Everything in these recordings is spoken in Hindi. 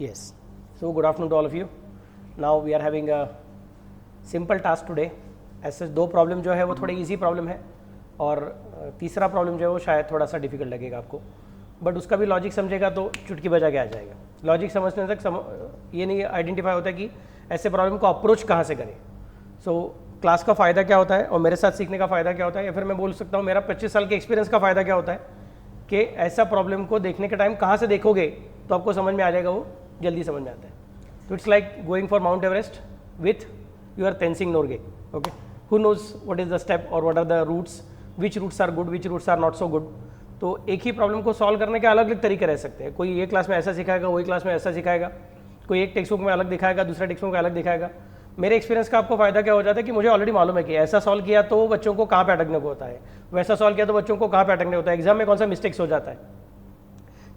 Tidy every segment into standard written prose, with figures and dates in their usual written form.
Yes. So good afternoon to all of you. Now we are having a simple task today. ऐसे दो प्रॉब्लम जो है वो थोड़े इजी प्रॉब्लम है और तीसरा प्रॉब्लम जो है वो शायद थोड़ा सा डिफिकल्ट लगेगा आपको, बट उसका भी लॉजिक समझेगा तो चुटकी बजा के आ जाएगा. लॉजिक समझने तक ये नहीं आइडेंटिफाई होता कि ऐसे प्रॉब्लम को अप्रोच कहाँ से करें. सो क्लास का फ़ायदा क्या होता है और मेरे साथ सीखने का फ़ायदा क्या होता है, या फिर मैं बोल सकता हूँ मेरा 25 साल के एक्सपीरियंस का फ़ायदा क्या होता है कि ऐसा प्रॉब्लम को देखने के टाइम कहाँ से देखोगे तो आपको समझ में आ जाएगा, वो जल्दी समझ में आता है. तो it's like going for Mount Everest with your Tenzing Norgay. Okay, who knows what is the step or what are the routes, which routes are good, which routes are not so good. तो एक ही प्रॉब्लम को सॉल्व करने के अलग अलग तरीके रह सकते हैं. कोई एक क्लास में ऐसा सिखाएगा, वही क्लास में ऐसा सिखाएगा, कोई एक टेक्स्ट बुक में अलग दिखाएगा, दूसरा टेक्स्ट बुक में अलग दिखाएगा. मेरे एक्सपीरियंस का आपको फायदा क्या हो जाता है कि मुझे ऑलरेडी मालूम है कि ऐसा सॉल्व किया तो बच्चों को कहाँ पे अटकने को होता है, वैसा सॉल्व किया तो बच्चों को कहाँ पे अटकने होता है, एग्जाम में कौन सा मिस्टेक्स हो जाता है.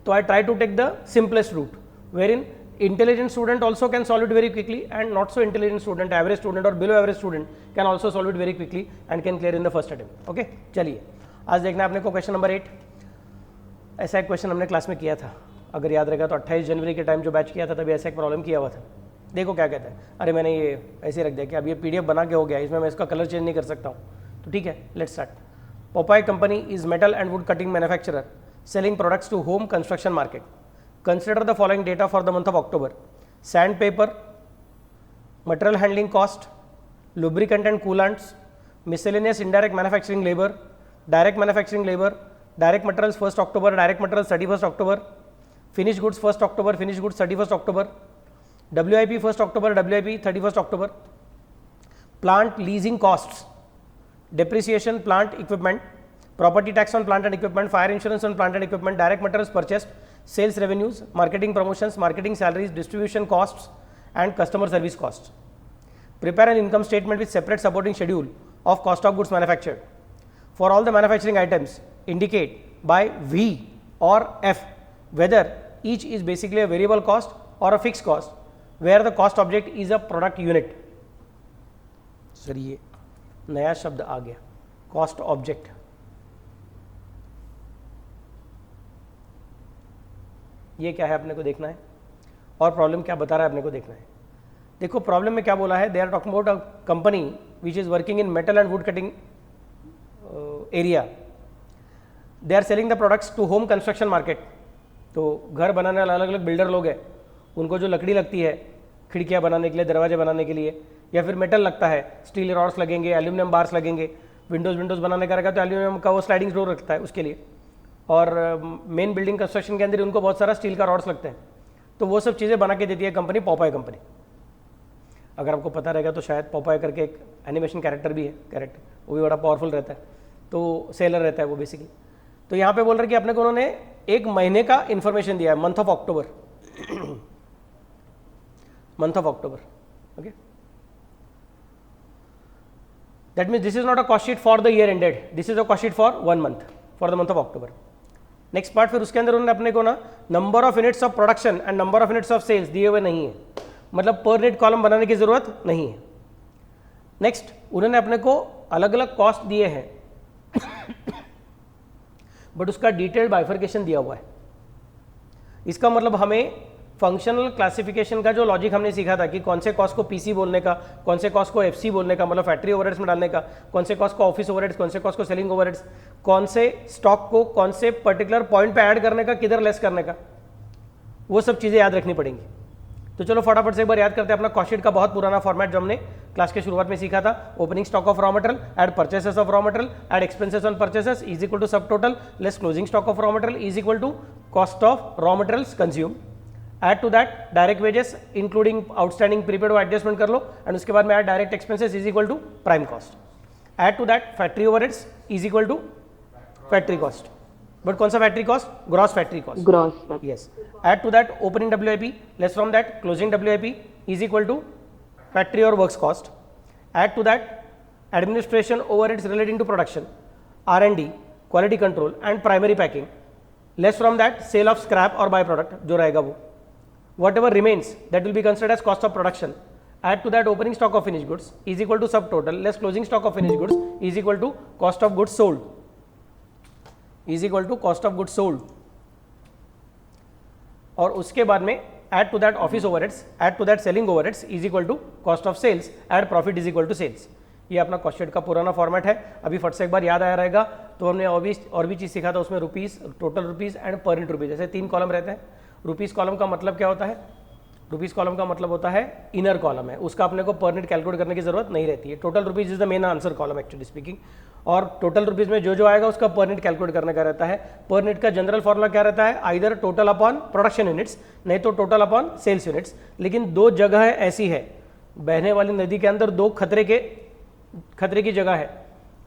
तो I try to take the simplest route wherein intelligent student also can solve it very quickly and not so intelligent student, average student or below average student can also solve it very quickly and can clear in the first attempt. Okay, चलिए आज देखना है अपने को क्वेश्चन नंबर 8. ऐसा एक क्वेश्चन हमने क्लास में किया था, अगर याद रहेगा तो 28 जनवरी के टाइम जो बैच किया था तभी ऐसा एक प्रॉब्लम किया हुआ था. देखो क्या कहता है. अरे मैंने ये ऐसे रख दिया कि अब ये PDF बना के हो गया, इसमें मैं इसका कलर चेंज नहीं कर सकता हूँ. तो ठीक है, let's start. Popeye company is metal and wood cutting manufacturer selling products to home construction market. Consider the following data for the month of October. Sandpaper, material handling cost, lubricant and coolants, miscellaneous indirect manufacturing labor, direct manufacturing labor, direct materials 1st October, direct materials 31st October, finished goods 1st October, finished goods 31st October, WIP 1st October, WIP 31st October, plant leasing costs, depreciation, plant equipment, property tax on plant and equipment, fire insurance on plant and equipment, direct materials purchased, sales revenues, marketing promotions, marketing salaries, distribution costs and customer service costs. Prepare an income statement with separate supporting schedule of cost of goods manufactured. For all the manufacturing items, indicate by V or F whether each is basically a variable cost or a fixed cost where the cost object is a product unit. Sir ये नया शब्द आ गया, cost object. ये क्या है अपने को देखना है और प्रॉब्लम क्या बता रहा है अपने को देखना है. देखो प्रॉब्लम में क्या बोला है, they are talking about a company which is working in metal and wood cutting area. They are selling the products to home construction market. तो घर बनाने वाले अलग अलग बिल्डर लोग हैं, उनको जो लकड़ी लगती है खिड़कियाँ बनाने के लिए, दरवाजे बनाने के लिए, या फिर मेटल लगता है, स्टील रॉड्स लगेंगे, एल्यूमिनियम बार्स लगेंगे, विंडोज़ बनाने का रहेगा तो एल्यूमिनियम का वो स्लाइडिंग डोर रखता है उसके लिए, और मेन बिल्डिंग कंस्ट्रक्शन के अंदर उनको बहुत सारा स्टील का रॉड्स लगते हैं. तो वो सब चीज़ें बना के देती है कंपनी पोपाय कंपनी. अगर आपको पता रहेगा तो शायद पोपाय करके एक एनिमेशन कैरेक्टर भी है, कैरेक्टर वो भी बड़ा पावरफुल रहता है, तो सेलर रहता है वो बेसिकली. तो यहाँ पे बोल रहे कि अपने को उन्होंने एक महीने का इन्फॉर्मेशन दिया है, month of October. Month of October. Okay, that means this is not a cost sheet for the year ended, this is a cost sheet for 1 month for the month of October. Next part, फिर उसके अंदर उन्होंने अपने को ना number of units of production and number of units of sales दिए हुए नहीं है, मतलब पर यूनिट कॉलम बनाने की जरूरत नहीं है. नेक्स्ट, उन्होंने अपने को अलग अलग कॉस्ट दिए हैं बट उसका डिटेल्ड बाइफर्केशन दिया हुआ है. इसका मतलब हमें फंक्शनल क्लासिफिकेशन का जो लॉजिक हमने सीखा था कि कौन से कॉस्ट को पीसी बोलने का, कौन से कॉस्ट को एफसी बोलने का, मतलब फैक्ट्री ओवरहेड्स में डालने का, कौन से कॉस्ट को ऑफिस ओवरहेड्स, कौन से कॉस्ट को सेलिंग ओवरहेड्स, कौन से स्टॉक को कौन से पर्टिकुलर पॉइंट पे ऐड करने का, किधर लेस करने का, वो सब चीज़ें याद रखनी पड़ेंगी. तो चलो फटाफट से एक बार याद करते हैं अपना कॉस्ट शीट का बहुत पुराना फॉर्मेट जो हमने क्लास के शुरुआत में सीखा था. Opening stock of raw material, add purchases of raw material, add expenses on purchases is equal to sub total less closing stock of raw material is equal to cost of raw materials consume. Add to that direct wages including outstanding prepaid और adjustment कर लो, एंड उसके बाद में add direct expenses is equal to prime cost. Add to that factory overheads is equal to factory cost. But कौन सा factory cost? Gross factory cost. Gross. Yes. Add to that opening WIP less from that closing WIP is equal to factory or works cost. Add to that administration overheads relating to production, R&D, quality control and primary packing less from that sale of scrap or byproduct जो रहेगा वो. Whatever remains that will be considered as cost of production. Add to that opening stock of finished goods is equal to subtotal less closing stock of finished goods is equal to cost of goods sold. Is equal to cost of goods sold. और उसके बाद में add to that office overheads, add to that selling overheads is equal to cost of sales, add profit is equal to sales. ये अपना कॉस्ट शीट का पुराना फॉर्मेट है। अभी फट से एक बार याद आया रहेगा तो हमने और भी चीज़ सीखा था उसमें, rupees, total rupees and per unit rupees, जैसे 3 कॉलम रहते हैं। रुपीज़ कॉलम का मतलब क्या होता है? रुपीज़ कॉलम का मतलब होता है इनर कॉलम है, उसका अपने को पर यूनिट कैलकुलेट करने की जरूरत नहीं रहती है। Total rupees is the main answer column actually speaking, और टोटल रुपीज़ में जो जो आएगा उसका पर यूनिट कैलकुलेट करने का रहता है। पर यूनिट का जनरल फॉर्मूला क्या रहता है? Either total upon production units, नहीं तो टोटल अपॉन सेल्स यूनिट्स। लेकिन दो जगह ऐसी है, बहने वाली नदी के अंदर दो खतरे की जगह है,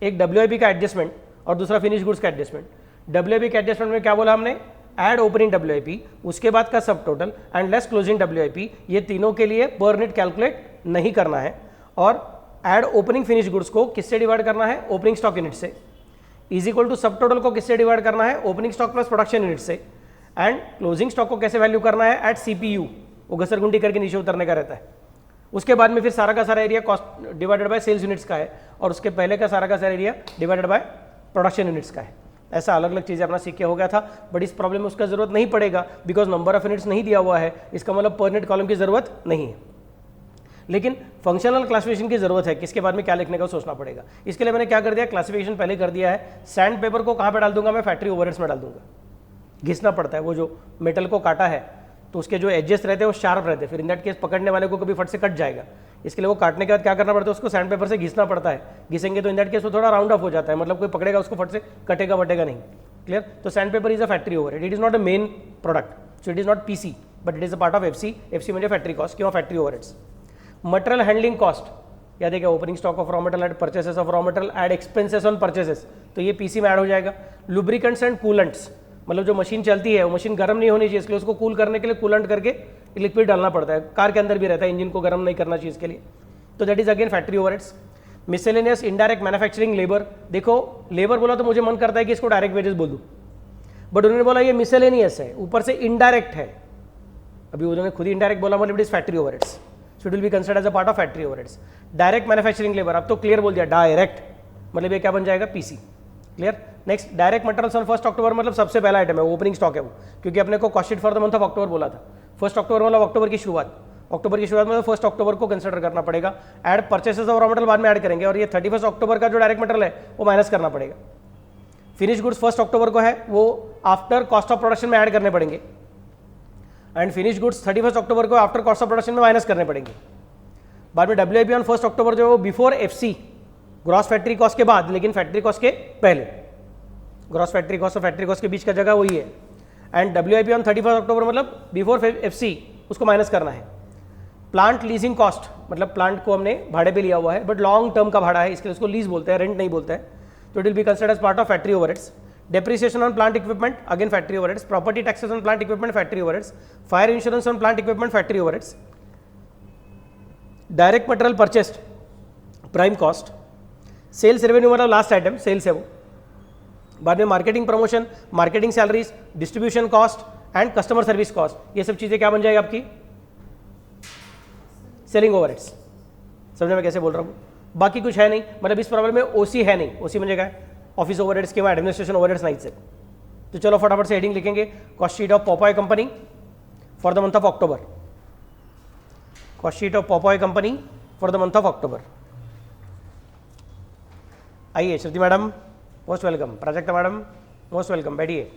एक WIP का एडजस्टमेंट और दूसरा फिनिश गुड्स का एडजस्टमेंट। WIP के एडजस्टमेंट में क्या बोला हमने? ऐड ओपनिंग WIP, उसके बाद का सब total and less closing WIP, ये तीनों के लिए पर यूनिट कैलकुलेट नहीं करना है। और ऐड ओपनिंग फिनिश गुड्स को किससे डिवाइड करना है? ओपनिंग स्टॉक यूनिट से। Is equal to sub total को किससे डिवाइड करना है? Opening stock plus production unit से। एंड क्लोजिंग स्टॉक को कैसे वैल्यू करना है? एट CPU, वो घसरगुंडी करके नीचे उतरने का रहता है। उसके बाद में फिर सारा का सारा area cost divided by sales units का है, और उसके पहले का सारा area divided by production units का है। ऐसा अलग अलग चीज़ें अपना सीख के हो गया था, बट इस प्रॉब्लम में उसका जरूरत नहीं पड़ेगा बिकॉज नंबर ऑफ यूनिट्स नहीं दिया हुआ है, इसका मतलब पर यूनिट कॉलम की जरूरत नहीं है। लेकिन फंक्शनल क्लासिफिकेशन की जरूरत है, किसके बाद में क्या लिखने का सोचना पड़ेगा। इसके लिए मैंने क्या कर दिया? क्लासिफिकेशन पहले कर दिया है। सैंड पेपर को कहाँ पे डाल दूंगा मैं? फैक्ट्री ओवरहेड्स में डाल दूंगा। घिसना पड़ता है, वो जो मेटल को काटा है तो उसके जो एडजस्ट रहते हैं वो शार्प रहते हैं, फिर इन दैट केस पकड़ने वाले को कभी फट से कट जाएगा। इसके लिए वो काटने के बाद क्या करना पड़ता है? उसको सैंड पेपर से घिसना पड़ता है। घिसेंगे तो इन दैट केस वो थोड़ा राउंड ऑफ हो जाता है, मतलब कोई पकड़ेगा उसको फट से कटेगा वटेगा नहीं। क्लियर? तो sand paper is a factory overhead, it is not a main product, so it is not PC, but it is a part of FC म्हणजे फैक्ट्री कॉस्ट किंवा factory overheads. Material handling cost या देखिए opening stock of raw material, add purchases of raw material, add expenses on purchases, तो ये PC में ऐड हो जाएगा। लुब्रिकेंट्स एंड कूलेंट्स, मतलब जो मशीन चलती है वो मशीन गर्म नहीं होनी चाहिए, इसलिए उसको कूल करने के लिए कूलेंट करके लिक्विड डालना पड़ता है। कार के अंदर भी रहता है, इंजन को गर्म नहीं करना चाहिए इसके लिए, तो that is again factory overheads. Miscellaneous indirect manufacturing labour, देखो लेबर बोला तो मुझे मन करता है कि इसको डायरेक्ट वेजेस बोल दूं, बट उन्होंने बोला ये मिसलेनियस है, ऊपर से इनडायरेक्ट है। अभी उन्होंने खुद ही इनडायरेक्ट बोला, मतलब it is factory overheads, so it will be considered as a part of factory overheads. Direct manufacturing labour, अब तो क्लियर बोल दिया, डायरेक्ट मतलब ये क्या बन जाएगा? PC। Clear? Next, direct materials on 1 अक्टूबर, मतलब सबसे पहला आइटम है, ओपनिंग स्टॉक है वो, क्योंकि अपने को cost sheet for the month of अक्टूबर बोला था। 1 अक्टूबर मतलब अक्टूबर की शुरुआत, अक्टूबर की शुरुआत में 1 अक्टूबर को कंसिडर करना पड़ेगा। Add purchases of raw material बाद में ऐड करेंगे, और ये 31 अक्टूबर का जो डायरेक्ट मटेरियल है वो माइनस करना पड़ेगा। फिनिश गुड्स 1 अक्टूबर को है, वो आफ्टर कॉस्ट ऑफ प्रोडक्शन में ऐड करने पड़ेंगे, एंड फिनिश गुड्स 31 अक्टूबर को आफ्टर कॉस्ट ऑफ प्रोडक्शन में माइनस करने पड़ेंगे। बाद में WIP ऑन 1 अक्टूबर जो है वो before FC, gross factory cost के बाद, लेकिन फैक्ट्री कॉस्ट के पहले। ग्रॉस फैक्ट्री कॉस्ट और फैक्ट्री कॉस्ट के बीच का जगह वही है। एंड WIP ऑन 31 अक्टूबर मतलब बिफोर FC, उसको माइनस करना है। प्लांट लीजिंग कॉस्ट, मतलब प्लांट को हमने भाड़े पे लिया हुआ है, बट लॉन्ग टर्म का भाड़ा है, इसके लिए उसको लीज बोलते हैं, रेंट नहीं बोलते हैं, तो it will be considered as part of factory overheads. Depreciation on plant equipment, again factory overheads. Property taxes on plant equipment, factory overheads. Fire insurance on plant equipment, factory overheads. Direct material purchased, prime cost. Sales revenue मतलब लास्ट आइटम सेल्स है वो। बाद में marketing promotion, marketing salaries, distribution cost and customer service cost, ये सब चीजें क्या बन जाएगी आपकी? Selling overheads. समझ में कैसे बोल रहा हूँ? बाकी कुछ है नहीं, मतलब इस प्रॉब्लम में OC है नहीं। OC म्हणजे काय? ऑफिस ओवरहेड्स किंवा एडमिनिस्ट्रेशन ओवरहेड्स नाहीच है। तो चलो फटाफट से हेडिंग लिखेंगे, cost sheet of Popoy company for the month of October. Cost sheet of Popoy company for the month of October. आइए Shruti madam, most welcome. Prajakta madam, most welcome, बैठिए।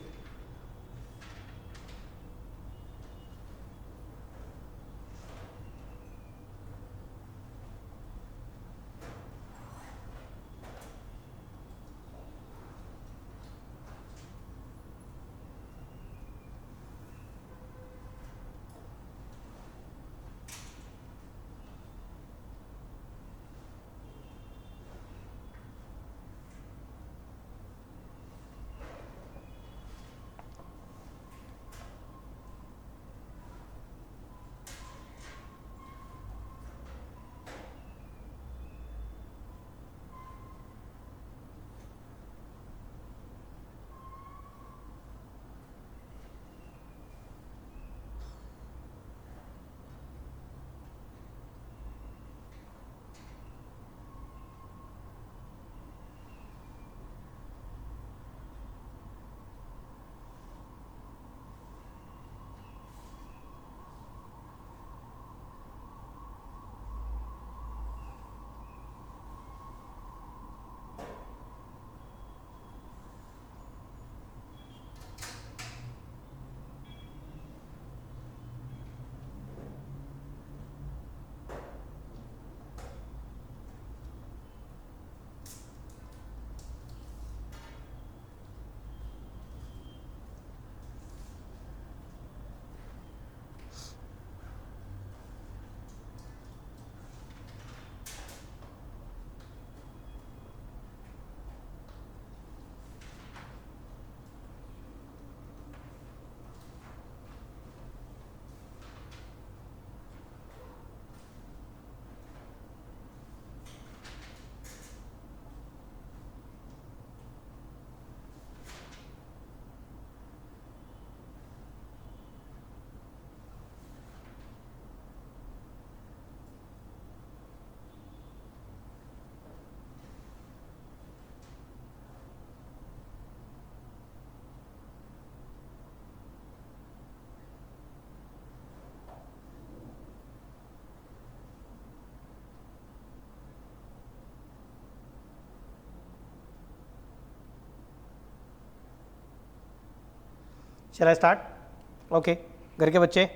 चला स्टार्ट। ओके घर के बच्चे,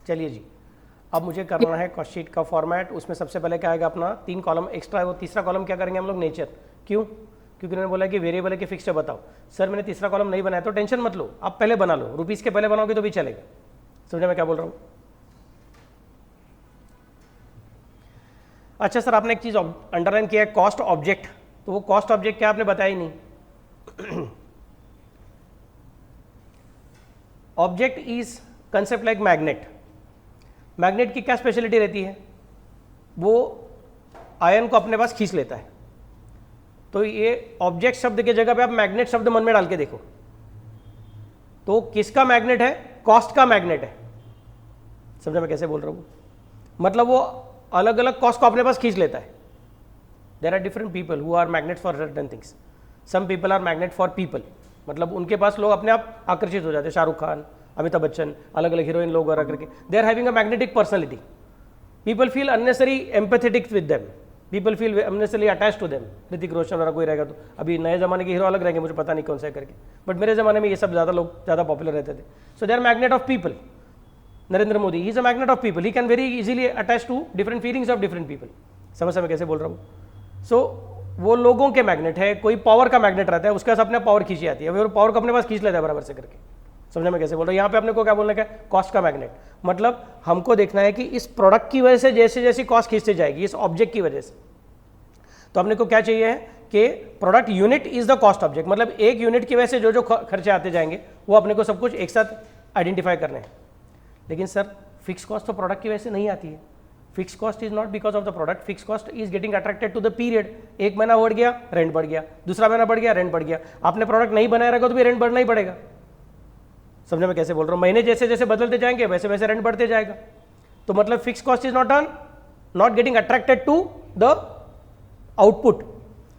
चलिए जी, अब मुझे करना है कॉस्ट शीट का फॉर्मेट। उसमें सबसे पहले क्या आएगा अपना 3 कॉलम एक्स्ट्रा है, वो तीसरा कॉलम क्या करेंगे हम लोग, नेचर। क्यों? क्योंकि उन्होंने बोला कि वेरिएबल है कि फिक्स है, बताओ। सर मैंने तीसरा कॉलम नहीं बनाया, तो टेंशन मत लो, आप पहले बना लो, रुपीज़ के पहले बनाओगे तो भी चलेगा। समझा मैं क्या बोल रहा हूँ? अच्छा सर, आपने एक चीज़ अंडरलाइन किया है, कॉस्ट ऑब्जेक्ट। तो वो कॉस्ट ऑब्जेक्ट क्या आपने बताया ही नहीं। Object is concept like magnet. Magnet की क्या स्पेशलिटी रहती है? वो आयन को अपने पास खींच लेता है। तो ये ऑब्जेक्ट शब्द की जगह पे आप मैग्नेट शब्द मन में डाल के देखो, तो किसका मैग्नेट है? कॉस्ट का मैग्नेट है। समझा मैं कैसे बोल रहा हूँ? मतलब वो अलग अलग कॉस्ट को अपने पास खींच लेता है। There are different people who are magnet for certain things. Some people are magnet for people, मतलब उनके पास लोग अपने आप आकर्षित हो जाते हैं। शाहरुख खान, अमिताभ बच्चन, अलग अलग हीरोइन लोग वगैरह करके, they are having a magnetic personality. People feel unnecessary empathetic with them, people feel unnecessary attach to them. Hrithik Roshan वगैरह कोई रहेगा तो, अभी नए जमाने के हीरो अलग रहेंगे, मुझे पता नहीं कौन सा है करके, बट मेरे जमाने में ये सब ज़्यादा लोग ज़्यादा पॉपुलर रहते थे। So they are magnet of people. Narendra Modi, he is a magnet of people, he can very easily attach to different feelings of different people. समझ मैं कैसे बोल रहा हूँ? सो वो लोगों के मैग्नेट है। कोई पावर का मैग्नेट रहता है, उसके पास अपने पावर खींची जाती है, वो पावर को अपने पास खींच लेता है बराबर से करके। समझा मैं कैसे बोल रहा हूँ? यहाँ पे अपने को क्या बोलने का है? कॉस्ट का मैग्नेट। मतलब हमको देखना है कि इस प्रोडक्ट की वजह से जैसे जैसी कॉस्ट खींचती जाएगी, इस ऑब्जेक्ट की वजह से, तो अपने को क्या चाहिए है कि product unit is the cost object. मतलब एक यूनिट की वजह से जो जो खर्चे आते जाएंगे वो अपने को सब कुछ एक साथ आइडेंटिफाई करने हैं। लेकिन सर फिक्स कॉस्ट तो प्रोडक्ट की वजह से नहीं आती है। Fix cost is not because of the product, fix cost is getting attracted to the period. एक महीना बढ़ गया, रेंट बढ़ गया, दूसरा महीना बढ़ गया, रेंट बढ़ गया। आपने प्रोडक्ट नहीं बनाया रहेगा तो भी रेंट बढ़ना ही पड़ेगा। समझे मैं कैसे बोल रहा हूँ? महीने जैसे जैसे बदलते जाएंगे वैसे वैसे रेंट बढ़ते जाएगा। तो मतलब fix cost is not getting attracted to the output.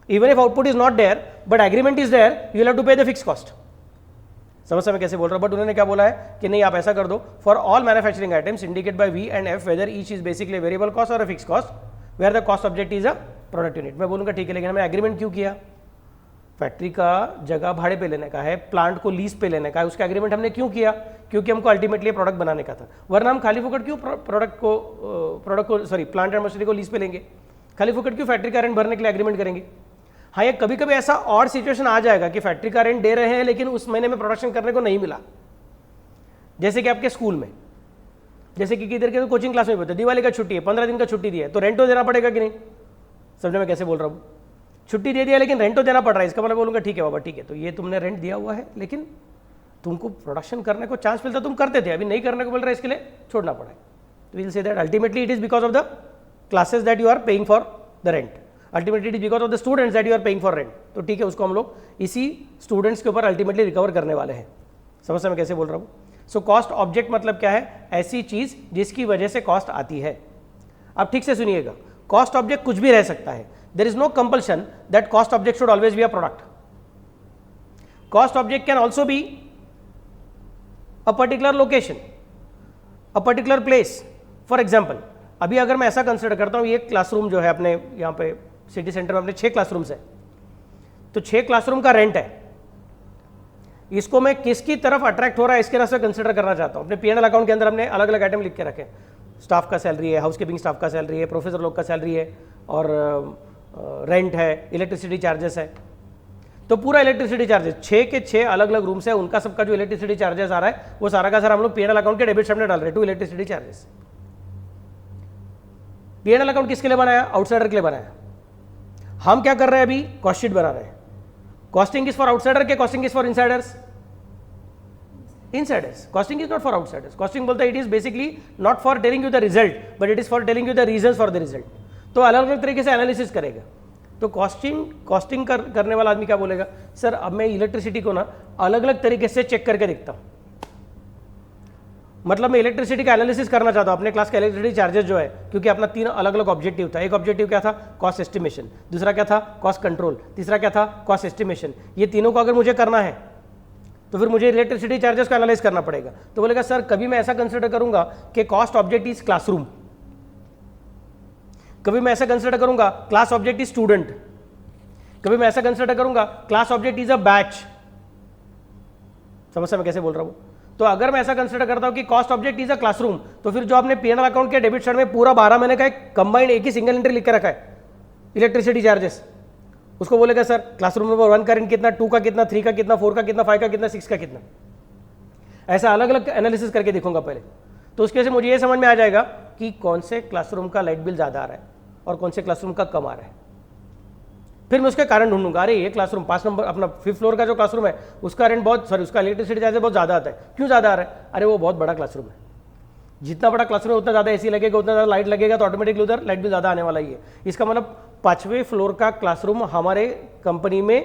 Even if output is not there but agreement is there, you will have to pay the fix cost. समझ मैं कैसे बोल रहा हूँ? बट उन्होंने क्या बोला है कि नहीं, आप ऐसा कर दो, for all manufacturing items indicate by V and F whether each is basically variable cost और a fix cost where the cost object is a product unit. मैं बोलूँगा ठीक है, लेकिन हमें एग्रीमेंट क्यों किया? फैक्ट्री का जगह भाड़े पे लेने का है, प्लांट को लीज पे लेने का है, उसका एग्रीमेंट हमने क्यों किया? क्योंकि हमको अल्टीमेटली प्रोडक्ट बनाने का था। वरना हम खाली फुकट क्यों प्रोडक्ट को सॉरी प्लांट एंड मशीनरी को लीज पे लेंगे? खाली फुकट क्यों फैक्ट्री का रेंट भरने के लिए एग्रीमेंट करेंगे? हाँ, ये कभी कभी ऐसा और सिचुएशन आ जाएगा कि फैक्ट्री का रेंट दे रहे हैं लेकिन उस महीने में प्रोडक्शन करने को नहीं मिला। जैसे कि आपके स्कूल में, जैसे कि किधर के तो कोचिंग क्लास में भी होता है, दिवाली का छुट्टी है, 15 दिन का छुट्टी दिया है, तो रेंट तो देना पड़ेगा कि नहीं? समझे मैं कैसे बोल रहा हूँ? छुट्टी दे दिया लेकिन रेंट तो देना पड़ रहा है। इसका मतलब बोलूँगा ठीक है बाबा, ठीक है, तो ये तुमने रेंट दिया हुआ है लेकिन तुमको प्रोडक्शन करने को चांस मिलता तुम करते थे, अभी नहीं करने को मिल रहा है, इसके लिए छोड़ना पड़ा है। तो will say that ultimately it is because of the classes that you are paying for the rent, ultimately it is because of the students that you are paying for rent. तो ठीक है, उसको हम लोग इसी स्टूडेंट्स के ऊपर अल्टीमेटली रिकवर करने वाले हैं। समझ मैं कैसे बोल रहा हूँ? सो कॉस्ट ऑब्जेक्ट मतलब क्या है? ऐसी चीज जिसकी वजह से कॉस्ट आती है। अब ठीक से सुनिएगा, कॉस्ट ऑब्जेक्ट कुछ भी रह सकता है। There is no compulsion that cost object should always be a product. Cost object can also be a particular location, a particular place. For example, अभी अगर मैं ऐसा कंसिडर करता हूँ, ये क्लासरूम जो है अपने यहाँ पे सिटी सेंटर में अपने 6 क्लासरूम्स है, तो 6 क्लासरूम का रेंट है। इसको मैं किसकी तरफ अट्रैक्ट हो रहा है इसके तरह से कंसिडर करना चाहता हूँ। अपने P&L अकाउंट के अंदर हमने अलग अलग आइटम लिख के रखे, स्टाफ का सैलरी है, हाउसकीपिंग स्टाफ का सैलरी है, प्रोफेसर लोग का सैलरी है, और रेंट है, इलेक्ट्रिसिटी चार्जेस है। तो पूरा इलेक्ट्रिसिटी चार्जेस 6 के 6 अलग अलग रूम्स है, उनका सबका जो इलेक्ट्रिसिटी चार्जेस आ रहा है वो सारा का सारा हम लोग P&L अकाउंट के डेबिट साइड में डाल रहे हैं, to electricity charges. P&L account किसके लिए बनाया? आउटसाइडर के लिए बनाया। हम क्या कर रहे हैं अभी? कॉस्ट शीट बना रहे हैं। कॉस्टिंग इज फॉर आउटसाइडर के costing is for Insiders? Insiders. Costing is not for outsiders. Costing बोलता है it is basically not for telling you the result but it is for telling you the reasons for the result. तो अलग अलग तरीके से एनालिसिस करेगा। तो कॉस्टिंग करने वाला आदमी क्या बोलेगा? सर अब मैं इलेक्ट्रिसिटी को ना अलग अलग तरीके से चेक करके देखता हूँ। मतलब मैं इलेक्ट्रिसिटी का एनालिसिस करना चाहता हूँ, अपने क्लास का इलेक्ट्रिसिटी चार्जेस जो है, क्योंकि अपना 3 अलग अलग ऑब्जेक्टिव था। एक ऑब्जेक्टिव क्या था? Cost estimation. दूसरा क्या था? Cost control. तीसरा क्या था? Cost estimation. ये तीनों को अगर मुझे करना है तो फिर मुझे इलेक्ट्रिसिटी चार्जेस को एनालाइज करना पड़ेगा। तो बोलेगा सर कभी मैं ऐसा कंसिडर करूंगा कि कॉस्ट ऑब्जेक्ट इज क्लासरूम, कभी मैं ऐसा कंसिडर करूंगा क्लास ऑब्जेक्ट इज स्टूडेंट, कभी मैं ऐसा कंसिडर करूंगा class object is a batch. समझ मैं कैसे बोल रहा हूँ? तो अगर मैं ऐसा कंसिडर करता हूँ कि cost object is a classroom, तो फिर जो आपने P&L अकाउंट के डेबिट साइड में पूरा 12 महीने का एक कंबाइंड एक ही सिंगल एंट्री लिख के रखा है, इलेक्ट्रिसिटी चार्जेस, उसको बोलेगा सर क्लासरूम नंबर 1 का रेंट कितना, 2 का कितना, 3 का कितना, 4 का कितना, 5 का कितना, 6 का कितना, ऐसा अलग अलग एनालिसिस करके देखूंगा पहले। तो उसके से मुझे ये समझ में आ जाएगा कि कौन से क्लासरूम का लाइट बिल ज़्यादा आ रहा है और कौन से क्लासरूम का कम आ रहा है। फिर मैं उसके कारण ढूंढूंगा, अरे ये क्लासरूम 5 नंबर अपना 5th फ्लोर का जो क्लासरूम है उसका रेंट बहुत, सॉरी उसका इलेक्ट्रिसिटी चार्ज बहुत ज़्यादा आता है, क्यों ज़्यादा आ रहा है? अरे वो बहुत बड़ा क्लासरूम है, जितना बड़ा क्लासरूम है उतना ज़्यादा एसी लगेगा, उतना ज़्यादा लाइट लगेगा, तो ऑटोमेटिकली उधर लाइट बिल ज़्यादा आने वाला ही है। इसका मतलब 5वें फ्लोर का क्लासरूम हमारे कंपनी में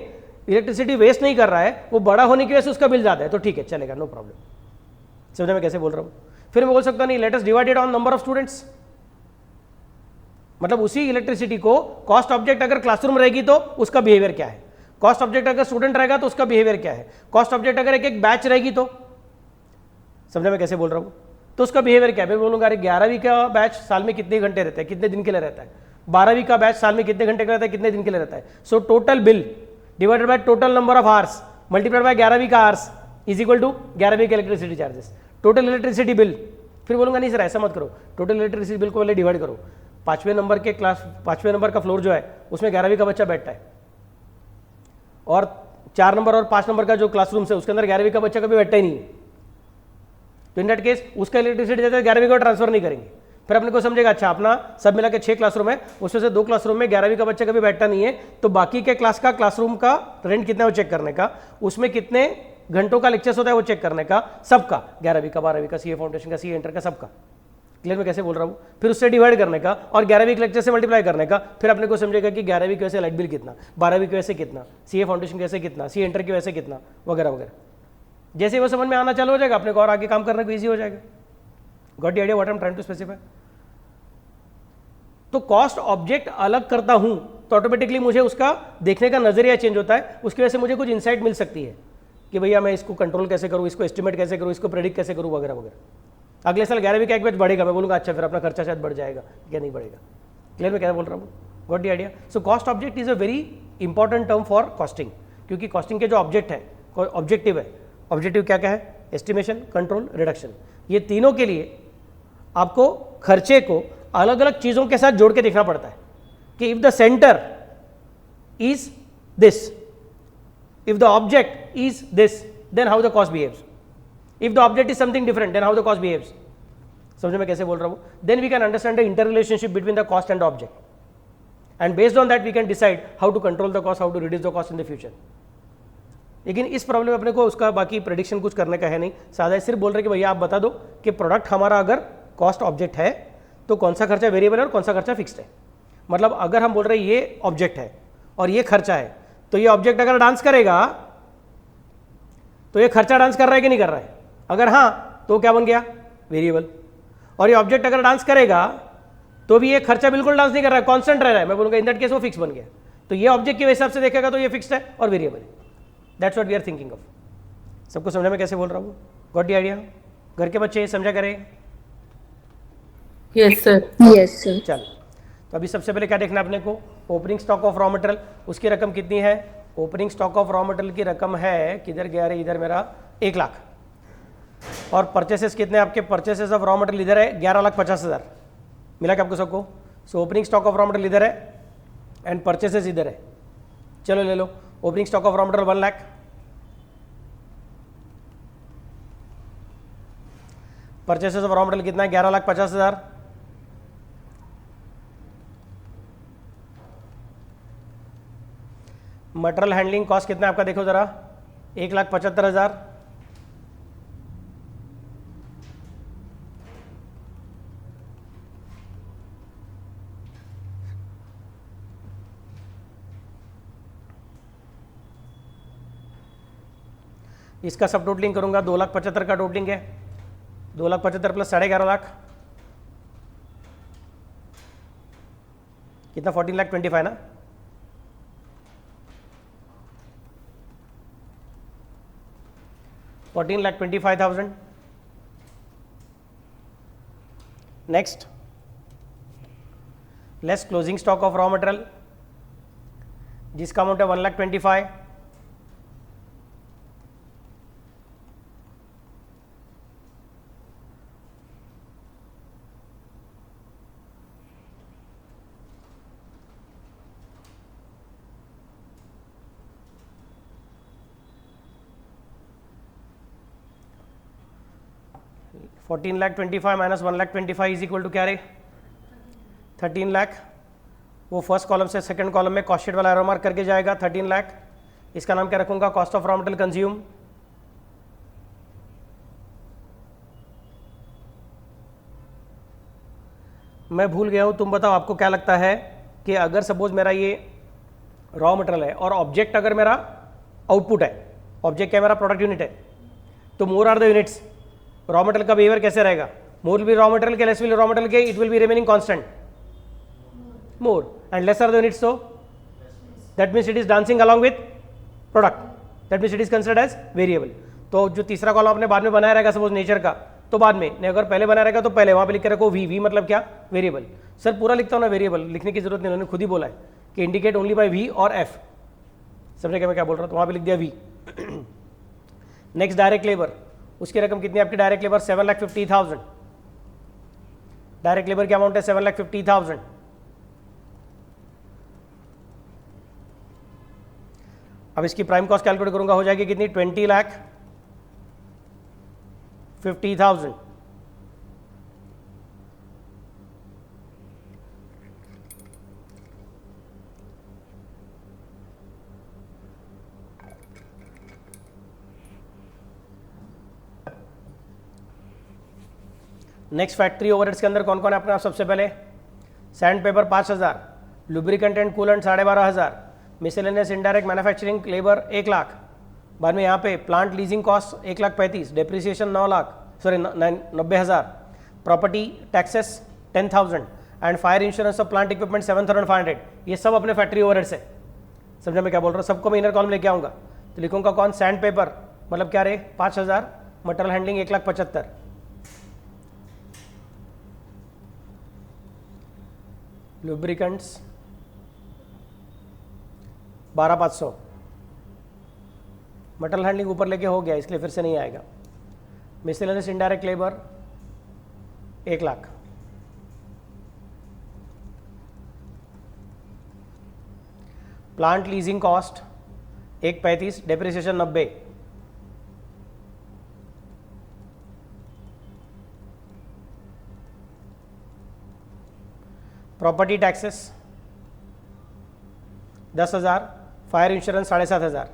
इलेक्ट्रिसिटी वेस्ट नहीं कर रहा है, वो बड़ा होने की वजह से उसका बिल ज़्यादा है, तो ठीक है चलेगा, नो प्रॉब्लम। समझे मैं कैसे बोल रहा हूँ? फिर मैं बोल सकता नहीं let us divided on number of students, मतलब उसी इलेक्ट्रिसिटी को कॉस्ट ऑब्जेक्ट अगर क्लासरूम रहेगी तो उसका बिहेवियर क्या है, कॉस्ट ऑब्जेक्ट अगर स्टूडेंट रहेगा तो उसका बिहेवियर क्या है, कॉस्ट ऑब्जेक्ट अगर एक एक बैच रहेगी तो, समझे मैं कैसे बोल रहा हूँ, तो उसका बिहेवियर क्या है। मैं बोलूँगा अरे 11वीं का बैच साल में कितने घंटे रहता है, कितने दिन के लिए रहता है, 12वीं का बैच साल में कितने घंटे का रहता है, कितने दिन के लिए रहता है। So total bill divided by total number of hours multiplied by 11वीं का आवर्स इज इक्वल टू 11वीं के electricity charges, total electricity bill. फिर बोलूँगा नहीं सर ऐसा मत करो, टोटल इलेक्ट्रिसिटी बिल को पहले डिवाइड करो, 5वें नंबर के क्लास 5वें नंबर का फ्लोर जो है उसमें 11वीं का बच्चा बैठता है, और 4 नंबर और 5 नंबर का जो क्लासरूम है उसके अंदर 11वीं का बच्चा कभी बैठता ही नहीं है। तो इन दैट केस उसका इलेक्ट्रिसिटी जैसे 11वीं को ट्रांसफर नहीं करेंगे। फिर अपने को समझेगा अच्छा अपना सब मिला के 6 क्लासरूम है, उसमें से 2 क्लासरूम में 11वीं का बच्चा कभी बैठता नहीं है, तो बाकी के क्लास का क्लासरूम का रेंट कितना है वो चेक करने का, उसमें कितने घंटों का लेक्चर्स होता है वो चेक करने का, सबका 11वीं का, 12वीं का, सीए फाउंडेशन का, सीए इंटर का, सबका। क्लियर मैं कैसे बोल रहा हूँ? फिर उससे डिवाइड करने का और 11वीं के लेक्चर से मल्टीप्लाई करने का, फिर अपने को समझेगा कि 11वीं की वजह से लाइट बिल कितना, 12वीं की वजह से कितना, सीए फाउंडेशन की वजह से कितना, सीए इंटर की वजह से कितना, वगैरह वगैरह। जैसे वो समझ में आना चालू हो जाएगा अपने को और आगे काम करने को ईजी हो जाएगा। Got the idea what I am trying to specify? तो कॉस्ट ऑब्जेक्ट अलग करता हूं तो ऑटोमेटिकली मुझे उसका देखने का नजरिया चेंज होता है, उसकी वजह से मुझे कुछ इंसाइट मिल सकती है कि भैया मैं इसको कंट्रोल कैसे करूं, इसको एस्टिमेट कैसे करूं, इसको प्रेडिक्ट कैसे करूं, वगैरह वगैरह। अगले साल 11वीं का एक बैच बढ़ेगा, मैं बोलूंगा अच्छा फिर अपना खर्चा शायद बढ़ जाएगा क्या नहीं बढ़ेगा। क्लियर मैं क्या बोल रहा हूँ? Got the idea? So cost object is a very important term for costing, क्योंकि कॉस्टिंग के जो ऑब्जेक्ट है, ऑब्जेक्टिव है, ऑब्जेक्टिव क्या क्या है? Estimation, control, reduction. ये तीनों के लिए आपको खर्चे को अलग अलग चीजों के साथ जोड़ के देखना पड़ता है कि if the centre is this, if the object is this, then how the cost behaves, if the object is something different then how the cost behaves. समझे मैं कैसे बोल रहा हूं? Then we can understand the interrelationship between the cost and the object, and based on that we can decide how to control the cost, how to reduce the cost in the future. लेकिन इस प्रॉब्लम में अपने को उसका बाकी प्रेडिक्शन कुछ करने का है नहीं, सादा सिर्फ बोल रहे कि भैया आप बता दो कि प्रोडक्ट हमारा अगर कॉस्ट ऑब्जेक्ट है तो कौन सा खर्चा वेरिएबल है और कौन सा खर्चा फिक्स्ड है। मतलब अगर हम बोल रहे हैं ये ऑब्जेक्ट है और ये खर्चा है, तो ये ऑब्जेक्ट अगर डांस करेगा तो ये खर्चा डांस कर रहा है कि नहीं कर रहा है? अगर हाँ तो क्या बन गया? वेरिएबल। और ये ऑब्जेक्ट अगर डांस करेगा तो भी ये खर्चा बिल्कुल डांस नहीं कर रहा है, कॉन्स्टेंट रह रहा है, मैं बोलूँगा इन दैट केस वो फिक्स बन गया। तो ये ऑब्जेक्ट के हिसाब से देखेगा तो ये फिक्स्ड है और वेरिएबल है। That's what we are thinking of. सबको समझा मैं कैसे बोल रहा हूँ? Got the idea? घर के बच्चे समझा करें? Yes sir, yes sir. चल, तो अभी सबसे पहले क्या देखना है अपने को? Opening stock of raw material, उसकी रकम कितनी है? Opening stock of raw material की रकम है, किधर गया रे, इधर मेरा 1 लाख। और परचेसेस कितने आपके? परचेसेस ऑफ रॉ मटेरियल इधर है 11,50,000। मिला क्या आपको सबको? So opening stock of raw material इधर है एंड परचेसेस इधर है। चलो ले लो, opening stock of raw material 1 lakh, purchases of raw material कितना है? 11,50,000। मटेरियल हैंडलिंग कॉस्ट कितना है आपका? देखो जरा, 1,75,000। इसका सब टोटलिंग करूंगा, 2,75,000 का टोटलिंग है, 2,75,000 प्लस 11,500,000 कितना? 14,25,000 ना? $14,25,000। Next, less closing stock of raw material जिसका अमाउंट है 1,25,000। 14,25,000 माइनस 1,25,000 इज इक्वल टू क्या रे? 13 लाख। वो फर्स्ट कॉलम से सेकंड कॉलम में कॉस्ट शीट वाला एरो मार्क करके जाएगा 13 लाख। इसका नाम क्या रखूंगा? Cost of raw material consume. मैं भूल गया हूं, तुम बताओ आपको क्या लगता है कि अगर सपोज मेरा ये रॉ मटेरियल है और ऑब्जेक्ट अगर मेरा आउटपुट है, ऑब्जेक्ट क्या मेरा प्रोडक्ट यूनिट है, तो more are the units, raw material का बिहेवियर कैसे रहेगा? More will be raw material के, लेस विल रॉ मटेरियल के, it will be remaining constant more, and less are the units, so that means it is dancing along with product, that means it is considered as variable। तो जो तीसरा कॉलम आपने बाद में बनाया रहेगा सपोज नेचर का, तो बाद में नहीं, अगर पहले बनाया रहेगा तो पहले वहां पे लिख के रखो वी। वी मतलब क्या? वेरिएबल। सर पूरा लिखता हूं ना वेरिएबल, लिखने की जरूरत नहीं, उन्होंने खुद ही बोला है कि इंडिकेट ओनली बाय वी और एफ। समझे क्या मैं क्या बोल रहा हूं? तो वहां पे लिख दिया वी। नेक्स्ट डायरेक्ट लेबर, उसकी रकम कितनी है आपकी? Direct labour 7,50,000। डायरेक्ट लेबर की अमाउंट है 7,50,000। अब इसकी प्राइम कॉस्ट कैलकुलेट करूंगा, हो जाएगी कितनी? 20,50,000। नेक्स्ट फैक्ट्री ओवरहेड्स के अंदर कौन कौन है अपने आप? सबसे पहले sand paper 5,000, lubricant and coolant 12,500, miscellaneous indirect manufacturing labour 1 lakh. बाद में यहाँ पे plant leasing cost 1,35,000, depreciation 9 lakh, sorry 90,000, property taxes 10,000 and fire insurance of plant equipment 7,500। ये सब अपने फैक्ट्री ओवरहेड्स है। समझा मैं क्या बोल रहा हूँ? सबको मैं इनर कॉलम लेके आऊँगा, तो लिखूंगा कौन? सैंड पेपर मतलब क्या रे? 5,000, material handling 1,75,000, lubricants 12,500, material handling ऊपर लेके हो गया इसलिए फिर से नहीं आएगा। Miscellaneous indirect labour 1 lakh, plant leasing cost 1,35,000, depreciation 90, property taxes 10,000, fire insurance 7,500।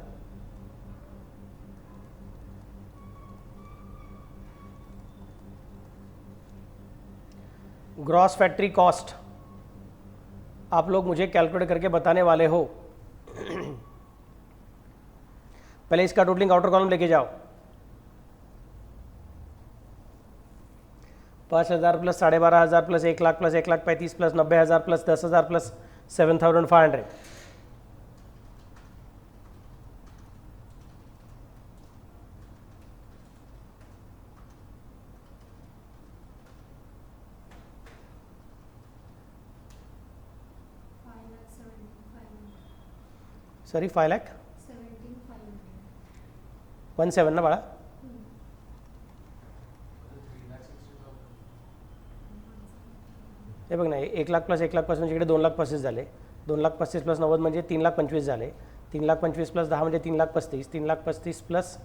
Gross factory cost आप लोग मुझे कैलकुलेट करके बताने वाले हो। पहले इसका टोटलिंग आउटर कॉलम लेके जाओ। 5,000 plus 12,500 plus 1 lakh plus 1,35,000 plus 90,000 plus 10,000 plus 7,500। Sorry 5,17,500 ना बाळा? हे बघ ना, 1 लाख प्लस 1 लाख पासून इकडे 2,35,000 झाले, 2,35,000 प्लस 90 म्हणजे 3,25,000 झाले, 3,25,000 प्लस 10 म्हणजे 3,35,000, 3,35,000 प्लस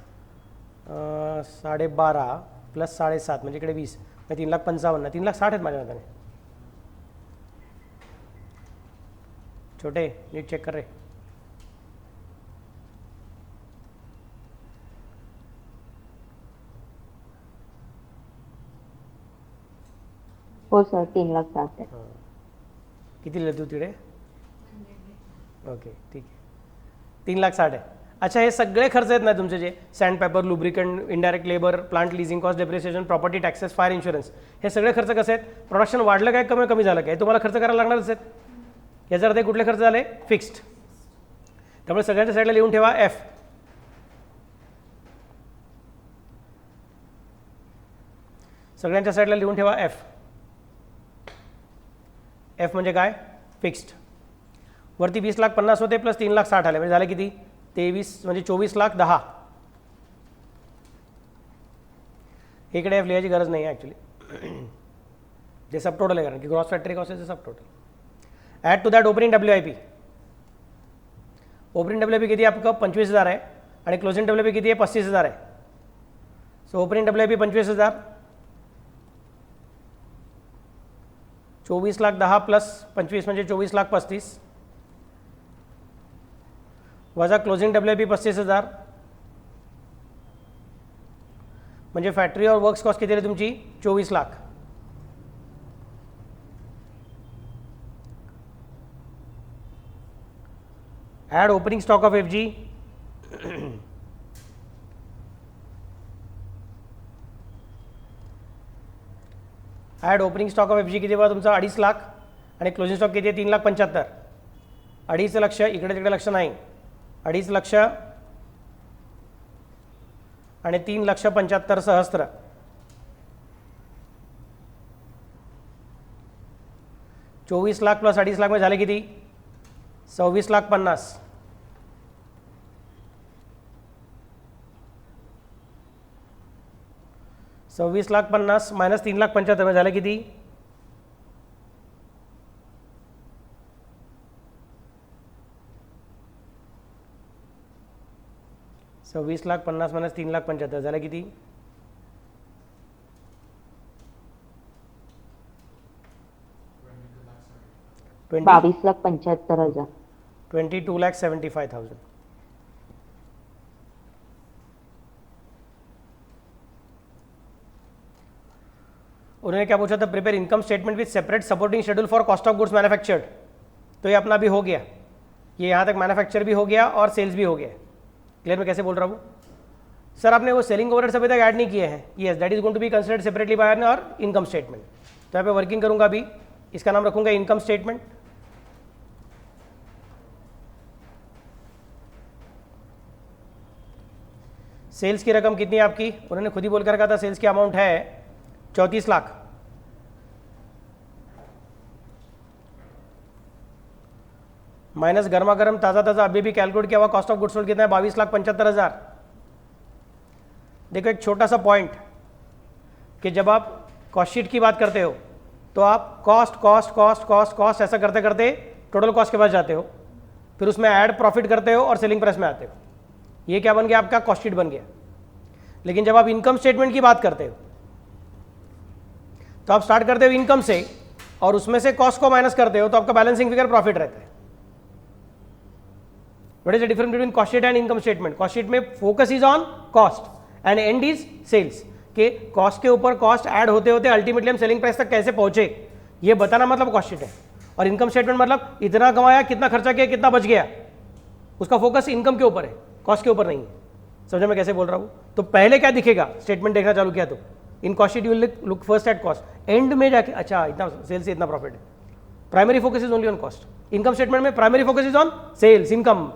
12.5 प्लस 7.5 म्हणजे इकडे 20 म्हणजे 3,55,000, 3,60,000 आहेत माझ्या मताने। छोटे नीट चेक कर रे। हो सर 3,60,000 आहे। किती लिहिले तू तिकडे? ओके ठीक आहे, 3,60,000 आहे। अच्छा, हे सगळे खर्च आहेत ना तुमचे, जे sand paper, lubricant, indirect labour, plant leasing cost, depreciation, property taxes, fire insurance, हे सगळे खर्च कसे आहेत? प्रोडक्शन वाढलं काय कमी झालं काय तुम्हाला खर्च करायला लागणारच आहेत। याचा अर्थ कुठले खर्च झाले? फिक्स्ड। त्यामुळे सगळ्यांच्या साईडला लिहून ठेवा एफ। सगळ्यांच्या साईडला लिहून ठेवा एफ। एफ म्हणजे काय? फिक्स्ड। वरती 20,50,000 होते प्लस 3,60,000 आले म्हणजे झाले किती? 23 म्हणजे 24,10,000। इकडे एफ लिहायची गरज नाही आहे ॲक्च्युली, जे सब टोटल आहे, कारण की ग्रॉस फॅक्टरी कॉस्ट आहे सब total. Add to that opening WIP। Opening WIP किती आपका? 25,000 आहे आणि क्लोजिंग WIP किती आहे? 35,000 आहे। सो ओपनिंग WIP 25,000 24,10,000 प्लस 25 म्हणजे 24,35,000 वजा क्लोजिंग WIP 35,000 म्हणजे फॅक्टरी और वर्क्स कॉस्ट किती आली तुमची 24 lakh. Add opening stock of FG add opening stock of FG किती बघा तुमचा 2.5 लाख आणि क्लोजिंग स्टॉक किती आहे 3,75,000. 2.5 लक्ष इकडे तिकडे लक्ष नाही 2.5 लक्ष आणि 3,75,000 सहस्त्र. चोवीस लाख प्लस 2.5 लाख मध्ये झाले किती 26,50,000. 26,50,000 मायनस 3,75,000 मध्ये झाले किती 26,50,000 मायनस 3,75,000 झाले किती 22,75,000. 22,75,000. उन्होंने क्या पूछा था prepare income statement with separate supporting schedule for cost of goods manufactured. तो ये अपना भी हो गया, ये यहाँ तक मैन्युफैक्चर भी हो गया और सेल्स भी हो गया. क्लियर मैं कैसे बोल रहा हूँ सर. आपने वो सेलिंग ओवरहेड्स अभी तक ऐड नहीं किए हैं. Yes that is going to be considered separately by our income statement. तो यहाँ पे वर्किंग करूँगा अभी, इसका नाम रखूँगा इनकम स्टेटमेंट. सेल्स की रकम कितनी है आपकी, उन्होंने खुद ही बोल कर रखा था सेल्स की अमाउंट है 34 लाख. माइनस गर्मा गर्म ताज़ा ताज़ा अभी भी कैलकुलेट किया हुआ कॉस्ट ऑफ गुड्स सोल्ड कितना है 22,75,000. देखो एक छोटा सा पॉइंट कि जब आप कॉस्ट शीट की बात करते हो तो आप cost cost cost cost cost ऐसा करते करते टोटल कॉस्ट के पास जाते हो, फिर उसमें ऐड प्रॉफिट करते हो और सेलिंग प्राइस में आते हो. ये क्या बन गया आपका कॉस्ट शीट बन गया. लेकिन जब आप इनकम स्टेटमेंट की बात करते हो तो आप स्टार्ट करते हो इनकम से और उसमें से कॉस्ट को माइनस करते हो तो आपका बैलेंसिंग फिगर प्रॉफिट रहता है. What is the difference between cost sheet and income statement. Cost sheet में focus is on cost and end is sales. के कॉस्ट के ऊपर कॉस्ट ऐड होते होते अल्टीमेटली हम सेलिंग प्राइस तक कैसे पहुंचे ये बताना मतलब कॉस्ट शीट है. और इनकम स्टेटमेंट मतलब इतना कमाया, कितना खर्चा किया, कितना बच गया, उसका फोकस इनकम के ऊपर है, कॉस्ट के ऊपर नहीं है. समझे मैं कैसे बोल रहा हूँ. तो पहले क्या दिखेगा स्टेटमेंट देखना चालू किया तो in cost sheet you will look first at cost, end में जाके अच्छा इतना सेल्स से इतना प्रॉफिट है. Primary focus is only on cost. Income statement में primary focus is on sales income.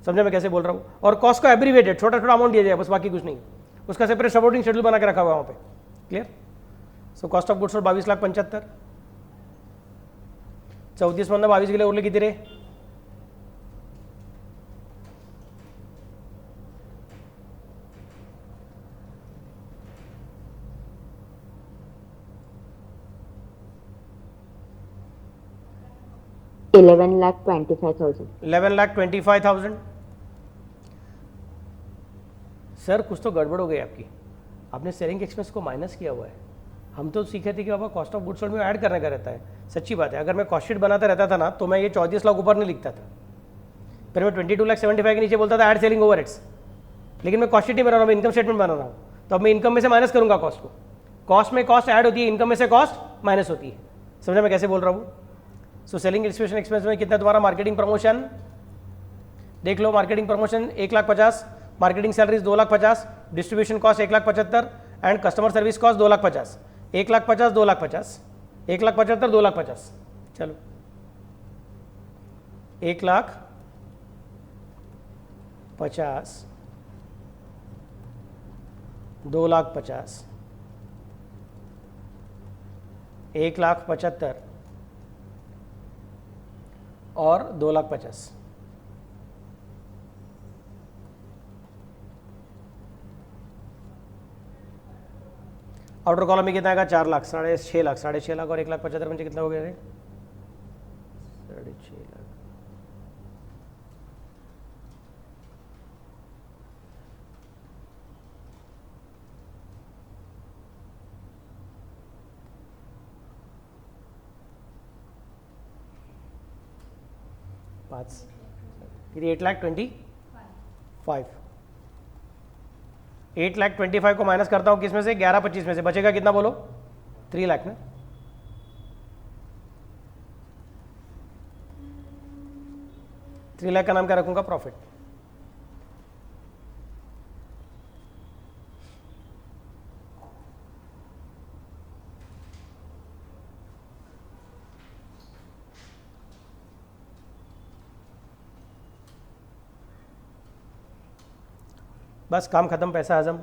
समझे मैं कैसे बोल रहा हूँ. और कॉस्ट को एब्रीवेटेड छोटा छोटा अमाउंट दिया जाए बस, बाकी कुछ नहीं. उसका सेपरेट सपोर्टिंग शेड्यूल बना के रखा हुआ है वहाँ पे. Clear. So cost of goods sold 22,75,000. 34 मधनं 22 गेले उरले किती रे 11,25,000. 11,25,000. सर कुछ तो गड़बड़ हो गई आपकी. आपने सेलिंग एक्सपेंस को माइनस किया हुआ है. हम तो सीखे थे कि बाबा कॉस्ट ऑफ गुड्स सोल्ड में ऐड करने का रहता है. सच्ची बात है, अगर मैं कॉस्ट शीट बनाता रहता था ना तो मैं ये 34 लाख ऊपर नहीं लिखता था. फिर मैं 22,75,000 के नीचे बोलता था ऐड सेलिंग ओवरहेड्स. लेकिन मैं कॉस्ट शीट नहीं बना रहा हूँ, मैं इनकम स्टेटमेंट बना रहा हूँ. तो अब मैं इनकम में से माइनस करूँगा कॉस्ट को. कॉस्ट में कॉस्ट ऐड होती है, इनकम में से कॉस्ट माइनस होती है. समझा मैं कैसे बोल रहा हूँ. सो सेलिंग डिस्ट्रीब्यूशन एक्सपेंस में कितना तुम्हारा मार्केटिंग प्रमोशन देख लो. Marketing promotion 1,50,000, marketing salaries 2,50,000, distribution cost 1,75,000 and customer service cost 2,50,000. 1,50,000 2,50,000 1,75,000 2,50,000. चलो 1,50,000 2,50,000 1,75,000 और 2,50,000. आउटर कॉलम में कितना आएगा 4 लाख, 6.5 लाख, 6.5 लाख और 1,75,000 म्हणजे कितना हो गया रे 6.5 लाख. 5 फिर 8,25,000 8,25,000 को माइनस करता हूँ किस में से 11,25,000 में से बचेगा कितना बोलो 3 लाख ना। थ्री लाख का नाम क्या रखूंगा प्रॉफिट। बस काम खत्म, पैसा हजम।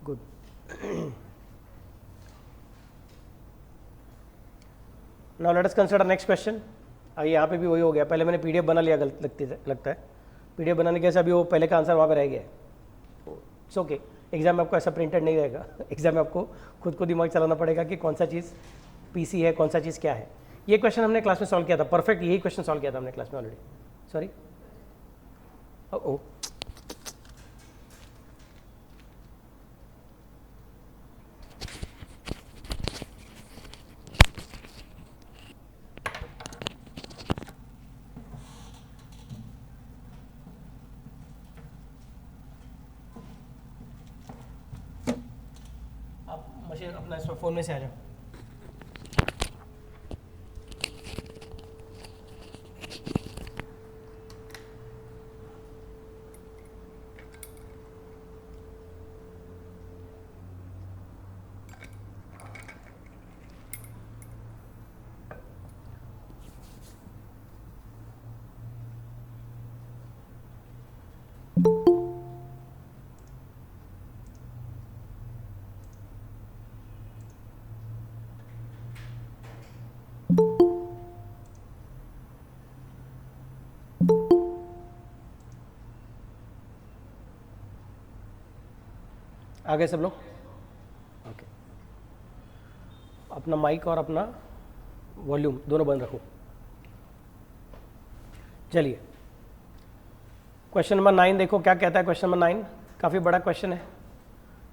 Good. Now let us consider next question. यहाँ पे भी वही हो गया, पहले मैंने पीडीएफ बना लिया, गलत लगता है। पीडीएफ बनाने के से अभी वो पहले का आंसर वहाँ पे रह गया है। इट्स ओके, एग्जाम में आपको ऐसा प्रिंटेड नहीं रहेगा। एग्जाम में आपको खुद को दिमाग चलाना पड़ेगा कि कौन सा चीज़ पीसी है, कौन सा चीज़ क्या है। ये क्वेश्चन हमने क्लास में सॉल्व किया था, परफेक्ट यही क्वेश्चन सॉल्व किया था हमने क्लास में ऑलरेडी। सॉरी, ओ मशीन अपना इस फ़ोन में से आ जाओ। आ गए सब लोग? ओके, अपना माइक और अपना वॉल्यूम दोनों बंद रखो। चलिए क्वेश्चन नंबर 9 देखो क्या कहता है। क्वेश्चन नंबर 9 काफ़ी बड़ा क्वेश्चन है,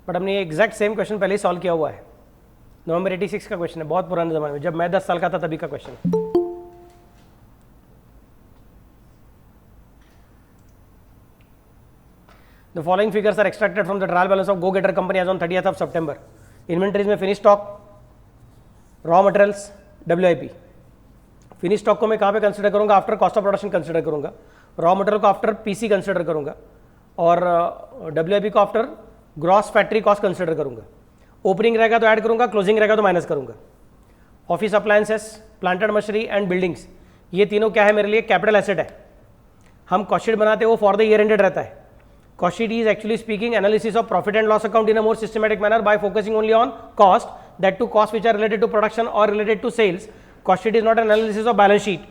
बट हमने ये एग्जैक्ट सेम क्वेश्चन पहले ही सॉल्व किया हुआ है। नवंबर 86 का क्वेश्चन है, बहुत पुराने ज़माने में, जब मैं 10 साल का था तभी का क्वेश्चन है। The following figures are extracted from the trial balance of Go Getter company as on 30th of September. Inventories में finish stock, raw materials, WIP। Finish stock को मैं कहाँ पे कंसिडर करूँगा? After cost of production consider करूँगा। रॉ मटेरियल को आफ्टर PC कंसिडर करूँगा, और WIP को after gross factory cost consider करूँगा। ओपनिंग रहेगा तो ऐड करूँगा, क्लोजिंग रहेगा तो माइनस करूँगा। Office appliances, planted machinery and buildings, ये तीनों क्या है मेरे लिए? कैपिटल एसेट है। हम कॉस्ट शीट बनाते हैं वो फॉर द ईयर एंडेड रहता है। Cost sheet is actually speaking analysis of profit and loss account in a more systematic manner by focusing only on cost, that to costs which are related to production or related to sales. Cost sheet is not an analysis of balance sheet.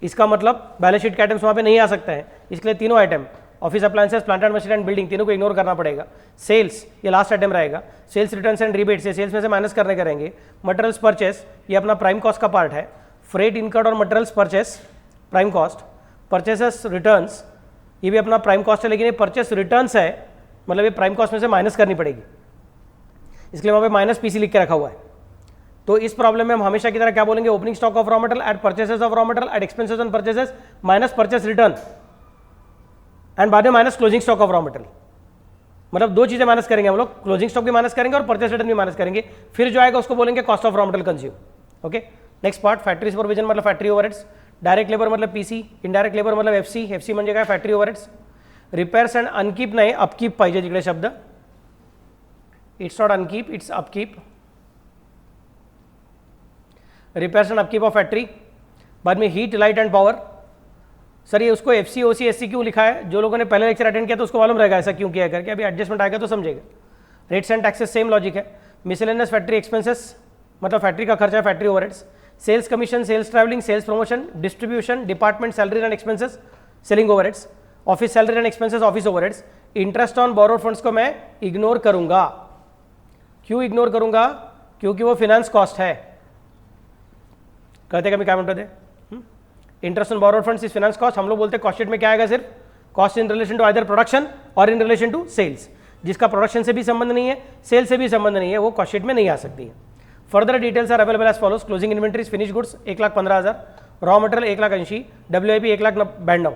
इसका मतलब बैलेंस शीट के आइटम्स वहाँ पे नहीं आ सकते हैं, इसलिए तीनों item office appliances, planted machinery and building, तीनों को इग्नोर करना पड़ेगा। सेल्स ये लास्ट आइटम रहेगा। Sales returns and rebates, sales में से माइनस करने करेंगे। मटेरियल्स परचेस ये अपना प्राइम कॉस्ट का पार्ट है। फ्रेट इनकर्ड और materials purchase prime cost. Purchases returns ये भी अपना प्राइम कॉस्ट है, लेकिन ये परचेस रिटर्न्स है, मतलब ये प्राइम कॉस्ट में से माइनस करनी पड़ेगी, इसलिए वहाँ पे माइनस PC लिख के रखा हुआ है। तो इस प्रॉब्लम में हम हमेशा की तरह क्या बोलेंगे? Opening stock of raw material at purchases of raw material at expenses on purchases minus purchase return, and बाद में minus closing stock of raw material. मतलब दो चीजें माइनस करेंगे हम लोग, क्लोजिंग स्टॉक भी माइनस करेंगे और परचेस रिटर्न भी माइनस करेंगे, फिर जो आएगा उसको बोलेंगे cost of raw material consume. Okay, next part, factory supervision मतलब फैक्ट्री ओवरहेड्स, डायरेक्ट लेबर मतलब PC, इनडायरेक्ट लेबर मतलब FC म्हणजे काय? Factory overheads. Repairs and unkeep नाही, अपकीप पाहिजे तिकडे शब्द, it's not unkeep, it's upkeep. Repairs and upkeep of factory. बाद में heat, light and power. Sir ये उसको FC OC SC क्यों लिखा है? जो लोगों ने पहले लेक्चर अटेंड किया तो उसको मालूम रहेगा ऐसा क्यों किया करके, अभी एडजस्टमेंट आएगा तो समझेगा। Rates and taxes same logic है। मिसलेनियस फैक्ट्री एक्सपेंसेस मतलब फैक्ट्री का खर्चा है, factory overheads. Sales commission, sales travelling, sales promotion, distribution, department salary and expenses, selling overheads. Office salary and expenses, office overheads. Interest on borrowed funds को मैं इग्नोर करूंगा। क्यों इग्नोर करूंगा? क्योंकि वो फिनेंस कॉस्ट है। कहते कभी क्या मिनट थे interest on borrowed funds is finance cost, हम लोग बोलते हैं कॉस्ट शीट में क्या आएगा, सिर्फ cost in relation to either production or in relation to sales. जिसका प्रोडक्शन से भी संबंध नहीं है, सेल से भी संबंध नहीं है, वो कॉस्ट शीट में नहीं आ सकती है। Further details are available as follows, closing inventories finish goods 1,15,000, raw material 1,80,000, WIP 1,92,000।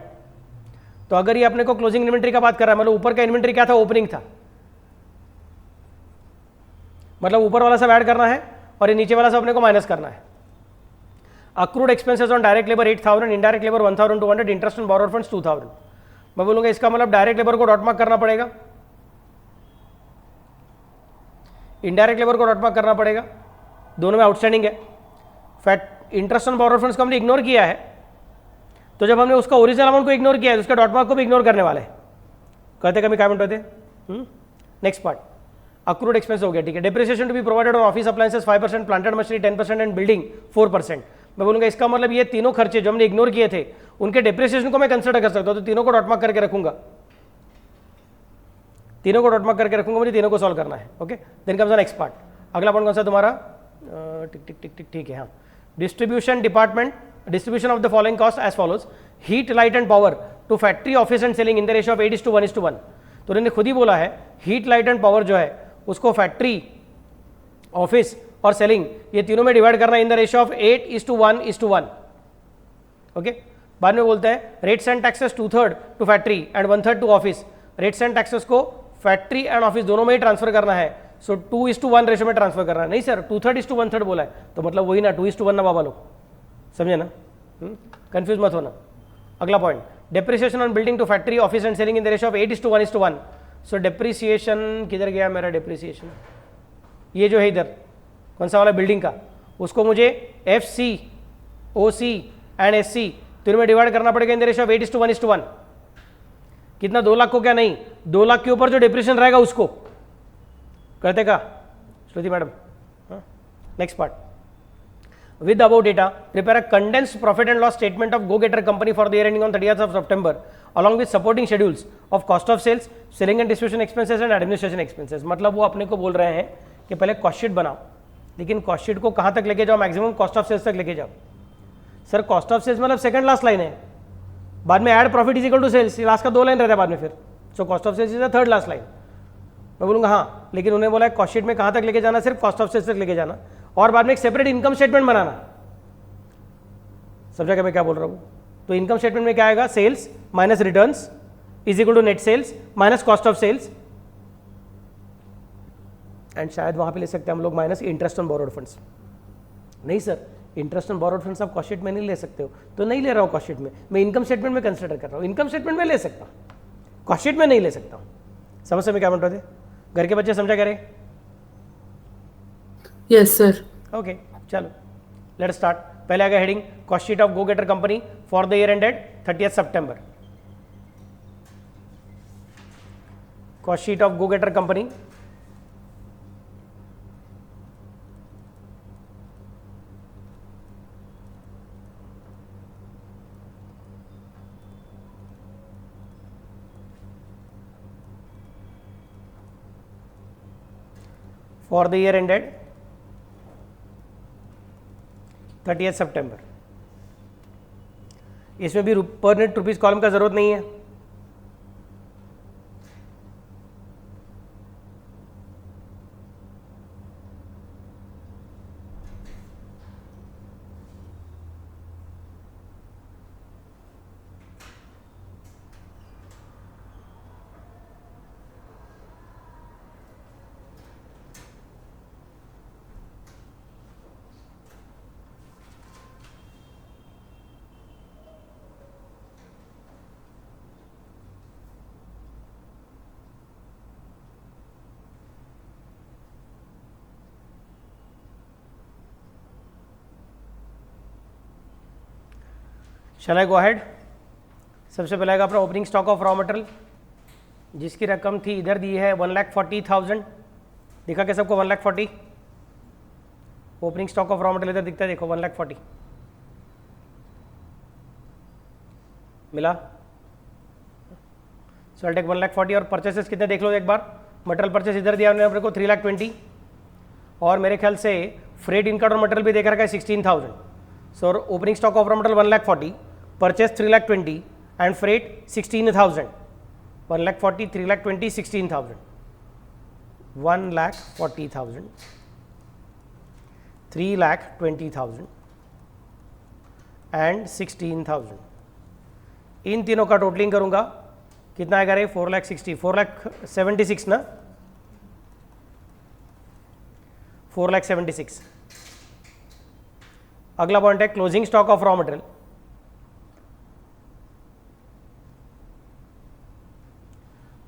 तो अगर ये अपने को क्लोजिंग इन्वेंटरी का बात कर रहा है, मतलब ऊपर का इन्वेंटरी क्या था, ओपनिंग था, मतलब ऊपर वाला सब ऐड करना है और ये नीचे वाला सब अपने को माइनस करना है। Accrued expenses on direct labour 8,000, indirect labour 1,200, interest on borrowed funds 2,000। मैं बोलूंगा इसका मतलब direct labour co dot mark करना पड़ेगा, indirect labour co dot mark करना पड़ेगा, दोनों में आउटस्टैंडिंग है। Fact interest on borrowed funds को हमने इग्नोर किया है, तो जब हमने उसका ओरिजिनल अमाउंट को इग्नोर किया है, उसका डॉट मार्क को भी इग्नोर करने वाले हैं। कहते कभी क्या मिनट होते। नेक्स्ट पार्ट अक्रूड एक्सपेंस हो गया, ठीक है। Depreciation to be provided on office appliances 5%, planted machinery 10% and building 4%। मैं बोलूंगा इसका मतलब ये तीनों खर्चे जो हमने इग्नोर किए थे उनके डेप्रिसिएशन को मैं कंसिडर कर सकता हूं, तो तीनों को डॉट मार्क करके रखूंगा, तीनों को डॉट मार्क करके रखूंगा, मुझे तीनों को सॉल्व करना है। Okay, then comes the next part. अगला पॉइंट कौन सा तुम्हारा, टिक टिक टिक टिक ठीक है, हाँ। Distribution department, distribution of the following cost as follows, heat light and power to factory office and selling in the ratio of 8:1:1। तो उन्होंने खुद ही बोला है हीट लाइट एंड पावर जो है उसको फैक्ट्री ऑफिस और सेलिंग ये तीनों में डिवाइड करना in the ratio of 8:1:1। Okay, बाद में बोलते हैं rates and taxes 2/3 to factory and 1/3 to office. Rates and taxes को फैक्ट्री एंड ऑफिस दोनों में ही ट्रांसफर करना है, सो 2:1 रेशियो में ट्रांसफर करना है। नहीं सर 2/3 1/3 बोला है, तो मतलब वही ना 2:1 ना बाबा लोग, समझे ना, कंफ्यूज मत होना। अगला point depreciation on building to factory office and selling in the ratio of 8:1:1। So depreciation किधर गया मेरा डेप्रिसिएशन, ये जो है इधर कौन सा वाला बिल्डिंग का, उसको मुझे FC, OC एंड SC तीनों में डिवाइड करना पड़ेगा इन द रेशियो ऑफ 8:1:1। कितना, 2 लाख को क्या, नहीं 2 लाख के ऊपर जो डिप्रिसिएशन रहेगा उसको करते का Shruti madam. Next part with above data prepare a condensed profit and loss statement of go getter company for the year ending on 30th of September along with supporting schedules of cost of sales, selling and distribution expenses and administration expenses। मतलब वो अपने को बोल रहे हैं कि पहले कॉस्ट शीट बनाओ, लेकिन कॉस्ट शीट को कहाँ तक लेके जाओ, मैक्सिमम कॉस्ट ऑफ सेल्स तक लेके जाओ। सर कॉस्ट ऑफ सेल्स मतलब सेकंड लास्ट लाइन है, बाद में add profit is equal to sales, last का 2 लाइन रहता है बाद में फिर, so cost of sales is the third last line. मैं बोलूँगा हाँ, लेकिन उन्हें बोला है कॉस्ट शीट में कहाँ तक लेके जाना, सिर्फ कॉस्ट ऑफ सेल्स तक लेके जाना और बाद में एक सेपरेट इनकम स्टेटमेंट बनाना। समझा क्या मैं क्या बोल रहा हूँ? तो इनकम स्टेटमेंट में क्या आएगा, sales minus returns is equal to net sales minus cost of sales, and शायद वहाँ पे ले सकते हैं हम लोग minus interest on borrowed funds. नहीं sir interest on borrowed funds आप कॉस्ट शीट में नहीं ले सकते हो, तो नहीं ले रहा हूँ कॉस्ट शीट में, मैं इनकम स्टेटमेंट में कंसिडर कर रहा हूँ। इनकम स्टेटमेंट में ले सकता हूँ, कॉस्ट शीट में नहीं ले सकता हूँ। समझ में क्या बन रहे थे, घर के बच्चे समझा करें? Yes sir. ओके चलो लेट स्टार्ट। पहले आगे heading cost sheet of go getter company for the year ended 30th September. Cost sheet of go getter company for the year ended 30th September. इसमें भी पर यूनिट रुपीज कॉलम का जरूरत नहीं है, शैल आई गो अहेड। सबसे पहले आएगा अपना opening stock of raw material, जिसकी रकम थी इधर दी है 1,40,000। दिखा क्या सबको 1,40,000? Opening stock of raw material इधर दिखता है, देखो 1,40,000 मिला। सो टेक 1,40,000 और परचेसेस कितने देख लो एक बार। मटेरियल परचेस इधर दिया उन्होंने अपने को 3,20,000 और मेरे ख्याल से फ्रेट इनकम और मटेरियल भी देख रखा है 16,000। सो opening stock of raw material 1,40,000, purchase 3,20,000 and freight 16,000. 1,40,000, 3,20,000, 16,000. 1,40,000, 3,20,000 and 16,000. इन तीनों का टोटलिंग करूंगा, कितना आएगा रे? 4,60,000, 4,76,000 ना, 4,76,000. अगला पॉइंट है closing stock of raw material.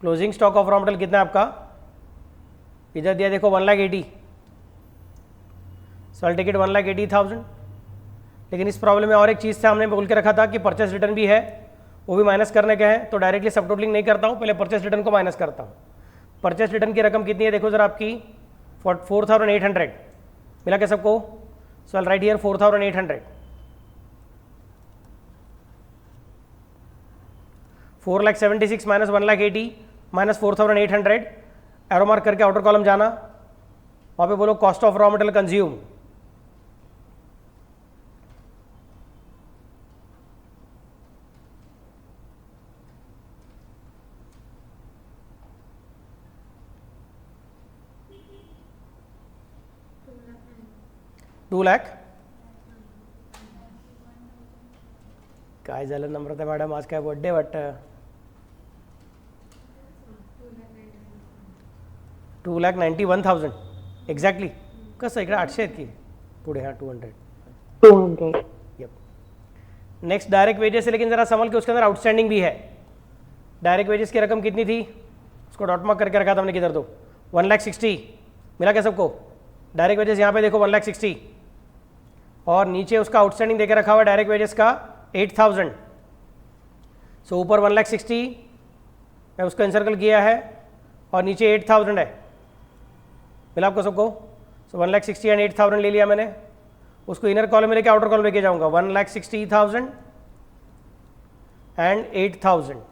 Closing stock of raw material कितना है आपका? इधर दिया देखो 1,80,000. सो आई टेक इट 1,80,000. लेकिन इस प्रॉब्लम में और एक चीज़ से हमने बोल के रखा था कि परचेस रिटर्न भी है, वो भी माइनस करने के हैं. तो डायरेक्टली सब टोटलिंग नहीं करता हूँ, पहले परचेस रिटर्न को माइनस करता हूँ. परचेस रिटर्न की रकम कितनी है देखो जरा आपकी, 4,800. मिला क्या सबको? So I write here 4,800. 4,76,000 minus 1,80,000 minus 4,800. Arrow mark करके आउटर कॉलम जाना, वहाँ पे बोलो cost of raw material consume. Two lakh काय झालं नम्रता मॅडम, आज काय बर्थडे वाटतं? 2,91,000 एक्झॅक्टली. कसं इकडे 800 आहेत की पुढे? हाँ 200. 200. यप. नेक्स्ट डायरेक्ट वेजेस है, लेकिन ज़रा संभल के, उसके अंदर आउटस्टैंडिंग भी है. डायरेक्ट वेजेस की रकम कितनी थी? उसको डॉट मार्क करके रखा था हमने, किधर? तो 1,60,000. मिला क्या सबको? डायरेक्ट वेजेस यहाँ पे देखो 1,60,000 और नीचे उसका आउटस्टैंडिंग देके रखा हुआ है डायरेक्ट वेजेस का 8,000. सो ऊपर 1,60,000 मैं उसको एनसर्कल किया है और नीचे 8,000 है. मिला आपको सबको? सो 1,60,000 एंड 8,000 ले लिया मैंने. उसको इनर कॉलम में लेके आउटर कॉलम लेके जाऊंगा. 1,60,000 एंड 8,000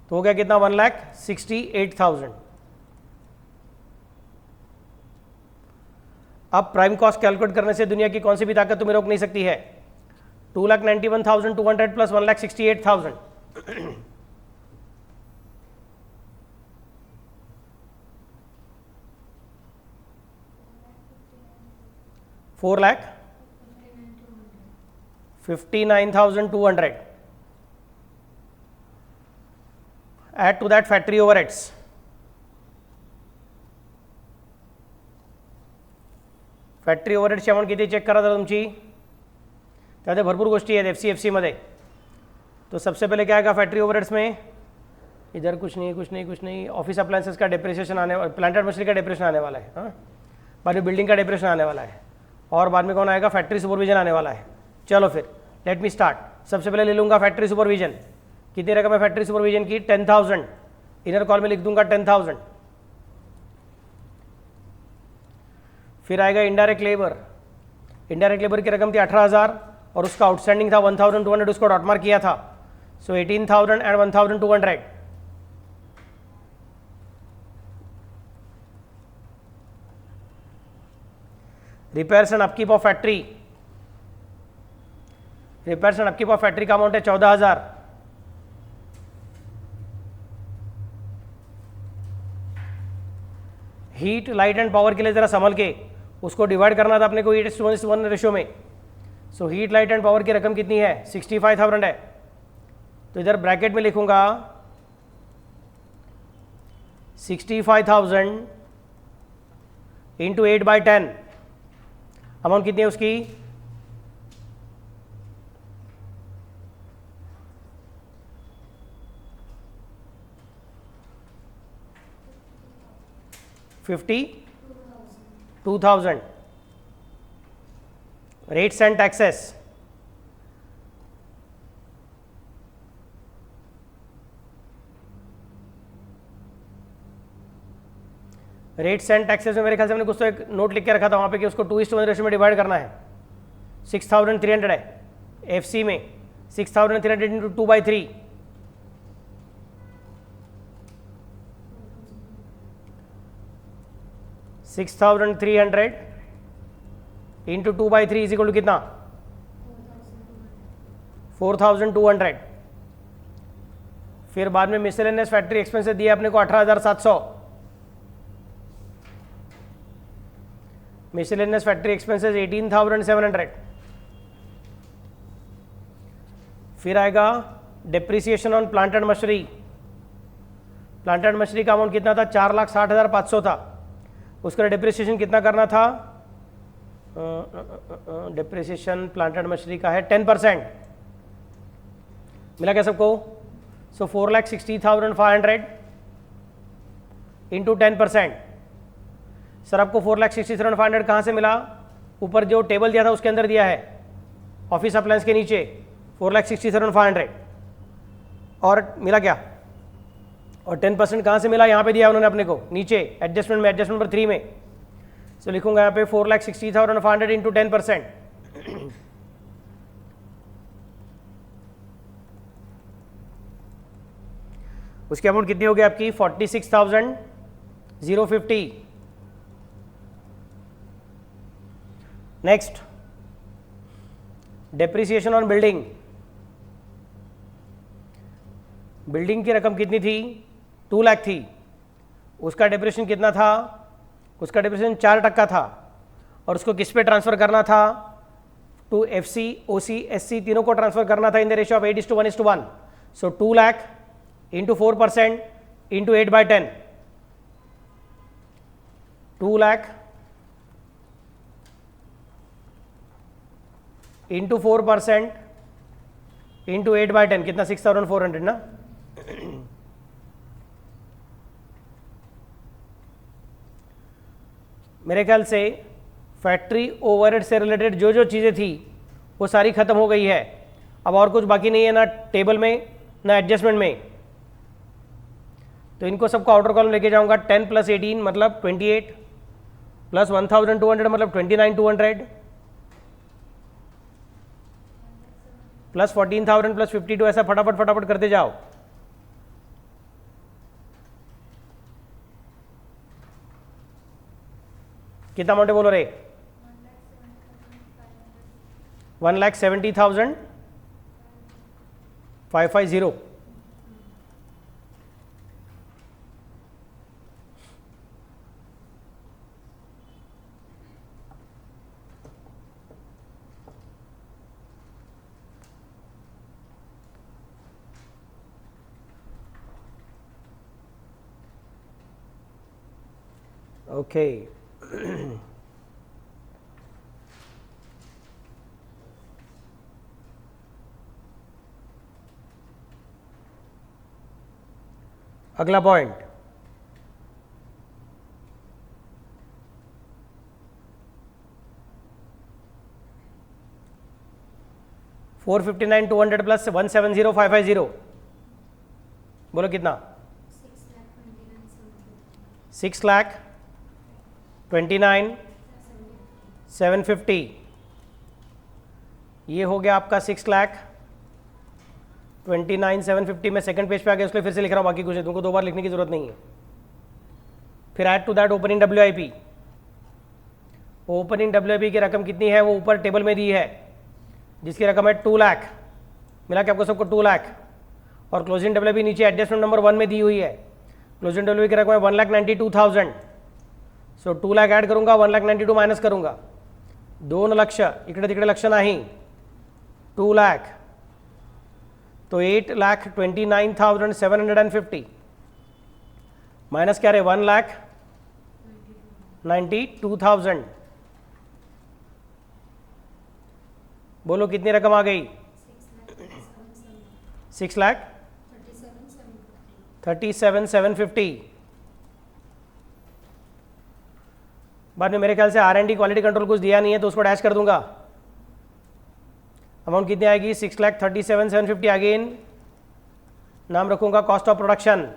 तो हो गया कितना? 1,68,000. अब प्राइम कॉस्ट कैलकुलेट करने से दुनिया की कौन सी भी ताकत तुम्हें रोक नहीं सकती है. 2,91,200 plus 1,68,000. 4,59,200. Add to that factory overheads. Factory ओव्हरहेडची अमाऊंट किती चेक करा जरा तुमची. त्यामध्ये भरपूर गोष्टी आहेत FCFC मध्ये. तो सबसे पहले क्या आएगा फैक्ट्री ओवरहेड्स में? इधर कुछ नहीं. ऑफिस अप्लायंसेस का डिप्रिसिएशन आने वाला, प्लांट एंड मशीनरी का डिप्रेशन आने वाला है. हाँ, बाद में बिल्डिंग का डिप्रेशन आने वाला है और बाद में कौन आएगा? फैक्ट्री सुपरविजन आने वाला है. चलो फिर लेट मी स्टार्ट. सबसे पहले ले लूँगा फैक्ट्री सुपरविजन. कितनी रकम है फैक्ट्री सुपरविजन की? 10,000. इनर कॉल में लिख दूंगा 10,000. फिर आएगा इनडायरेक्ट लेबर. इनडायरेक्ट लेबर की रकम थी 18,000 और उसका आउटस्टैंडिंग था 1,200, उसको डॉट मार्क किया था. सो 18,000 and 1,200. Repairs and upkeep of factory. Repairs and upkeep of factory का अमाउंट है 14,000. हीट लाइट एंड पावर के लिए जरा संभल के उसको डिवाइड करना था अपने को 8:1 रेशियो में. So heat light and power की रकम कितनी है? 65,000 है. तो इधर ब्रैकेट में लिखूंगा 65,000 इंटू 8/10. अमाउंट कितनी है उसकी? 52,000. Rates and taxes. Rates and taxes में मेरे ख्याल से हमने कुछ तो एक नोट लिख के रखा था वहाँ पे कि उसको 2:1 रेशियो में डिवाइड करना है. 6,300 है FC में. 6,300 into 2/3. 6,300 into 2/3 is equal to कितना 4200। फिर बाद में मिसलेनियस फैक्ट्री एक्सपेंसेस दिए अपने को 18700। Miscellaneous factory expenses 18700। फिर आएगा depreciation on plant and machinery. Plant and machinery का अमाउंट कितना था 4,60,500 था, उसका डेप्रिसिएशन कितना करना था, डेप्रिसिएशन प्लांट एंड मशीनरी का है 10%। मिला क्या सबको? सो 4,60,500 इंटू 10%। सर आपको 4,60,500 कहाँ से मिला? ऊपर जो टेबल दिया था उसके अंदर दिया है, ऑफिस अप्लायंस के नीचे 4,60,500। और मिला क्या? और 10% कहाँ से मिला? यहाँ पे दिया उन्होंने अपने को नीचे एडजस्टमेंट में, एडजस्टमेंट नंबर 3 में। सो लिखूंगा यहाँ पे 4,60,500 इंटू 10%। उसकी अमाउंट कितनी होगी आपकी? 46,050। Next depreciation on building. Building की रकम कितनी थी? 2 लाख थी। उसका डेप्रिसिएशन कितना था? उसका डेप्रिसिएशन 4% था। और उसको किस पे ट्रांसफर करना था? टू एफसी, ओसी, एससी तीनों को ट्रांसफर करना था इन the ratio of 8:1:1। So 2 lakh into 4% into 8/10। 2 lakh into 4% into 8/10 कितना? 6,400 ना। मेरे ख्याल से फैक्ट्री ओवरहेड से रिलेटेड जो जो चीज़ें थी वो सारी ख़त्म हो गई है। अब और कुछ बाकी नहीं है, ना टेबल में ना एडजस्टमेंट में। तो इनको सबको आउटर कॉलम लेके जाऊंगा। 10 + 18 मतलब 28 प्लस 1,200 मतलब 29,200 प्लस 14,000 प्लस 52। ऐसा फटाफट फटाफट करते जाओ। कितना अमाउंट बोलो रे? 1,70,550। ओके अगला पॉइंट, $459,200 प्लस 170,550। बोलो कितना? 6,29,750। ये हो गया आपका 6,29,750। मैं सेकंड पेज पे आ गया, इसलिए फिर से लिख रहा हूँ, बाकी कुछ तुमको 2 बार लिखने की जरूरत नहीं है। फिर add to that opening WIP। Opening WIP की रकम कितनी है वो ऊपर टेबल में दी है, जिसकी रकम है 2 लाख। मिला कि आपको सबको 2 लाख। और क्लोजिंग WIP नीचे एडजस्टमेंट नंबर 1 में दी हुई है। क्लोजिंग WIP की रकम है 1,92,000। सो 2 लाख ऐड करूंगा, 1,92,000 माइनस करूंगा। 2 लक्ष इकडे तिकडे लक्ष नाही, 2 लाख। तो 8,29,750 माइनस क्या रहे? 1,92,000। बोलो कितनी रकम आ गई? 6,37,750। बाद में मेरे ख्याल से R&D क्वालिटी कंट्रोल कुछ दिया नहीं है, तो उसको डैश कर दूंगा। अमाउंट कितनी आएगी? 6,37,750। अगेन नाम रखूंगा cost of production.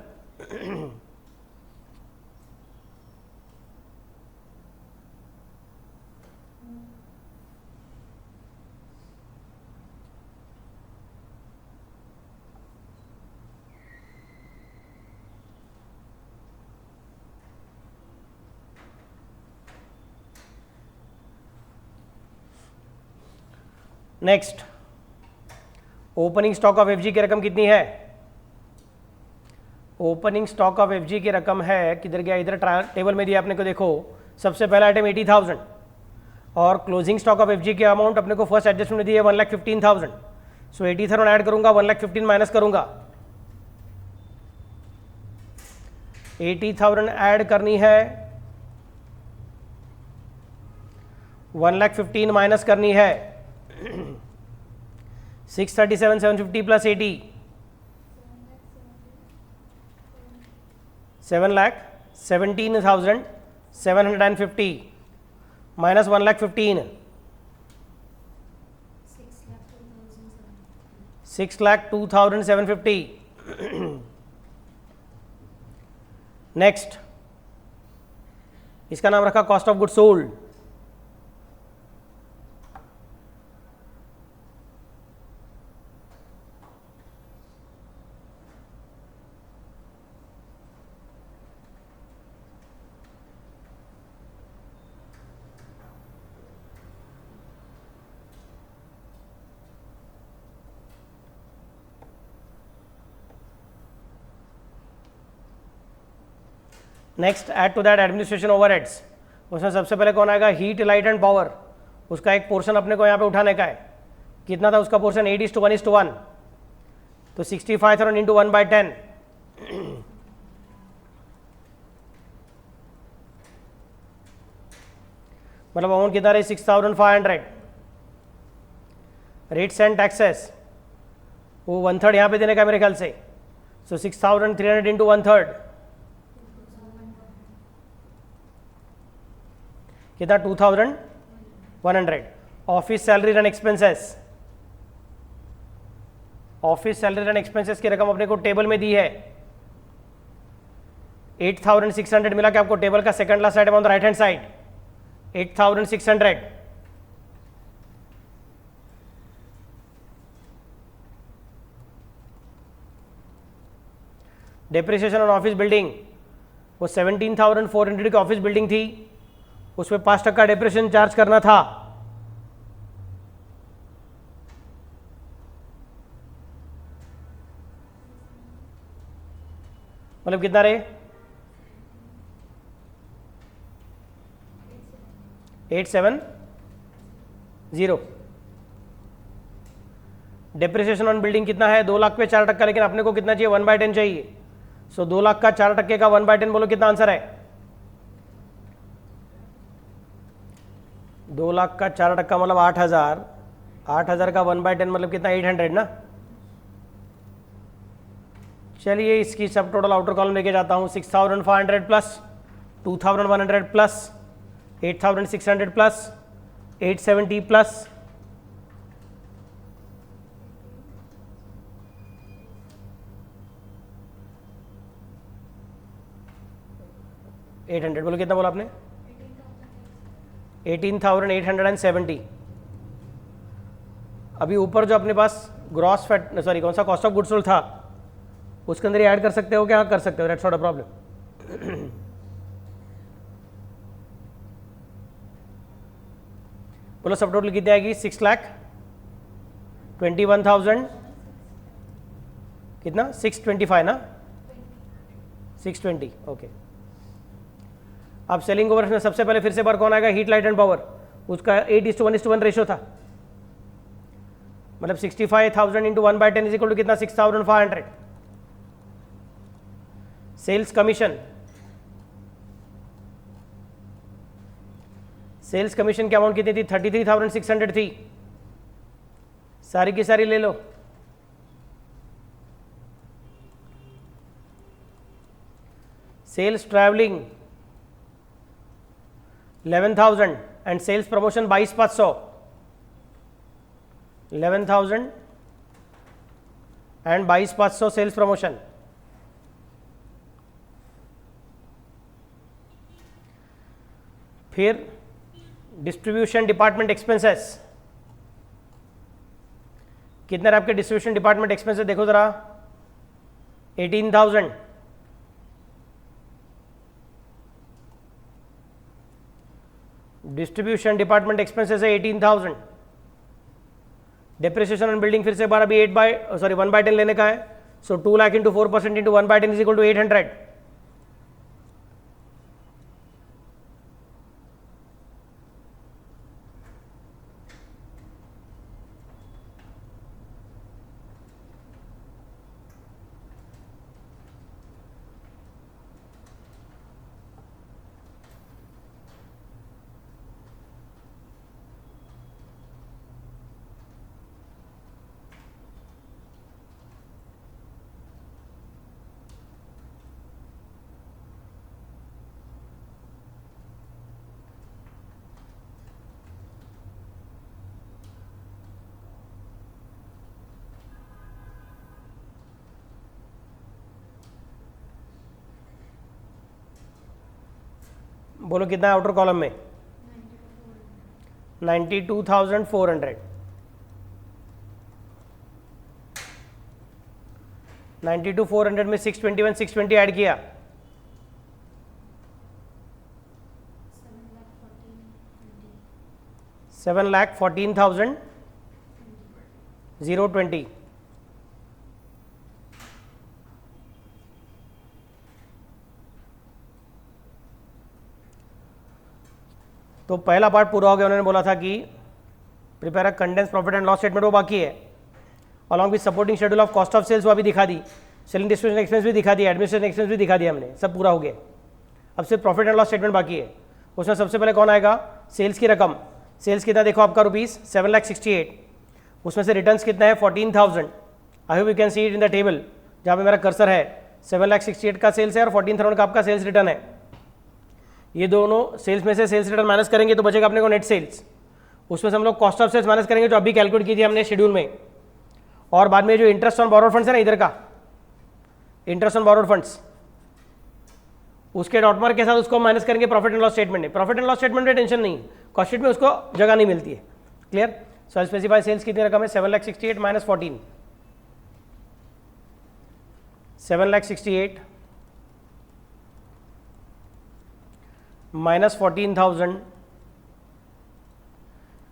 Next, opening stock of FG की रकम कितनी है? ओपनिंग स्टॉक ऑफ एफजी की रकम है, किधर गया, इधर टेबल में दिया अपने को, देखो सबसे पहला आइटम 80,000 और क्लोजिंग स्टॉक ऑफ एफजी की अमाउंट अपने को फर्स्ट एडजस्टमेंट में दी है 1,15,000। सो 80,000 ऐड करूंगा, 1,15,000 माइनस करूंगा, 80,000 ऐड करनी है, 1,15,000 माइनस करनी है, 637,750 प्लस 80, 7,17,750 माइनस 1,15,000, 6,02,750। नेक्स्ट, इसका नाम रखा cost of good sold. Next, add to that administration overheads. उसमें सबसे पहले कौन आएगा? Heat, light and power. उसका एक पोर्शन अपने को यहाँ पे उठाने का है। कितना था उसका पोर्शन? 8:1:1। तो 65,000 इंटू 1/10, मतलब अमाउंट कितना रहे? 6,500। रेट्स एंड टैक्सेस वो 1/3 यहाँ पे देने का मेरे ख्याल से। सो 6,300 इंटू 1/3 कितना? 2,100। Office salary and expenses, office salary and expenses की रकम अपने को टेबल में दी है 8,600 मिला क्या आपको? टेबल का second last item on the right hand side 8,600। Depreciation on office building वो 17,400 की ऑफिस बिल्डिंग थी, उसमें 5% डेप्रिसिएशन चार्ज करना था। मतलब कितना रहे? 870। डेप्रिसिएशन ऑन बिल्डिंग कितना है? 2 लाख पे 4%, लेकिन अपने को कितना चाहिए? 1/10 चाहिए। सो 2 लाख का 4% का 1/10 बोलो कितना आंसर है? 2 लाख का 4% मतलब 8,000। 8,000 का 1/10 मतलब कितना? 800 ना। चलिए इसकी सब टोटल आउटर कॉलम लेके जाता हूँ। 6,500 प्लस 2,100 प्लस 8,600 प्लस 870 प्लस 800, बोलो कितना बोला आपने? 18,870। अभी ऊपर जो अपने पास ग्रॉस फैट, सॉरी कौन सा, कॉस्ट ऑफ गुड्स सोल्ड था, उसके अंदर ऐड कर सकते हो क्या? कर सकते हो, दैट्स नॉट अ प्रॉब्लम। बोलो सब टोटल कितनी आएगी? 6,21,000 कितना? 625 ना, 620। ओके, अब सेलिंग ओवर में सबसे पहले फिर से बार कौन आएगा? Heat, light and power. उसका 8:1:1 रेशियो था, मतलब 65,000 इंटू 1/10 इज इक्वल टू कितना? 6,500। सेल्स कमीशन, सेल्स कमीशन की अमाउंट कितनी थी? 33,600 थी। सारी की सारी ले लो। Sales travelling 11,000 and sales promotion 22,500। 11,000 and 22,500 sales promotion. फिर डिस्ट्रीब्यूशन डिपार्टमेंट एक्सपेंसेस कितने आपके? डिस्ट्रीब्यूशन डिपार्टमेंट एक्सपेंसेस देखो जरा, 18,000। डिस्ट्रीब्यूशन डिपार्टमेंट एक्सपेंसेस है 18,000। डेप्रिसिएशन ऑन बिल्डिंग फिर से एक बार अभी 1/10 लेने का है. So 2 lakh into 4% into 1/10 is equal to 800. बोलो कितना है आउटर कॉलम में? 92,400. 92,400 में 621 620 ऐड किया, 7,14,020. तो पहला पार्ट पूरा हो गया. उन्होंने बोला था कि prepare a condense profit and loss statement, वो बाकी है. Along with supporting schedule of cost of sales, वो अभी दिखा दी. सेलिंग डिस्ट्रीब्यूशन एक्सपेंस भी दिखा दिया, एडमिनिस्ट्रेशन एक्सपेंस भी दिखा दिया हमने, सब पूरा हो गया. अब सिर्फ प्रॉफिट एंड लॉस स्टेटमेंट बाकी है. उसमें सबसे पहले कौन आएगा? सेल्स की रकम. सेल्स कितना देखो आपका रुपीज़ 7,68,000. उसमें से रिटर्न्स कितना है? 14,000. I hope you can see it in the table जहाँ पे मेरा कर्सर है. 7,68,000 का सेल्स है और 14,000 का आपका सेल्स रिटर्न है. ये दोनों सेल्स में से सेल्स रिटर्न माइनस करेंगे तो बचेगा अपने को नेट सेल्स. उसमें से हम लोग कॉस्ट ऑफ सेल्स माइनस करेंगे जो अभी कैलकुलेट की थी हमने शेड्यूल में. और बाद में जो इंटरेस्ट ऑन बोरोड फंड्स है ना, इधर का इंटरेस्ट ऑन बोरोड फंड्स, उसके डॉट मार्क के साथ उसको माइनस करेंगे प्रॉफिट एंड लॉस स्टेटमेंट में. प्रॉफिट एंड लॉस स्टेटमेंट में टेंशन नहीं, कॉस्ट शीट में उसको जगह नहीं मिलती है. क्लियर? सो स्पेसिफाई सेल्स कितनी रकम है? 7,68,000 minus 14, 7,68,000 minus 14,000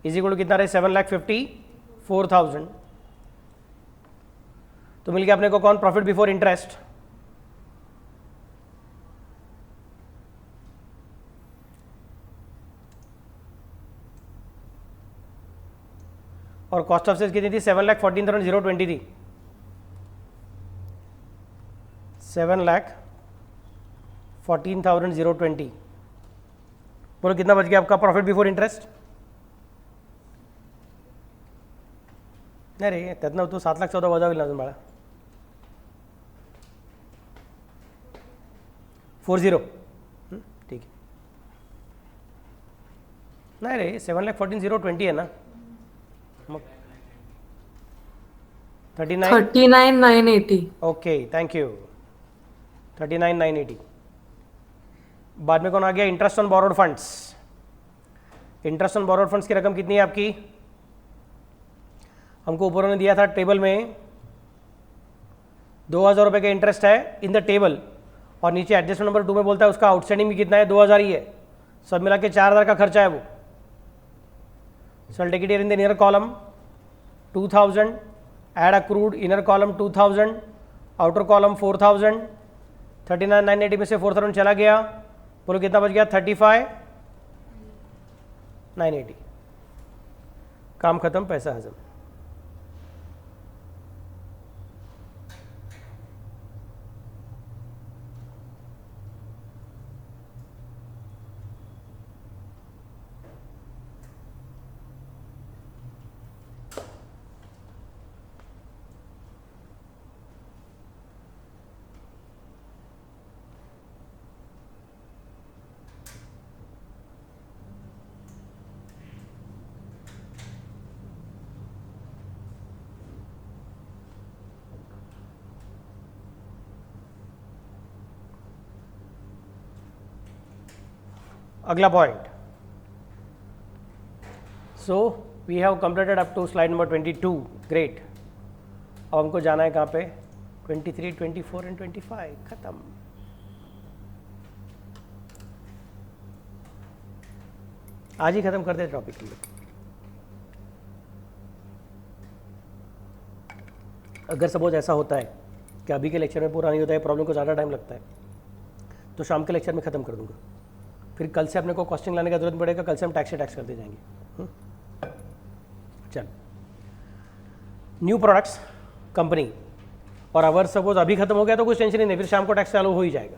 is equal to कितना रहे? 7,54,000. तो मिल गया अपने को कौन? Profit before interest. और कॉस्ट ऑफ सेल्स कितनी थी? 7,14,020 थी. 7,14,020. बोलो कितना बच गया आपका प्रॉफिट बिफोर इंटरेस्ट? नाही रे, त्यातनं तू 7,14,000 वजा होईल ना अजून बाळा. 40. ठीक आहे. नाही रे, 7,14,020 आहे ना. मग 39,980. Okay, thank you. 39,980. बाद में कौन आ गया? Interest on borrowed funds. Interest on borrowed funds की रकम कितनी है आपकी? हमको ऊपर ने दिया था टेबल में 2,000 रुपये का इंटरेस्ट है इन द टेबल, और नीचे एडजस्टमेंट नंबर 2 में बोलता है उसका आउटस्टैंडिंग भी कितना है? 2,000 ही है. सब मिला के 4,000 का खर्चा है वो. So take it in the near column 2,000, add accrued inner column 2,000, outer column 4,000. 39,980 में से 4,000 चला गया. बोलो कितना बच गया? 35,980. काम खत्म, पैसा हजम. अगला point. So we have completed up to slide number 22. Great. अब हमको जाना है कहाँ पे? 23, 24 एंड 25. खत्म. आज ही खत्म कर दे टॉपिक हम लोग. अगर सपोज ऐसा होता है कि अभी के लेक्चर में पूरा नहीं होता है, प्रॉब्लम को ज़्यादा टाइम लगता है, तो शाम के लेक्चर में ख़त्म कर दूंगा, फिर कल से अपने को कॉस्टिंग लाने का जरूरत नहीं पड़ेगा, कल से हम टैक्स से टैक्स करते जाएंगे। चल, न्यू प्रोडक्ट्स कंपनी, और अगर सपोज अभी खत्म हो गया तो कुछ टेंशन ही नहीं, फिर शाम को टैक्स चालू हो ही जाएगा।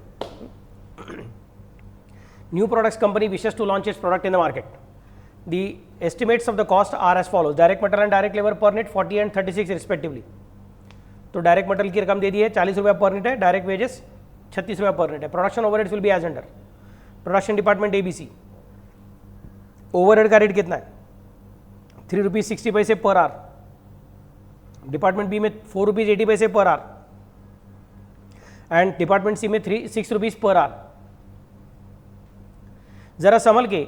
New products company wishes to launch its product in the market. The estimates of the cost are as follows, direct material and direct labour per unit 40 and 36 respectively. तो डायरेक्ट मटेरियल की रकम दे दी है, 40 रुपया पर नेट है, डायरेक्ट वेजेस 36 रुपया पर नेट है। Production overheads will be as under. Production department ABC, overhead का रेट कितना है? 3 रुपीज 60 पैसे पर आवर। डिपार्टमेंट बी में 4 रुपीज 80 पैसे पर आवर एंड डिपार्टमेंट सी में 6 रुपीज पर आवर। जरा संभल के,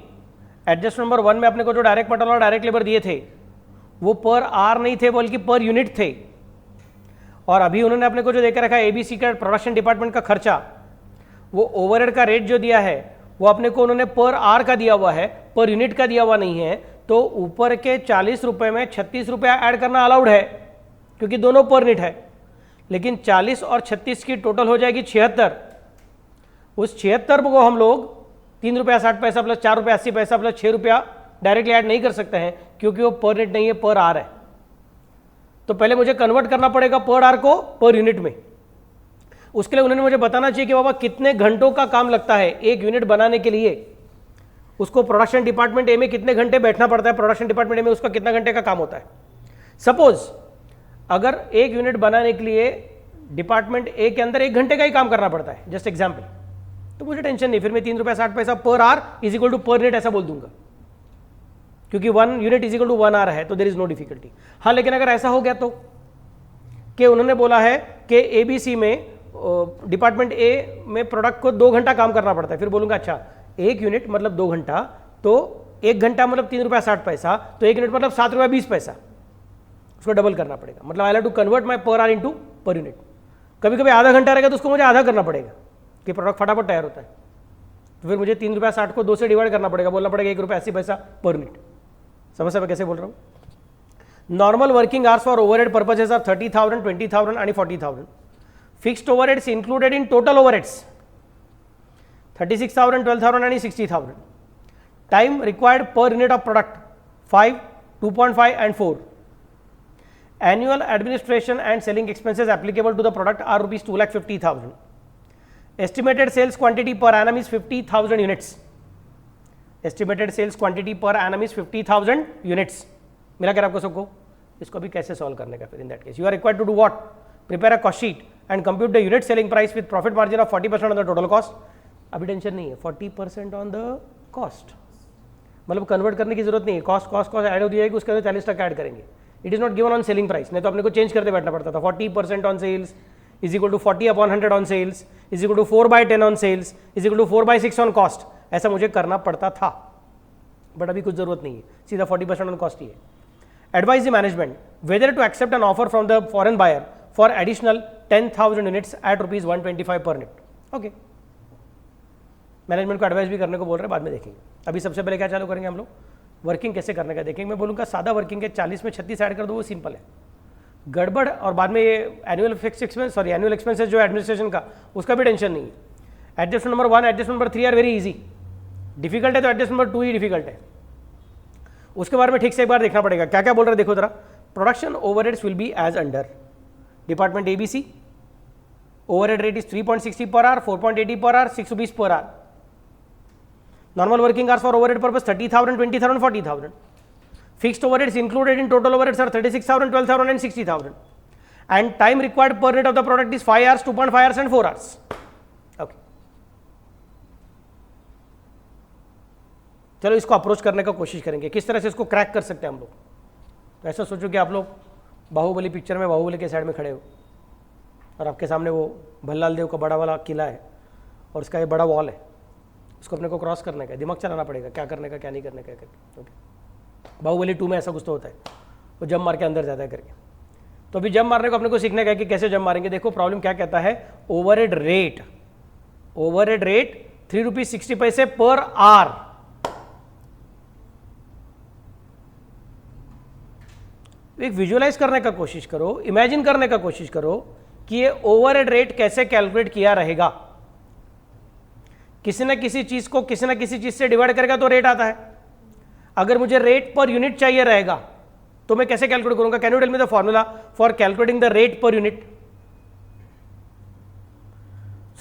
एडजस्ट नंबर 1 में अपने को जो डायरेक्ट मटेरियल और डायरेक्ट लेबर दिए थे वो पर आवर नहीं थे बल्कि पर यूनिट थे, और अभी उन्होंने अपने को जो देकर रखा है ABC का प्रोडक्शन डिपार्टमेंट का खर्चा, वो ओवरहेड का रेट जो दिया है वो अपने को उन्होंने पर आवर का दिया हुआ है, पर यूनिट का दिया हुआ नहीं है। तो ऊपर के 40 रुपए में 36 रुपया ऐड करना अलाउड है क्योंकि दोनों पर यूनिट है, लेकिन 40 और 36 की टोटल हो जाएगी 76। उस 76 को हम लोग 3 रुपया 60 पैसा प्लस 4 रुपया 80 पैसा प्लस 6 रुपया डायरेक्टली ऐड नहीं कर सकते हैं क्योंकि वो पर यूनिट नहीं है, पर आवर है। तो पहले मुझे कन्वर्ट करना पड़ेगा पर आवर को पर यूनिट में। उसके लिए उन्होंने मुझे बताना चाहिए कि बाबा कितने घंटों का काम लगता है एक यूनिट बनाने के लिए, उसको प्रोडक्शन डिपार्टमेंट ए में कितने घंटे बैठना पड़ता है, प्रोडक्शन डिपार्टमेंट ए में उसका कितना घंटे का काम होता है। सपोज अगर एक यूनिट बनाने के लिए डिपार्टमेंट ए के अंदर 1 घंटे का ही काम करना पड़ता है, जस्ट एग्जाम्पल, तो मुझे टेंशन नहीं, फिर मैं 3 रुपया 60 पैसा per hour is equal to per unit ऐसा बोल दूंगा क्योंकि 1 unit is equal to 1 hour है, तो देयर इज नो डिफिकल्टी। हाँ, लेकिन अगर ऐसा हो गया तो कि उन्होंने बोला है कि ABC में डिपार्टमेंट ए में प्रोडक्ट को 2 घंटा काम करना पड़ता है, फिर बोलूंगा अच्छा 1 यूनिट मतलब 2 घंटा, तो 1 घंटा मतलब 3 रुपया 60 पैसा, तो 1 यूनिट मतलब 7 रुपया 20 पैसा, उसको डबल करना पड़ेगा। मतलब I have to convert my per hour into per unit. कभी कभी आधा घंटा रहेगा तो उसको मुझे आधा करना पड़ेगा कि प्रोडक्ट फटाफट तैयार होता है, तो फिर मुझे 3 रुपया 60 को 2 से डिवाइड करना पड़ेगा, बोलना पड़ेगा 1 रुपया 80 पैसा पर यूनिट। समझ मैं कैसे बोल रहा हूँ? Normal working hours for overhead purposes are 30,000, 20,000 आणि 40,000. Fixed overheads included in total overheads 36,000, 12,000 आणि 60,000. Time required per unit of product 5, 2.5 and 4. Annual administration and selling expenses applicable to the product are rupees 2,50,000. Estimated sales quantity per annum is 50,000 units. Estimated sales quantity per annum is 50,000 units. मिला क्या आपको सबको? इसको भी कैसे सॉल्व करने का? फिर in that case you are required to do what? Prepare a cost sheet and compute the unit selling price with profit margin of 40% on the total cost. अभी टेंशन नहीं है, 40% ऑन द कॉस्ट, मतलब कन्वर्ट करने की जरूरत नहीं है. कॉस्ट कॉस्ट कॉस्ट ऐड हो जाएगी, उसके अंदर 40% ऐड करेंगे. It is not given on selling price, नहीं तो अपने को चेंज करते बैठना पड़ता था. 40% on sales is equal to 40 upon 100 on sales is equal to 4/10 on sales is equal to 4/6 on cost. ऐसा मुझे करना पड़ता था, बट अभी कुछ जरूरत नहीं है, सीधा 40% ऑन कॉस्ट ही है. Advise the management whether to accept an offer from the foreign buyer for additional 10,000 units at rupees 125 per unit. Okay. Management को एडवाइस भी करने को बोल रहे हैं, बाद में देखेंगे. अभी सबसे पहले क्या चालू करेंगे हम लोग? वर्किंग कैसे करने का देखेंगे. मैं बोलूँगा सादा वर्किंग है, 40 में 36 ऐड कर दो, वो सिंपल है. गड़बड़ और बाद में ये annual fix expense, sorry annual expenses जो एडमिनिस्ट्रेशन का, उसका भी टेंशन नहीं है. Adjust number 1 adjust number 3 are very easy. Difficult है तो एडजस्ट नंबर 2 ही डिफिकल्ट है. उसके बारे में ठीक से एक बार देखना पड़ेगा. क्या क्या बोल रहे हैं देखो जरा. Production overheads will be as under. Department ABC overhead rate is 3.60 per hour, 4.80 per hour, 6 rupees per hour. Normal working hours for overhead purpose 30,000, 20,000, 40,000. Fixed overheads included in total overheads are 36,000, 12,000 and 60,000. And time required per unit of the product is 5 hours, 2.5 hours and 4 hours. Okay. चलो इसको अप्रोच करने का कोशिश करेंगे, किस तरह से इसको क्रैक कर सकते हैं हम लोग. तो ऐसा सोचो कि आप लोग बाहुबली पिक्चर में बाहुबली के साइड में खड़े हो और आपके सामने वो भल्लाल देव का बड़ा वाला किला है और उसका ये बड़ा वॉल है. उसको अपने को क्रॉस करने का, दिमाग चलाना पड़ेगा क्या करने का क्या नहीं करने का करके. ओके. बाहुबली 2 में ऐसा कुछ तो होता है, वो जंप मार के अंदर जाता है करके. तो अभी जंप मारने को अपने को सीखने का है कि कैसे जंप मारेंगे. देखो प्रॉब्लम क्या कहता है. ओवरहेड रेट 3 रुपीज 60 पैसे पर आवर तो एक विजुअलाइज करने का कोशिश करो, इमेजिन करने का कोशिश करो कि ये ओवरहेड रेट कैसे कैलकुलेट किया रहेगा। किसी न किसी चीज को किसी न किसी चीज से डिवाइड करेगा तो रेट आता है। अगर मुझे रेट पर यूनिट चाहिए रहेगा तो मैं कैसे कैलकुलेट करूंगा? Can you tell me the formula for calculating the rate per unit?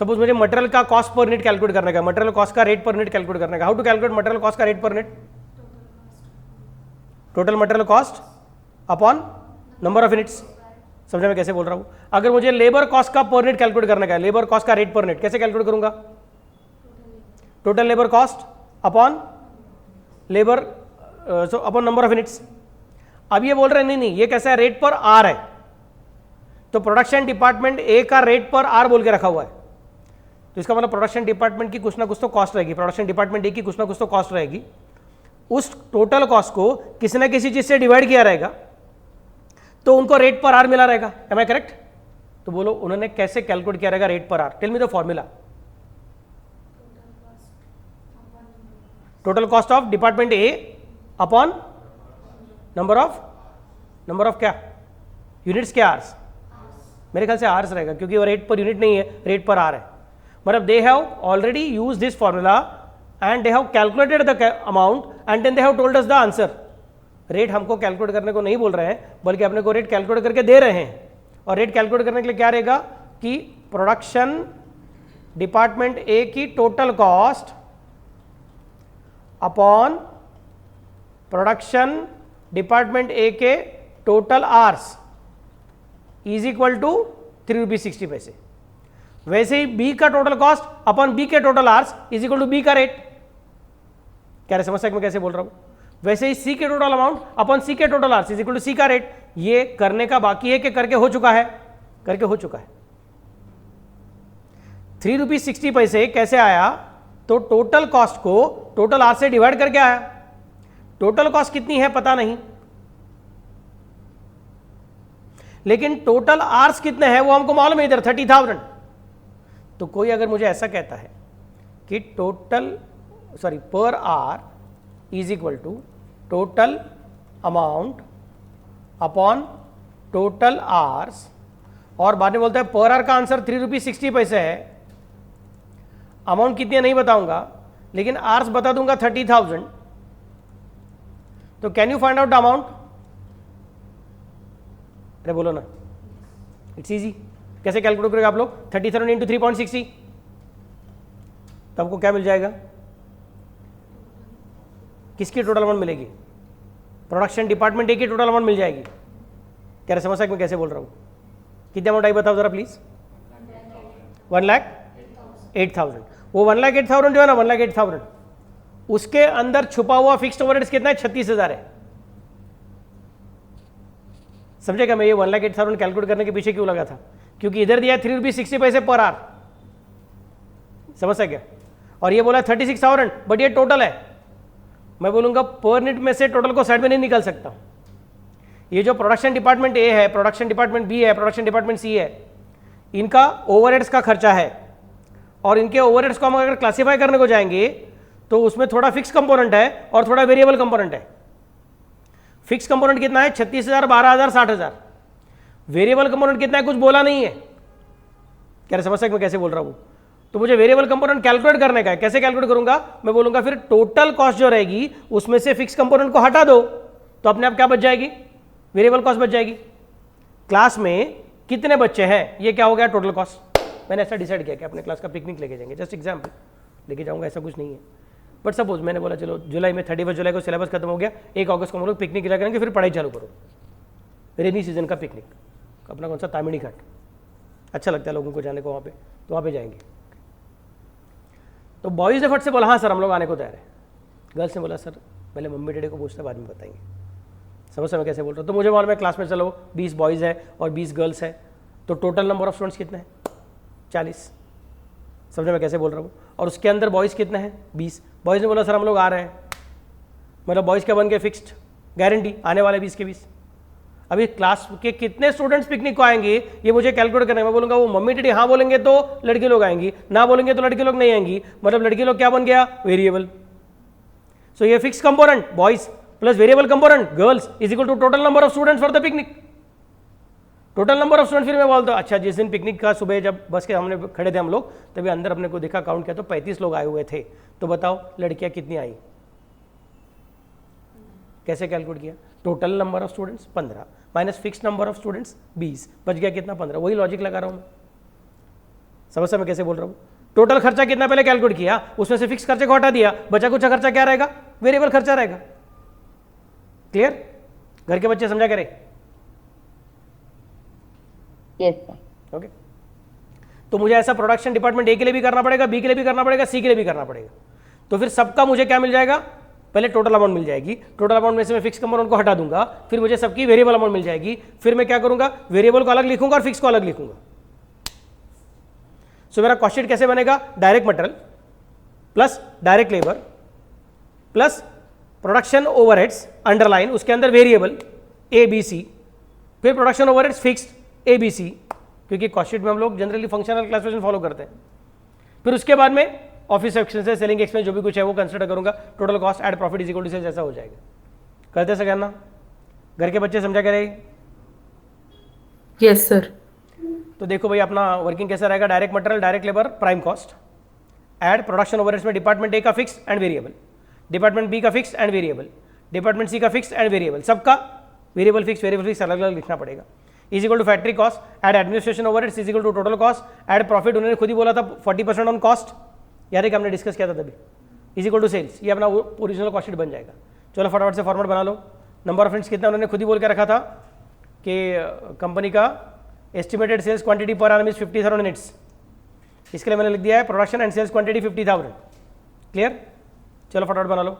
Suppose मुझे मटेरियल का कॉस्ट पर यूनिट कैलकुलेट करने का, मटेरियल कॉस्ट का रेट पर यूनिट कैलकुलेट करने का। How to calculate material cost का rate per unit? Total material cost upon number of units. समझा मैं कैसे बोल रहा हूं? अगर मुझे लेबर कॉस्ट का पर यूनिट कैलकुलेट करने का है, लेबर कॉस्ट का रेट पर यूनिट कैसे कैलकुलेट करूंगा? Total labour cost upon labour upon number of units. अब ये बोल रहे हैं नहीं नहीं, ये कैसा है? रेट पर आर है, तो प्रोडक्शन डिपार्टमेंट ए का रेट पर आर बोल के रखा हुआ है, तो इसका मतलब प्रोडक्शन डिपार्टमेंट की कुछ ना कुछ तो कॉस्ट रहेगी, प्रोडक्शन डिपार्टमेंट ए की कुछ ना कुछ तो कॉस्ट रहेगी। उस टोटल कॉस्ट को किसी ना किसी चीज से डिवाइड किया रहेगा तो उनको रेट पर आर मिला रहेगा। Am I correct? तो बोलो उन्होंने कैसे कैलकुलेट किया रहेगा rate per hour? Tell me the formula. Total cost of department A upon number of क्या? यूनिट्स क्या? आर्स। मेरे ख्याल से आर्स रहेगा क्योंकि वो रेट पर यूनिट नहीं है, रेट पर आर है। मतलब they have already use this formula and they have calculated the amount and then they have told us the answer. Rate हमको कैलकुलेट करने को नहीं बोल रहे हैं, बल्कि अपने को रेट कैलकुलेट करके दे रहे हैं। और रेट कैलकुलेट करने के लिए क्या रहेगा कि प्रोडक्शन डिपार्टमेंट ए की total cost upon production department A के total hours is equal to 3 rupees 60 पैसे। वैसे ही बी का टोटल कॉस्ट अपॉन बी के total hours is equal to B का रेट। क्या रहे समस्या मैं कैसे बोल रहा हूं? वैसे ही सी के टोटल अमाउंट अपॉन सी के total hours is equal to C का रेट। ये करने का बाकी है कि करके हो चुका है? करके हो चुका है। 3 रुपीज 60 पैसे कैसे आया? तो टोटल कॉस्ट को टोटल आर से डिवाइड करके आया। टोटल कॉस्ट कितनी है पता नहीं, लेकिन टोटल आर्स कितने हैं वो हमको मालूम है, इधर 30,000। तो कोई अगर मुझे ऐसा कहता है कि per hour is equal to total amount upon total hours, और बाद में बोलता है पर आर का आंसर 3 रुपीज 60 पैसे है, अमाउंट कितनी है नहीं बताऊंगा लेकिन आर्स बता दूंगा 30,000। तो can you find out the amount? अरे बोलो ना, इट्स इजी। कैसे कैलकुलेट करेंगे आप लोग? 30,000 इंटू 3.60, तो आपको क्या मिल जाएगा? किसकी टोटल अमाउंट मिलेगी? प्रोडक्शन डिपार्टमेंट ए की टोटल अमाउंट मिल जाएगी। क्या रहे समझ मैं कैसे बोल रहा हूँ? कितनी अमाउंट आई बताओ जरा प्लीज। 1,08,000। वो 1,08,000 जो है ना, 1,08,000 उसके अंदर छुपा हुआ फिक्स्ड ओवरहेड्स कितना है? 36,000 है। समझे क्या? मैं ये 1,08,000 कैलकुलेट करने के पीछे क्यों लगा था? क्योंकि इधर दिया 3 रुपीज 60 पैसे पर आर, समझ क्या? और ये बोला 36,000, बट ये टोटल है। मैं बोलूंगा पर यूनिट में से टोटल को साइड में नहीं निकाल सकता। ये जो प्रोडक्शन डिपार्टमेंट ए है, प्रोडक्शन डिपार्टमेंट बी है, प्रोडक्शन डिपार्टमेंट सी है, इनका ओवरहेड्स का खर्चा है, और इनके ओवरहेड्स को हम अगर क्लासीफाई करने को जाएंगे तो उसमें थोड़ा फिक्स कंपोनेंट है और थोड़ा वेरिएबल कंपोनेंट है। फिक्स कंपोनेंट कितना है? 36,000, 12,000, 60,000। वेरिएबल कंपोनेंट कितना है? कुछ बोला नहीं है। क्या समझ सकते मैं कैसे बोल रहा हूं? तो मुझे वेरिएबल कंपोनेंट कैलकुलेट करने का है। कैसे कैलकुलेट करूंगा? मैं बोलूंगा फिर टोटल कॉस्ट जो रहेगी उसमें से फिक्स कंपोनेंट को हटा दो, तो अपने आप क्या बच जाएगी? वेरिएबल कॉस्ट बच जाएगी। क्लास में कितने बच्चे हैं, ये क्या हो गया? Total cost. मैंने ऐसा डिसाइड किया कि अपने क्लास का पिकनिक लेके जाएंगे, जस्ट एग्जाम्पल लेके जाऊंगा, ऐसा कुछ नहीं है। बट सपोज मैंने बोला चलो जुलाई में 31 जुलाई को सिलेबस खत्म हो गया, 1 अगस्त को हम लोग पिकनिक किया करेंगे, फिर पढ़ाई चालू करो। रेनी सीजन का पिकनिक, अपना कौन सा? तामिनी घाट। अच्छा लगता है लोगों को जाने को वहाँ पे, तो वहाँ पे जाएंगे। तो बॉयज़ ने फट से बोला हाँ सर हम लोग आने को तैयार है। गर्ल्स ने बोला सर पहले मम्मी डैडी को पूछते बाद में बताएंगे। समझ मैं कैसे बोल रहा हूँ? तो मुझे मालूम है क्लास में चलो 20 बॉयज़ है और 20 गर्ल्स है, तो टोटल नंबर ऑफ स्टूडेंट्स कितने हैं? 40। समझ में कैसे बोल रहा हूँ? और उसके अंदर बॉयज़ कितने हैं? 20। बॉयज़ ने बोला सर हम लोग आ रहे हैं, मतलब बॉयज़ क्या बन गए? फिक्स्ड, गारंटी आने वाले 20 के 20। अभी क्लास के कितने स्टूडेंट्स पिकनिक को आएंगे ये मुझे कैलकुलेट करना है। मैं बोलूँगा वो मम्मी डैडी हाँ बोलेंगे तो लड़के लोग आएंगी, ना बोलेंगे तो लड़के लोग नहीं आएंगी, मतलब लड़के लोग क्या बन गया? वेरिएबल। सो ये fix component boys, plus variable component girls is equal to total number of students for the picnic. Total number of student फिर मैं बोलता हूँ अच्छा जिस दिन पिकनिक का सुबह जब बस के सामने खड़े थे हम लोग तभी अंदर अपने को देखा काउंट किया तो 35 लोग आए हुए थे, तो बताओ लड़कियां कितनी आई, कैसे कैलकुलेट किया? Total number of students 15 minus fix number of students 20, बच गया कितना 15। वही लॉजिक लगा रहा हूं मैं, समझ मैं कैसे बोल रहा हूं? टोटल खर्चा कितना पहले कैलकुलेट किया, उसमें से फिक्स खर्चे को हटा दिया, बचा कुछ खर्चा क्या रहेगा? वेरिएबल खर्चा रहेगा। क्लियर? घर के बच्चे समझा करे? Yes sir. ओके, तो मुझे ऐसा प्रोडक्शन डिपार्टमेंट ए के लिए भी करना पड़ेगा, बी के लिए भी करना पड़ेगा, सी के लिए भी करना पड़ेगा। तो फिर सबका मुझे क्या मिल जाएगा? पहले टोटल अमाउंट मिल जाएगी, टोटल अमाउंट में से मैं फिक्स कंपोनेंट को हटा दूंगा, फिर मुझे सबकी वेरिएबल अमाउंट मिल जाएगी। फिर मैं क्या करूंगा? वेरिएबल को अलग लिखूंगा और फिक्स को अलग लिखूंगा। सो मेरा कॉस्ट शीट कैसे बनेगा? Direct material plus direct labour plus production overheads underline, उसके अंदर वेरिएबल ए बी सी, फिर production overheads fixed A B C, क्योंकि कॉस्ट शीट में हम लोग जनरली फंक्शनल क्लासिफिकेशन फॉलो करते हैं। फिर उसके बाद में ऑफिस एक्सपेंसेस, सेलिंग एक्सपेंस जो भी कुछ है वो कंसिडर करूंगा, total cost add profit is equal to sales, ऐसा हो जाएगा। करते से करना, घर के बच्चे समझा करें? Yes sir. तो देखो भाई अपना वर्किंग कैसा रहेगा? Direct material, direct labour, prime cost, add production overheads में डिपार्टमेंट ए का fix and variable, department B का fix and variable, department C का फिक्स एंड वेरिएबल, सबका वेरिएबल फिक्स अलग अलग लिखना पड़ेगा। Is equal to factory cost add administration overheads is equal to total cost add profit, उन्होंने खुद ही बोला था 40% ऑन कॉस्ट, याद है कि हमने डिस्कस किया था तभी, इज इक्वल टू सेल्स। ये अपना ओरिजिनल कॉस्ट शीट बन जाएगा। चलो फटाफट से फॉर्मेट बना लो। नंबर ऑफ फ्रेंड्स कितना उन्होंने खुद ही बोल के रखा था कि कंपनी का estimated sales quantity per annum is 50,000 units, इसके लिए मैंने लिख दिया है production and sales quantity 50,000। Clear? चलो फटाफट बना लो।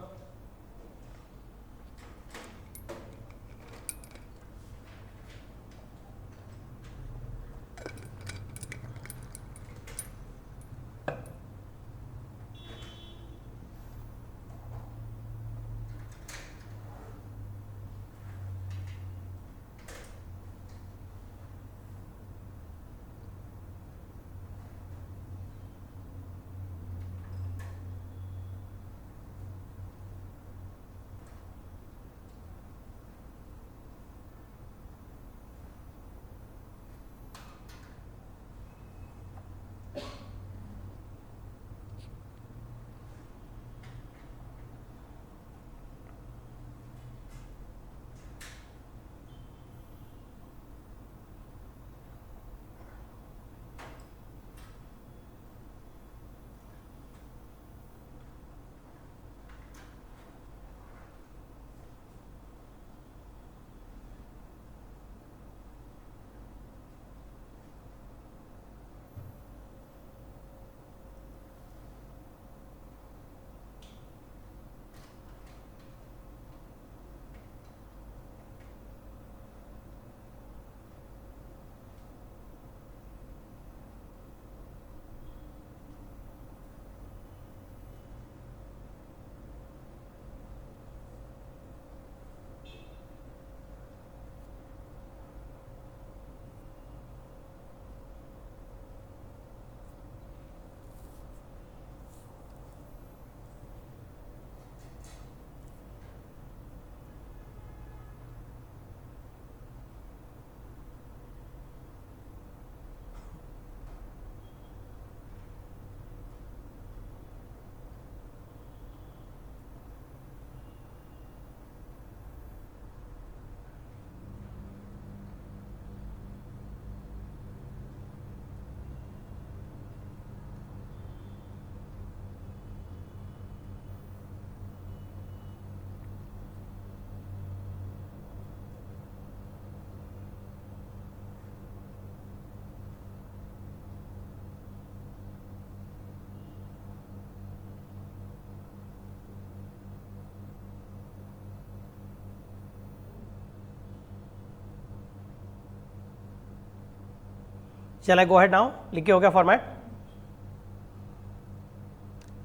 Shall I go ahead now? लिख के हो गया फॉर्मेट?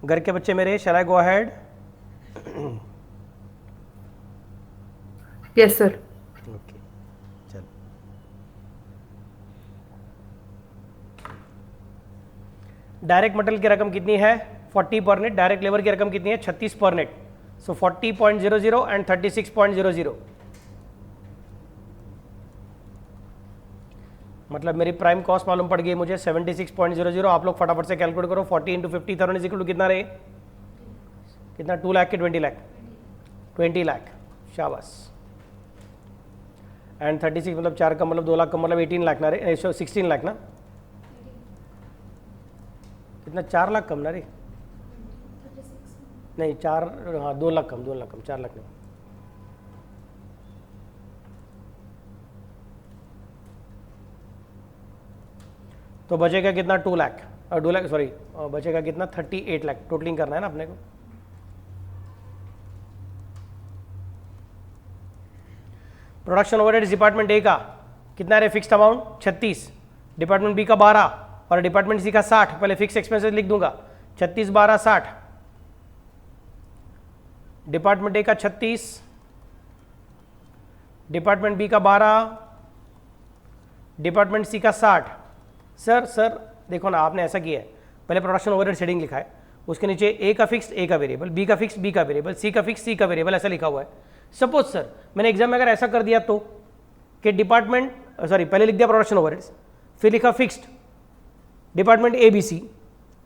घर के बच्चे मेरे, shall I go ahead? Yes sir. Okay चल। डायरेक्ट मटेरियल की रकम कितनी है? 40 पर नेट। डायरेक्ट लेबर की रकम कितनी है? 36 पर नेट। सो 40.00 एंड 36.00, मतलब मेरी प्राइम कॉस्ट मालूम पड़ गई मुझे 76.00। आप लोग फटाफट से कैलकुलेट करो, 40 इंटू 50,000 इज इक्वल टू कितना रहे, कितना, 2 लाख के 20 लाख, 20 लाख, शाबाश। एंड 36 मतलब 4 का मतलब 2 लाख का मतलब 18 लाख ना रे, 16 लाख ना, कितना, 4 लाख कम ना रे, नहीं 4, हाँ 2 लाख कम, 2 लाख कम, 4 लाख नहीं। तो बचेगा कितना, 2 लाख, और 2 लाख सॉरी, बचेगा कितना, 38 लाख। टोटलिंग करना है ना अपने को। प्रोडक्शन ओवरहेड्स डिपार्टमेंट ए का कितना है, फिक्स्ड अमाउंट 36, डिपार्टमेंट बी का 12 और डिपार्टमेंट सी का 60। पहले फिक्स एक्सपेंसेस लिख दूंगा, 36 12 60, डिपार्टमेंट ए का 36, डिपार्टमेंट बी का 12, डिपार्टमेंट सी का 60। सर देखो ना, आपने ऐसा किया है, पहले प्रोडक्शन ओवरहेड शेडिंग लिखा है, उसके नीचे ए का फिक्स ए का वेरिएबल, बी का फिक्स बी का वेरिएबल, सी का फिक्स सी का वेरिएबल, ऐसा लिखा हुआ है। सपोज सर मैंने एग्जाम में अगर ऐसा कर दिया तो कि डिपार्टमेंट सॉरी पहले लिख दिया प्रोडक्शन ओवरहेड्स, फिर लिखा fixed department A B C,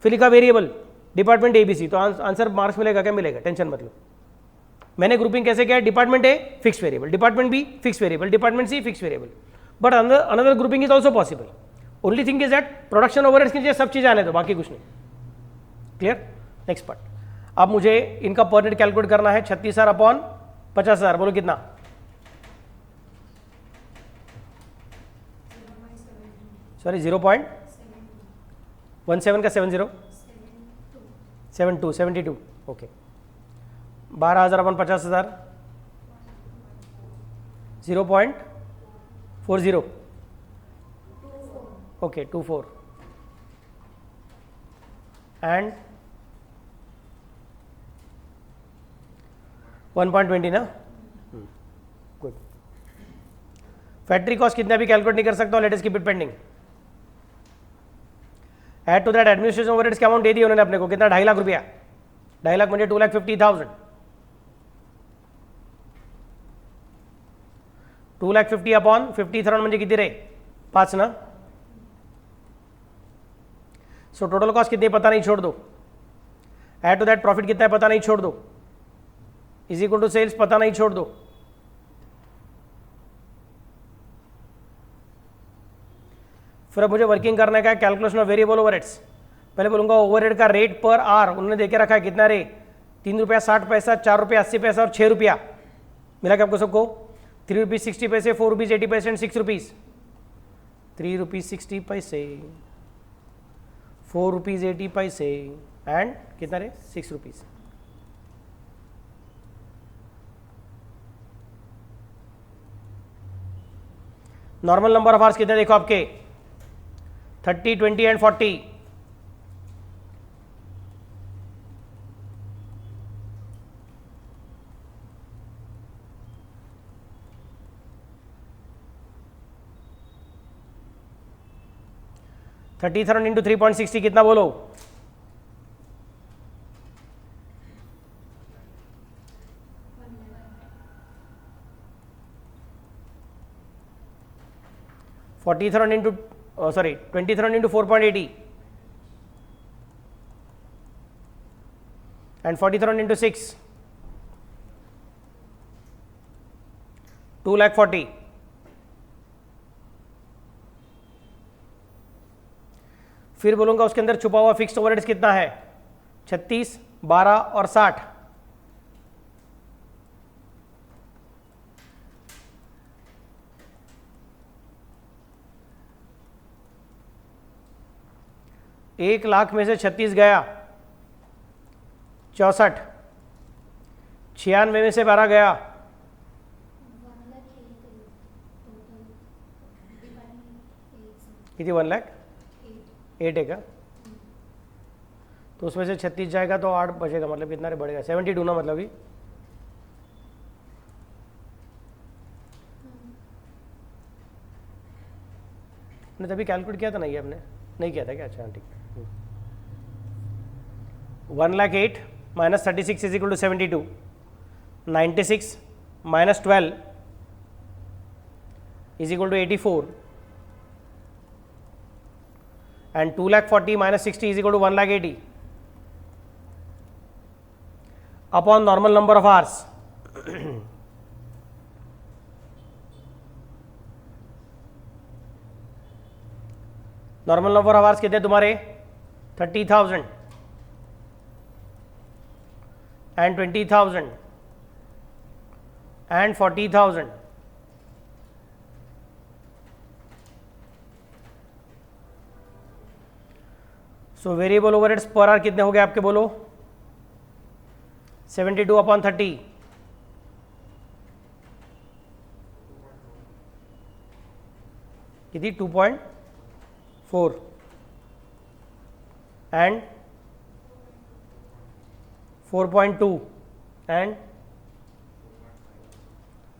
फिर लिखा variable department A B C, तो आंसर मार्क्स मिलेगा क्या, मिलेगा, टेंशन मत लो। मैंने ग्रुपिंग कैसे किया, department A fix variable, department B fix variable, department C fix variable, but another grouping is also possible. Only thing is that production overheads के नीचे सब चीज़ आने दो, बाकी कुछ नहीं। Clear, next part. अब मुझे इनका पर यूनिट कैलकुलेट करना है, 36,000 अपॉन 50,000, बोलो कितना, सॉरी 0.17 का 72, ओके। 12,000 अपन 50,000, 0.40, ओके 24 एंड 1.20 ना, गुड। फैक्ट्री कॉस्ट कितना भी कैलकुलेट नहीं कर सकता हूँ, let us keep it pending. Add to that administration overheads की अमाउंट दे दी उन्होंने अपने को, कितना, 2.5 लाख रुपया, 2.5 लाख म्हणजे 2,50,000, 2,50,000 अपॉन 50,000 म्हणजे किती रे, 5 ना। सो टोटल कॉस्ट कितनी पता नहीं, छोड़ दो। एड टू दैट प्रॉफिट कितना है पता नहीं, छोड़ दो। इज इक्वल टू सेल्स पता नहीं, छोड़ दो। फिर अब मुझे वर्किंग करना है, कैलकुलेशन ऑफ वेरिएबल ओवरहेड्स। पहले बोलूंगा ओवरहेड का रेट पर आर उन्होंने देके रखा है, कितना रे, 3 रुपया 60 पैसा, 4 रुपया 80 पैसा और 6 रुपया, मिला क्या आपको सबको, 3 रुपीज 60 पैसे, 4 रुपीज 80 पैसे एंड 6 रुपीज, 3 रुपीज 60 पैसे, 4 रुपीज 80 पैसे एंड कितना रे, 6 rupees. Normal number of hours कितने देखो आपके, 30, 20 एंड 40। थर्टी थाउजेंड इंटू 3.60 कितना बोलो, $40,000 into 20,000 into 4.80 and 40,000 into 6, 2,40,000। फिर बोलूंगा उसके अंदर छुपा हुआ फिक्स्ड ओवरहेड्स कितना है, 36, 12 और 60। एक लाख में से 36 गया, 64, 96 में से 12 गया, कितनी, 1 लाख 8 है क्या, तो उसमें से 36 जाएगा तो 8 बचेगा, मतलब कितना रे बढ़ेगा, 72 ना, मतलब ही ने तभी कैलकुलेट किया था ना ये आपने, नहीं किया था क्या, अच्छा ठीक। 1,08,000 minus 36 is equal to 72, 96 minus 12 is equal to 84, and 2,40,000 minus 60 is equal to 1,80,000 upon normal number of hours. Normal number of hours कितने तुम्हारे 30,000 and 20,000 and 40,000. So variable overheads per hour कितने हो गए आपके, बोलो 72/30 कितनी 2.4 and 4.2 and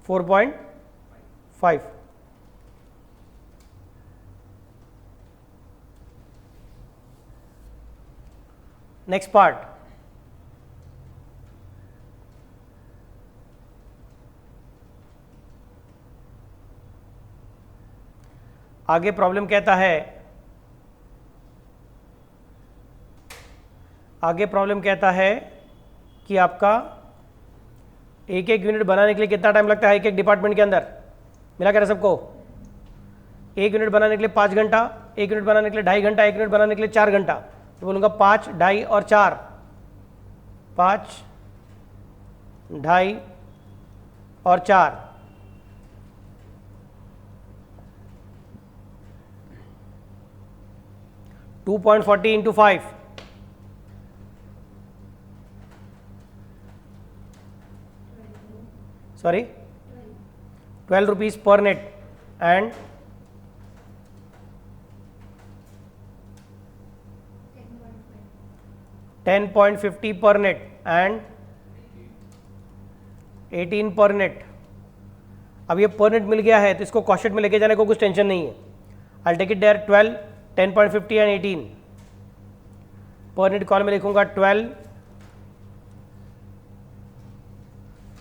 4.5. नेक्स्ट पार्ट, आगे प्रॉब्लम कहता है, कि आपका एक एक यूनिट बनाने के लिए कितना टाइम लगता है एक एक डिपार्टमेंट के अंदर, मिला कर सबको। एक यूनिट बनाने के लिए 5 घंटा, एक यूनिट बनाने के लिए 2.5 घंटा, एक यूनिट बनाने के लिए 4 घंटा। तो बोलूँगा 5, 2.5 और 4, 5, 2.5 और 4। $2.40 into 5, sorry, 12 rupees per net and 10.50 per net and 18 per net। अब ये पर नेट मिल गया है तो इसको कॉस्ट शीट में लेके जाने को कुछ टेंशन नहीं है। I take it there 12, 10.50 and 18। Per net column में लिखूंगा 12,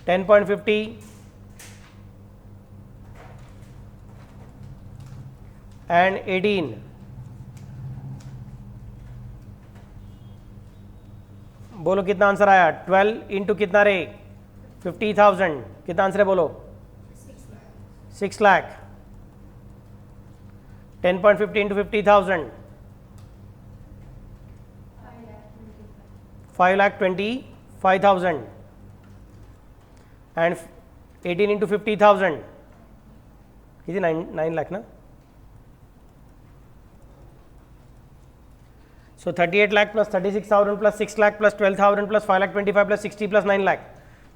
10.50 एंड 18। बोलो कितना आंसर आया, 12 इंटू कितना रे 50,000, कितना आंसर है बोलो 6 लाख। 10.50 इंटू 50,000 5,25,000 एंड 18 इंटू 50,000 कितनी 9 लाख ना। So 38 lakh plus 36,000 plus 6 lakh plus 12,000 plus 5,25,000 plus 60 plus 9 lakh.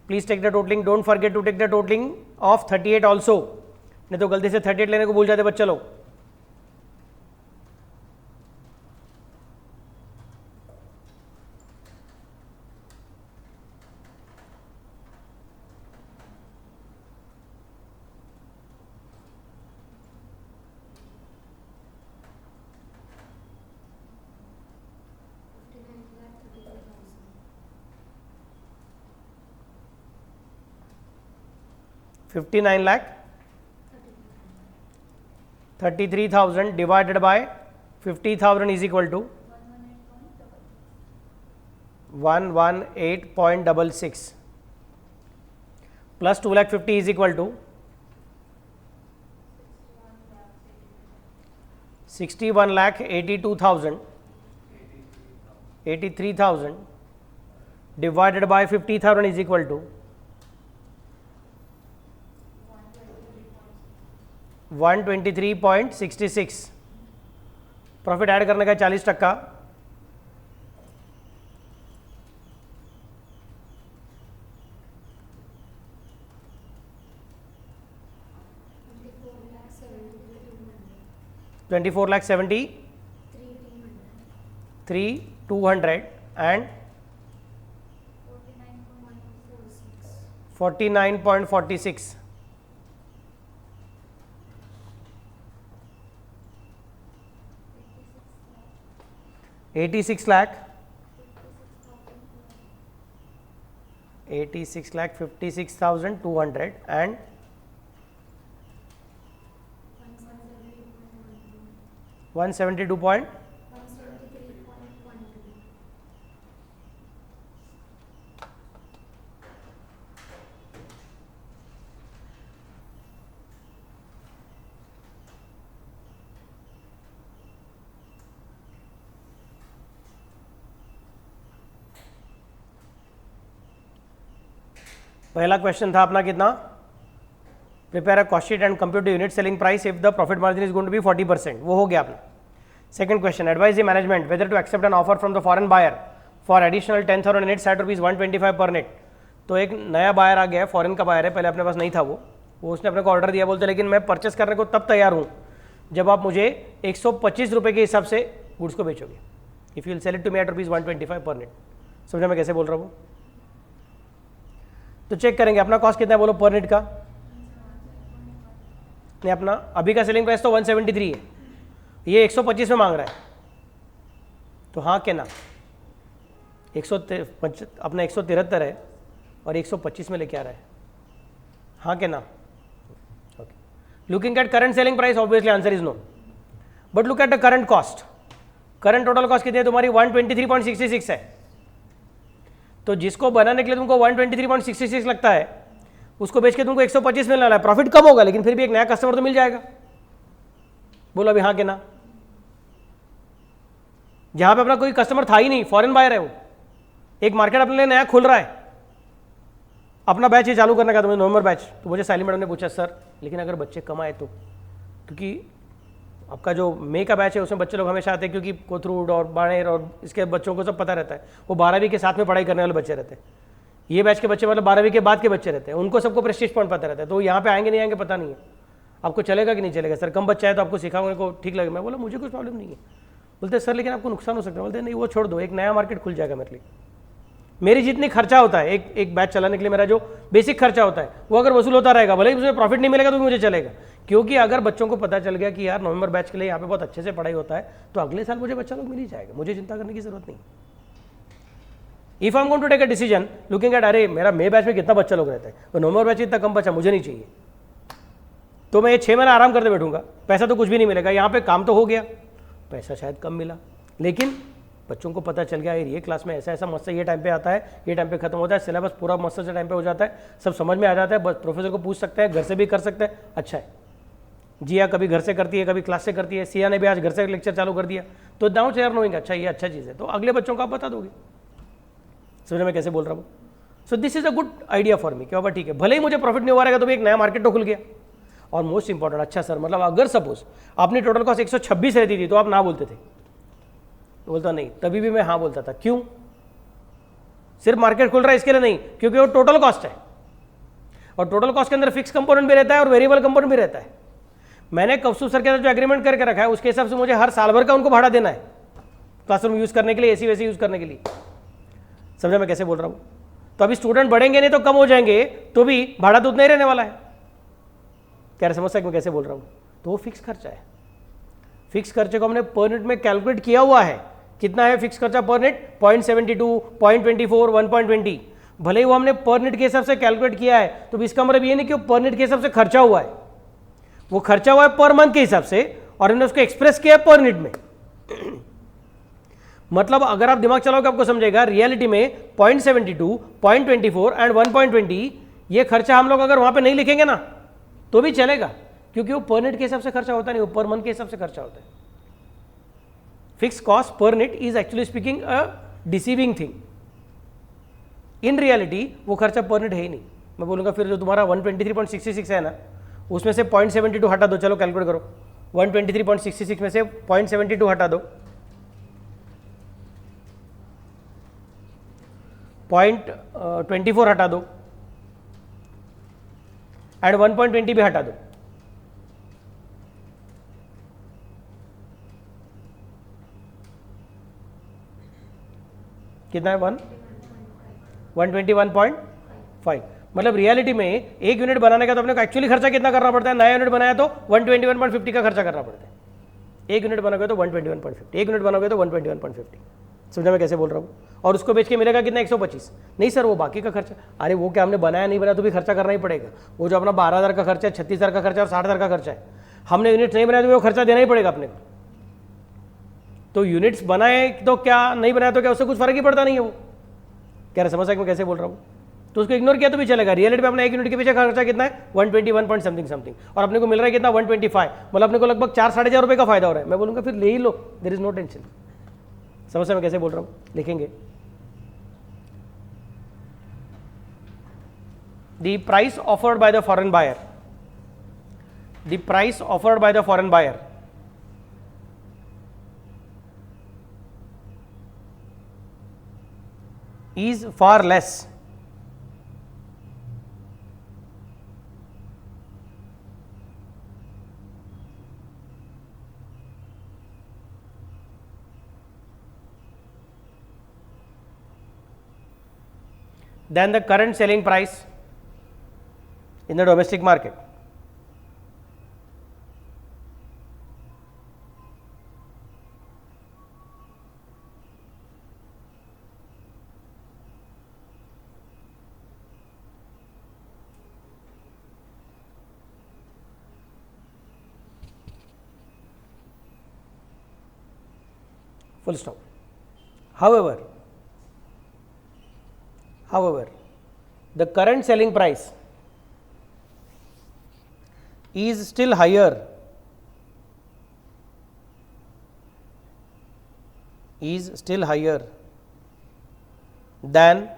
Please take the totaling. Don't forget to take the totaling of 38 also. नहीं तो गलती से 38 लेने को भूल जाते बच्चे लोग। $59,33,000 divided by 50,000 is equal to 118.66 plus 2,50,000 is equal to 61,83,000 divided by 50,000 is equal to 123.66। Profit add करने का 40%। $24,73,200 and 49.46। 86 lakh 86,56,200 and 172 point. पहला क्वेश्चन था अपना कितना, prepare a cost sheet and compute unit selling price if the profit margin is going to be 40%, वो हो गया अपना। Second question, advise the management whether to accept an offer from the foreign buyer for additional 10,000 units at rupees 125 per net. तो एक नया बायर आ गया है, फॉरेन का बायर है, पहले अपने पास नहीं था वो उसने अपने को ऑर्डर दिया, बोलते लेकिन मैं परचेस करने को तब तैयार हूँ जब आप मुझे 125 रुपये के हिसाब से गुड्स को बेचोगे, if you will sell it to me at rupees 125 per net. समझा मैं कैसे बोल रहा हूँ? तो चेक करेंगे अपना कॉस्ट कितना है, बोलो पर नेट का। नहीं, अपना अभी का सेलिंग प्राइस तो 173 है, ये 125 में मांग रहा है, तो हाँ के ना, अपना 173 है और 125 में लेके आ रहा है, हाँ के ना? Okay, looking at current selling price obviously answer is no, but look at the current cost. Current total cost कितनी है तुम्हारी? 123.66 है। तो जिसको बनाने के लिए तुमको 123.66 लगता है, उसको बेच के तुमको 125 मिलने वाला है, प्रॉफिट कम होगा लेकिन फिर भी एक नया कस्टमर तो मिल जाएगा। बोलो अभी हाँ के ना? जहां पे अपना कोई कस्टमर था ही नहीं, फॉरेन बायर है वो, एक मार्केट अपने लिए नया खुल रहा है, अपना बैच ये चालू करने का, तुम्हें नवंबर बैच। तो मुझे साइली मैडम ने पूछा सर लेकिन अगर बच्चे कम आए तो, क्योंकि आपका जो मई का बैच है उसमें बच्चे लोग हमेशा आते हैं, क्योंकि कोथरूड और बाणेर और इसके बच्चों को सब पता रहता है, वो 12वीं के साथ में पढ़ाई करने वाले बच्चे रहते हैं। ये बैच के बच्चे मतलब 12वीं के बाद के बच्चे रहते हैं, उनको सबको प्रेस्टीज पॉइंट पता रहता है, तो यहाँ पे आएंगे नहीं आएंगे पता नहीं है। आपको चलेगा कि नहीं चलेगा? सर कम बच्चा है तो आपको सिखाऊंगे को ठीक लगेगा। मैं बोला मुझे कुछ प्रॉब्लम नहीं है। बोलते सर लेकिन आपको नुकसान हो सकता है। बोलते नहीं वो छोड़ दो, एक नया मार्केट खुल जाएगा मेरे लिए। मेरी जितनी खर्चा होता है एक बैच चलाने के लिए, मेरा जो बेसिक खर्चा होता है वो अगर वसूल होता रहेगा, भले ही मुझे प्रॉफिट नहीं मिलेगा तो भी मुझे चलेगा, क्योंकि अगर बच्चों को पता चल गया कि यार नवंबर बैच के लिए यहाँ पे बहुत अच्छे से पढ़ाई होता है, तो अगले साल मुझे बच्चा लोग मिल ही जाएगा, मुझे चिंता करने की जरूरत नहीं। If I am going to take a decision looking at अरे मेरा मई बैच में कितना बच्चा लोग रहता है, तो नवंबर बैच इतना कम बच्चा मुझे नहीं चाहिए, तो मैं ये 6 महीना आराम करते बैठूंगा, पैसा तो कुछ भी नहीं मिलेगा। यहाँ पे काम तो हो गया, पैसा शायद कम मिला, लेकिन बच्चों को पता चल गया ये क्लास में ऐसा ऐसा मस्त ये टाइम पे आता है, ये टाइम पे खत्म होता है, सिलेबस पूरा मस्त से टाइम पे हो जाता है, सब समझ में आ जाता है, बस प्रोफेसर को पूछ सकते हैं, घर से भी कर सकते हैं। अच्छा है, जिया कभी घर से करती है, कभी क्लास से करती है, सिया ने भी आज घर से लेक्चर चालू कर दिया, तो नाउ चेयर नोइंग, अच्छा ये अच्छा चीज़ है, तो अगले बच्चों को आप बता दोगे। समझ मैं कैसे बोल रहा हूँ? So this is a good idea for me, क्या बाबा ठीक है, भले ही मुझे प्रॉफिट नहीं हो रहेगा तो भी एक नया मार्केट तो खुल गया। और मोस्ट इंपॉर्टेंट, अच्छा सर मतलब अगर सपोज अपनी टोटल कॉस्ट 126 रहती थी तो आप ना बोलते थे? बोलता नहीं, तभी भी मैं हाँ बोलता था। क्यों? सिर्फ मार्केट खुल रहा है इसके लिए नहीं, क्योंकि वो टोटल कॉस्ट है, और टोटल कॉस्ट के अंदर फिक्स कंपोनेंट भी रहता है और वेरिएबल कंपोनेंट भी रहता है। मैंने कौस्तुभ सर के साथ जो एग्रीमेंट करके रखा है उसके हिसाब से मुझे हर साल भर का उनको भाड़ा देना है, क्लासरूम यूज करने के लिए, एसी वैसी यूज करने के लिए। समझा मैं कैसे बोल रहा हूँ? तो अभी स्टूडेंट बढ़ेंगे नहीं तो कम हो जाएंगे, तो भी भाड़ा तो उतना ही रहने वाला है। क्या समझ मैं कैसे बोल रहा हूँ? तो वो फिक्स खर्चा है। फिक्स खर्चे को हमने पर यूनिट में कैलकुलेट किया हुआ है। कितना है फिक्स खर्चा पर यूनिट? 0.72, 0.24, 1.20। भले ही वो हमने पर यूनिट के हिसाब से कैलकुलेट किया है, तो इसका मतलब ये नहीं कि वो पर यूनिट के हिसाब से खर्चा हुआ है, वो खर्चा हुआ है पर मंथ के हिसाब से, और हमने उसको एक्सप्रेस किया है पर यूनिट में। मतलब अगर आप दिमाग चलाओगे आपको समझेगा, रियलिटी में 0.72, 0.24 एंड 1.20 ये खर्चा हम लोग अगर वहां पे नहीं लिखेंगे ना तो भी चलेगा, क्योंकि वो पर यूनिट के हिसाब से खर्चा होता नहीं, वो पर मंथ के हिसाब से खर्चा होता है। Fix cost per unit is actually speaking a deceiving thing. In reality वो खर्चा पर यूनिट है ही नहीं। मैं बोलूंगा फिर जो तुम्हारा 123.66 है ना, उसमें से 0.72 हटा दो, चलो कैलकुलेट करो, 123.66 में से 0.72 हटा दो, 0.24 हटा दो एंड 1.20 भी हटा दो। कितना है? 121.5। मतलब रियलिटी में एक यूनिट बनाने का तो अपने को एक्चुअली खर्चा कितना करना पड़ता है? नया यूनिट बनाया तो 121.50 का खर्चा करना पड़ता है। एक यूनिट बनाओगे तो 121.50, एक यूनिट बनाओगे तो 121.50। समझा मैं कैसे बोल रहा हूँ? और उसको बेच के मिलेगा कितना, 125। नहीं सर वो बाकी का खर्चा, अरे वो क्या हमने बनाया नहीं बनाया तो भी खर्चा करना ही पड़ेगा। वो जो अपना 12,000 का खर्चा है, 36,000 का खर्चा है और 60,000 का खर्चा है, हमने यूनिट्स नहीं बनाया तो वो खर्चा देना ही पड़ेगा अपने को। तो यूनिट्स बनाए तो क्या, नहीं बनाया तो क्या, उससे कुछ फर्क ही पड़ता नहीं है। वो कह रहे समझ मैं कैसे बोल रहा हूँ? तो उसको इग्नोर किया तो भी चलेगा। रियलिटी में अपना एक यूनिट के पीछे खर्चा कितना है, 121 पॉइंट समथिंग समथिंग, और अपने को मिल रहा है कितना, 125, मतलब अपने को लगभग 4-4.5 रुपये का फायदा हो रहा है। मैं बोलूँगा फिर ले ही लो, देयर इज नो टेंशन। समझ मैं कैसे बोल रहा हूँ? लिखेंगे the price offered by the foreign buyer, the price offered by the foreign buyer is far less than the current selling price in the domestic market. Full stop. However, the current selling price is still higher than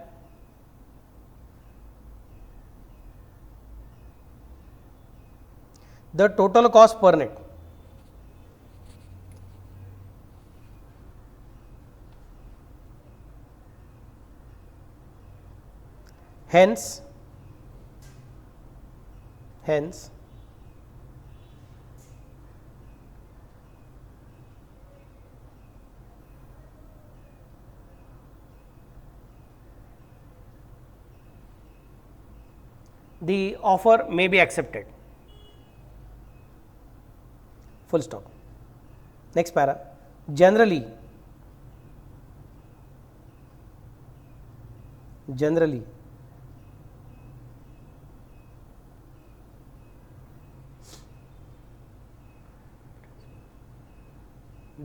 the total cost per net. Hence the offer may be accepted. Full stop. Next para. Generally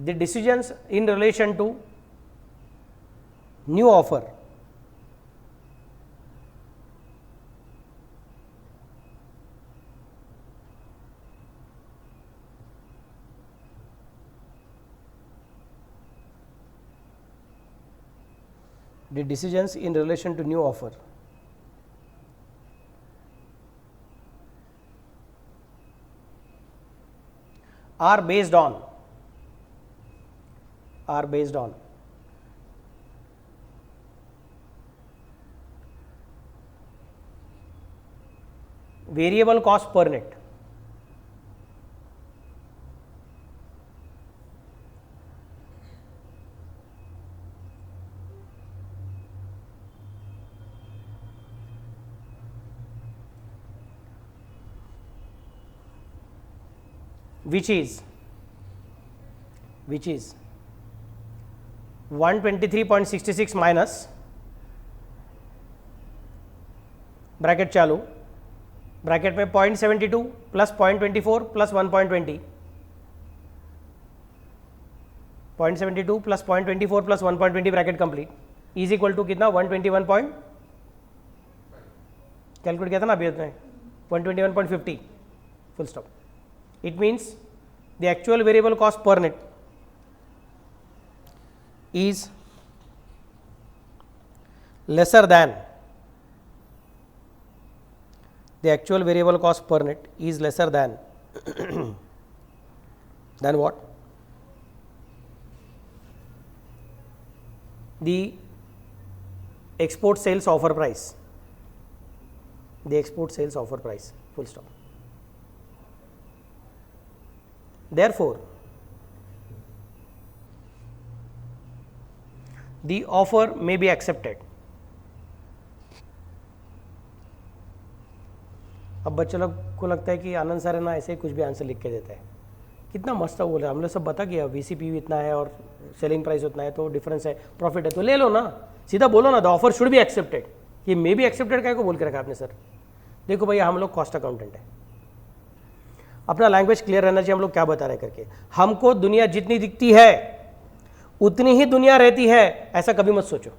the decisions in relation to new offer are based on variable cost per net. Which is 123.66 minus bracket चालू, ब्रैकेट में 0.72 plus 0.24 plus 1.20, 0.72 plus 0.24 plus 1.20 bracket complete is equal to कितना, 121 पॉइंट कैलकुलेट किया था ना अभी उसने, 121.50. Full stop. It means the actual variable cost per net is lesser than than what? The export sales offer price. Full stop. Therefore, the offer may be accepted. अब बच्चों लोग को लगता है कि आनंद सर है ना ऐसे ही कुछ भी आंसर लिख के देता है, कितना मस्त बोल रहा है, हम लोग सब बता गया VCP इतना है और सेलिंग प्राइस उतना है, तो डिफरेंस है, प्रॉफिट है, तो ले लो ना, सीधा बोलो ना, the offer should be accepted. ये मे बी एक्सेप्टेड क्या को बोल के रखा आपने सर? देखो भैया हम लोग कॉस्ट अकाउंटेंट है, अपना लैंग्वेज क्लियर रहना चाहिए हम लोग क्या बता रहे करके। हमको दुनिया जितनी दिखती है उतनी ही दुनिया रहती है, ऐसा कभी मत सोचो।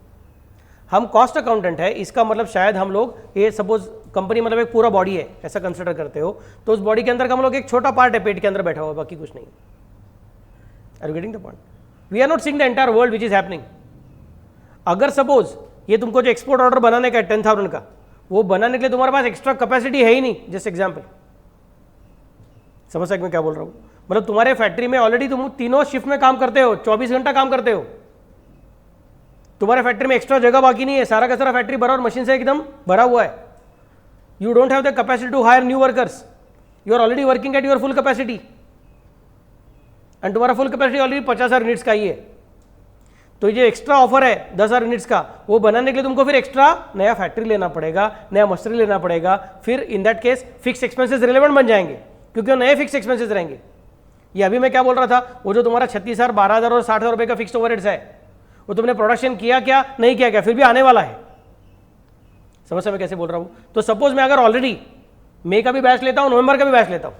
हम कॉस्ट अकाउंटेंट है, इसका मतलब शायद हम लोग, ये सपोज कंपनी मतलब एक पूरा बॉडी है ऐसा कंसिडर करते हो, तो उस बॉडी के अंदर का हम लोग एक छोटा पार्ट है, पेट के अंदर बैठा हुआ, बाकी कुछ नहीं। Are you getting the point? We are not seeing the entire world which is happening. अगर सपोज ये तुमको जो एक्सपोर्ट ऑर्डर बनाने का है 10,000 का, वो बनाने के लिए तुम्हारे पास एक्स्ट्रा कैपेसिटी है ही नहीं, जस्ट एग्जाम्पल, समझ सकते मैं क्या बोल रहा हूँ? मतलब तुम्हारे फैक्ट्री में ऑलरेडी तुम तीनों शिफ्ट में काम करते हो, 24 घंटा काम करते हो, तुम्हारे फैक्ट्री में एक्स्ट्रा जगह बाकी नहीं है, सारा का सारा फैक्ट्री भरा और मशीन से एकदम भरा हुआ है। You don't have the capacity to hire new workers, you are already working at your full capacity, and तुम्हारा फुल कैपेसिटी ऑलरेडी 50,000 यूनिट्स का ही है। तो ये एक्स्ट्रा ऑफर है 10,000 यूनिट्स का, वो बनाने के लिए तुमको फिर एक्स्ट्रा नया फैक्ट्री लेना पड़ेगा, नया मशीनरी लेना पड़ेगा, फिर in that case fix expenses relevant बन जाएंगे, क्योंकि वो नए फिक्स एक्सपेंसेस रहेंगे। ये अभी मैं क्या बोल रहा था, वो जो तुम्हारा 36,000, 12,000 और 60,000 रुपये का फिक्स्ड ओवरहेड्स है, वो तुमने प्रोडक्शन किया क्या, नहीं किया क्या, फिर भी आने वाला है। समझ मैं कैसे बोल रहा हूँ? तो सपोज मैं अगर ऑलरेडी मई का भी बैच लेता हूँ, नवंबर का भी बैच लेता हूँ,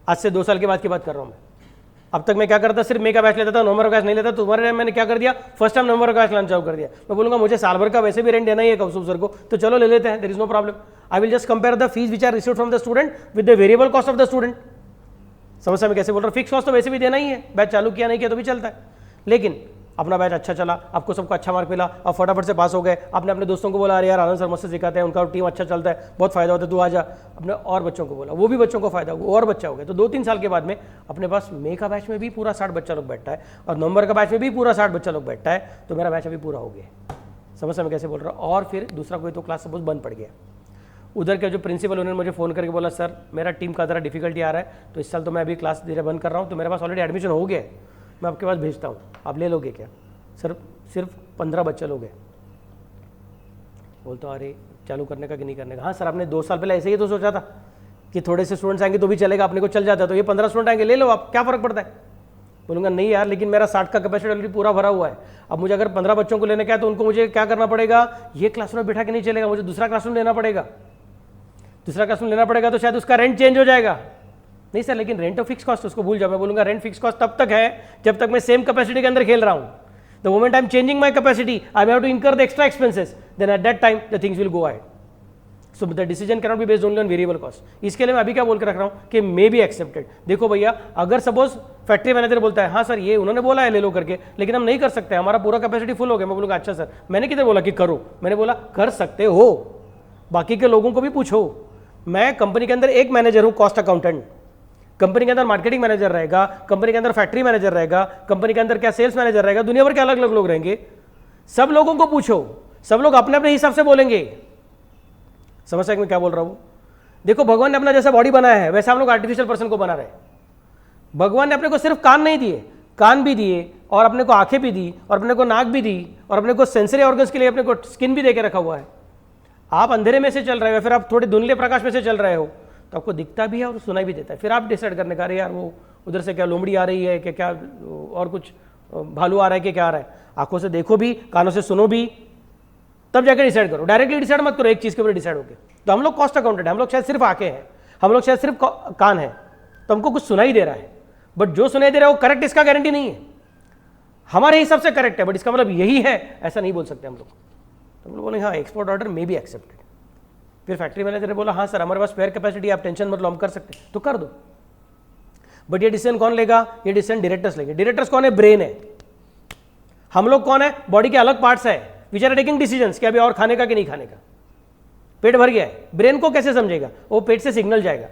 आज से 2 साल के बाद की बात कर रहा हूँ मैं। अब तक मैं क्या करता, सिर्फ मई का बैच लेता था, नवंबर का बैच नहीं लेता। तुम्हारे टाइम मैंने क्या कर दिया, फर्स्ट टाइम नवंबर का बैच लाना चालू कर दिया। मैं बोलूंगा मुझे साल भर का वैसे भी रेंट देना ही है कौशुभ सर को, तो चलो ले लेते हैं, there is no problem. I will just compare the fees which are received from the student with the variable cost of the student. समझ में कैसे बोल रहा हूँ? फिक्स कॉस्ट तो वैसे भी देना ही है, बैच चालू किया नहीं किया तो भी चलता है, लेकिन अपना बैच अच्छा चला, आपको सबको अच्छा मार्क मिला, आप फटाफट से पास हो गए, आपने अपने दोस्तों को बोला अरे यार आनंद सर मस्त सिखाते हैं, उनका टीम अच्छा चलता है, बहुत फायदा होता है, तू आ जा। अपने और बच्चों को बोला, वो भी बच्चों को फायदा हुआ, और बच्चा हो गया। तो 2-3 साल के बाद में अपने पास मई का बैच में भी पूरा 60 बच्चा लोग बैठता है, और नवंबर का बैच में भी पूरा 60 बच्चा लोग बैठता है, तो मेरा बैच अभी पूरा हो गया। समझ में कैसे बोल रहा हूँ? और फिर दूसरा कोई तो क्लास सपोज बंद पड़ गया, उधर के जो प्रिंसिपल उन्होंने मुझे फ़ोन करके बोला सर मेरा टीम का ज़रा डिफिकल्टी आ रहा है, तो इस साल तो मैं अभी क्लास धीरे बंद कर रहा हूँ, तो मेरे पास ऑलरेडी एडमिशन हो गया है, मैं आपके पास भेजता हूँ, आप ले लोगे क्या? सर सिर्फ 15 बच्चे लोग हैं। बोलता हूँ अरे चालू करने का कि नहीं करने का? हाँ सर आपने 2 साल पहले ऐसे ही तो सोचा था कि थोड़े से स्टूडेंट्स आएंगे तो भी चलेगा, अपने को चल जाता है, तो ये 15 स्टूडेंट आएंगे, ले लो आप, क्या फ़र्क पड़ता है? बोलूँगा नहीं यार, लेकिन मेरा 60 का कैपेसिटी ऑलरेडी पूरा भरा हुआ है, अब मुझे अगर 15 बच्चों को लेने का है तो उनको मुझे क्या करना पड़ेगा, ये क्लासरूम में बिठा के नहीं चलेगा, मुझे दूसरा क्लासरूम लेना पड़ेगा। दूसरा क्लासरूम लेना पड़ेगा तो शायद उसका रेंट चेंज हो जाएगा। नहीं सर लेकिन रेंट तो फिक्स कॉस्ट, उसको भूल जाओ। मैं बोलूँगा रेंट फिक्स कॉस्ट तब तक है जब तक मैं सेम कैपेसिटी के अंदर खेल रहा हूँ। The moment I am changing my capacity, I may have to incur the extra expenses. Then at that time, the things will go ahead. So the decision cannot be based only on variable cost. इसके लिए मैं अभी क्या बोल के रख रहा हूँ कि may be accepted. देखो भैया, अगर सपोज फैक्ट्री मैनेजर बोलता है हाँ सर ये उन्होंने बोला है ले लो करके, लेकिन हम नहीं कर सकते, हमारा पूरा कैपेसिटी फुल हो गया। मैं बोलूँगा अच्छा सर, मैंने किधर बोला कि करो, मैंने बोला कर सकते हो, बाकी के लोगों को भी पूछो। मैं कंपनी के अंदर एक मैनेजर हूँ, कॉस्ट अकाउंटेंट, कंपनी के अंदर मार्केटिंग मैनेजर रहेगा, कंपनी के अंदर फैक्ट्री मैनेजर रहेगा, कंपनी के अंदर क्या सेल्स मैनेजर रहेगा, दुनिया भर के अलग अलग लोग रहेंगे। सब लोगों को पूछो, सब लोग अपने अपने हिसाब से बोलेंगे। समझ सकते मैं क्या बोल रहा हूं? देखो भगवान ने अपना जैसा बॉडी बनाया है वैसे हम लोग आर्टिफिशियल पर्सन को बना रहे हैं। भगवान ने अपने को सिर्फ कान नहीं दिए, कान भी दिए, और अपने को आंखें भी दी, और अपने को नाक भी दी, और अपने को सेंसरी ऑर्गन्स के लिए अपने को स्किन भी दे के रखा हुआ है। आप अंधेरे में से चल रहे हो, फिर आप थोड़े धुंधले प्रकाश में से चल रहे हो, तो आपको दिखता भी है और सुनाई भी देता है। फिर आप डिसाइड करने का, अरे यार वो उधर से क्या लोमड़ी आ रही है कि क्या और कुछ भालू आ रहा है कि क्या आ रहा है। आंखों से देखो भी, कानों से सुनो भी, तब जाकर डिसाइड करो। डायरेक्टली डिसाइड मत करो एक चीज़ के ऊपर डिसाइड होकर। तो हम लोग कॉस्ट अकाउंटेंट है, हम लोग शायद सिर्फ आंखें हैं, हम लोग शायद सिर्फ कान है, तो हमको कुछ सुनाई दे रहा है, बट जो सुनाई दे रहा है वो करेक्ट, इसका गारंटी नहीं है। हमारे हिसाब से करेक्ट है, बट इसका मतलब यही है ऐसा नहीं बोल सकते हम लोग। तो हम लोग बोले हाँ export order may be accepted. फिर फैक्ट्री मैनेजर ने बोला हाँ सर हमारे पास स्पेयर कैपेसिटी, आप टेंशन मत लो, हम कर सकते हैं, तो कर दो। बट ये डिसीजन कौन लेगा? ये डिसीजन डायरेक्टर्स लेंगे। डायरेक्टर्स कौन है? ब्रेन है। हम लोग कौन है? बॉडी के अलग पार्ट्स है विच आर टेकिंग डिसीजंस कि अभी और खाने का कि नहीं खाने का। पेट भर गया है, ब्रेन को कैसे समझेगा? वो पेट से सिग्नल जाएगा,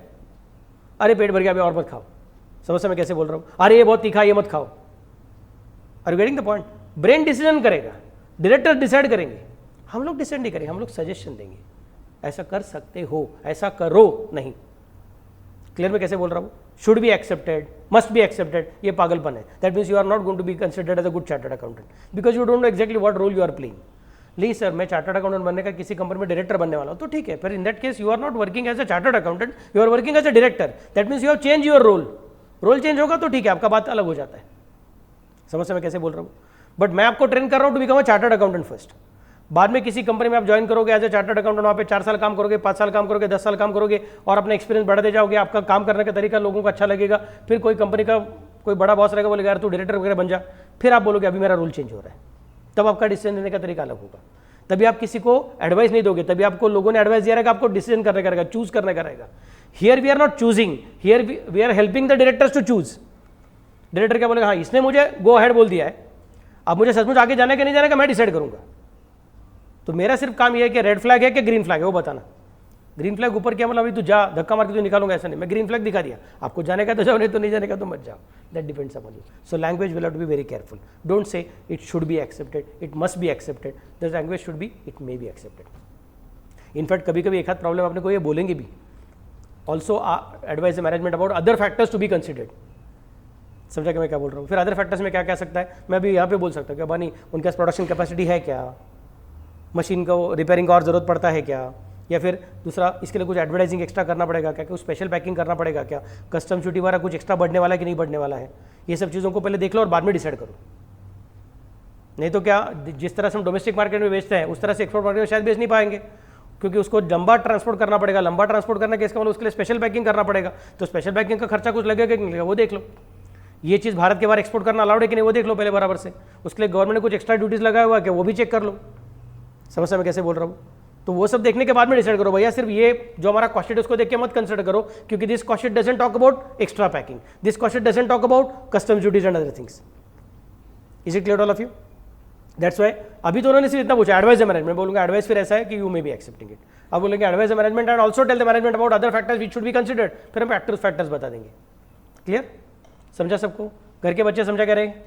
अरे पेट भर गया अभी और मत खाओ। समझ मैं कैसे बोल रहा हूँ? अरे ये बहुत तीखा, ये मत खाओ। Are you getting the point? Brain decision करेगा, डायरेक्टर डिसाइड करेंगे, हम लोग डिसाइड नहीं करेंगे, हम लोग सजेशन देंगे, ऐसा कर सकते हो, ऐसा करो नहीं। क्लियर में कैसे बोल रहा हूँ? Should be accepted, must be accepted, ये पागलपन है। That means you are not going to be considered as a good chartered accountant because you don't know exactly what role you are playing. ली सर मैं चार्टर्ड अकाउंटेंट बनने का किसी कंपनी में डायरेक्टर बनने वाला हूँ, तो ठीक है, फिर in that case you are not working as a chartered accountant, you are working as a director. That means you have change your role. Role change होगा तो ठीक है, आपका बात अलग हो जाता है। समझ मैं कैसे बोल रहा हूँ? बट मैं आपको ट्रेन कर रहा हूँ to become a chartered accountant first. बाद में किसी कंपनी में आप ज्वाइन करोगे एज ए चार्टर्ड अकाउंटेंट, वहाँ पे 4 साल काम करोगे, 5 साल काम करोगे, 10 साल काम करोगे और अपना एक्सपीरियंस बढ़ाते जाओगे, आपका काम करने का तरीका लोगों को अच्छा लगेगा, फिर कोई कंपनी का कोई बड़ा बॉस रहेगा, बोलेगा यार तू डायरेक्टर वगैरह बन जा, फिर आप बोलोगे अभी मेरा रोल चेंज हो रहा है, तब आपका डिसीजन लेने का तरीका अलग होगा। तभी आप किसी को एडवाइस नहीं दोगे, तभी आपको लोगों ने एडवाइस दिया रहेगा, आपको डिसीजन करने का रहेगा, चूज करने का रहेगा। Here we are not choosing, here we are helping the directors to choose. Director क्या बोलेगा, हाँ इसने मुझे गो अहेड बोल दिया है, अब मुझे सचमुच आगे जाने का नहीं जाने का मैं डिसाइड करूंगा। तो मेरा सिर्फ काम यह है कि रेड फ्लैग है कि ग्रीन फ्लैग है वो बताना। ग्रीन फ्लैग ऊपर क्या मतलब, अभी तू जा धक्का मार के तू निकालूंगा ऐसा नहीं, मैं ग्रीन फ्लैग दिखा दिया, आपको जाने का तो जाओ, नहीं तो नहीं जाने का तो मत जाओ। That depends upon you. So language will have to be very careful. Don't say it should be accepted, it must be accepted. The language should be, it may be accepted. In fact कभी कभी एक हाथ प्रॉब्लम अपने को ये बोलेंगे भी, also advise the management about other factors to be considered. समझा कि मैं क्या बोल रहा हूँ? फिर अदर फैक्टर्स में क्या कह सकता है, मैं अभी यहाँ पे बोल सकता हूँ कि बानी उनके पास प्रोडक्शन कैपेसिटी है क्या, मशीन को रिपेयरिंग का और ज़रूरत पड़ता है क्या, या फिर दूसरा इसके लिए कुछ एडवर्टाइजिंग एक्स्ट्रा करना पड़ेगा क्या, कुछ स्पेशल पैकिंग करना पड़ेगा क्या, कस्टम ड्यूटी वाला कुछ एक्स्ट्रा बढ़ने वाला है कि नहीं बढ़ने वाला है। ये सब चीज़ों को पहले देख लो और बाद में डिसाइड करो। नहीं तो क्या, जिस तरह से हम डोमेस्टिक मार्केट में बेचते हैं उस तरह से एक्सपोर्ट मार्केट में शायद बेच नहीं पाएंगे, क्योंकि उसको लंबा ट्रांसपोर्ट करना पड़ेगा। लंबा ट्रांसपोर्ट करने के इसका मतलब उसके लिए स्पेशल पैकिंग करना पड़ेगा, तो स्पेशल पैकिंग का खर्चा कुछ लगेगा कि नहीं लगेगा वो देख लो। ये चीज़ भारत के बाहर एक्सपोर्ट करना अलाउड है कि नहीं वो देख लो पहले बराबर से। उसके लिए गवर्नमेंट ने कुछ एक्स्ट्रा ड्यूटीज़ लगाया हुआ है कि वो भी चेक कर लो। समझ मैं कैसे बोल रहा हूँ? तो वो सब देखने के बाद में डिसाइड करो। भैया सिर्फ ये जो हमारा कॉस्ट शीट उसको देख के मत कंसिडर करो, क्योंकि this cost sheet doesn't talk about extra packing, this cost sheet doesn't talk about custom duties and other things. Is it clear all of you? That's why अभी तो उन्होंने सिर्फ इतना पूछा एडवाइस द मैनेजमेंट, बोलूंगा एडवाइस फिर ऐसा है कि you may be accepting it. अब बोलेंगे advise the management and also tell the management about other factors which should be considered, फिर हम फैक्टर्स बता देंगे। क्लियर? समझा सबको? घर के बच्चे समझा कह रहे हैं?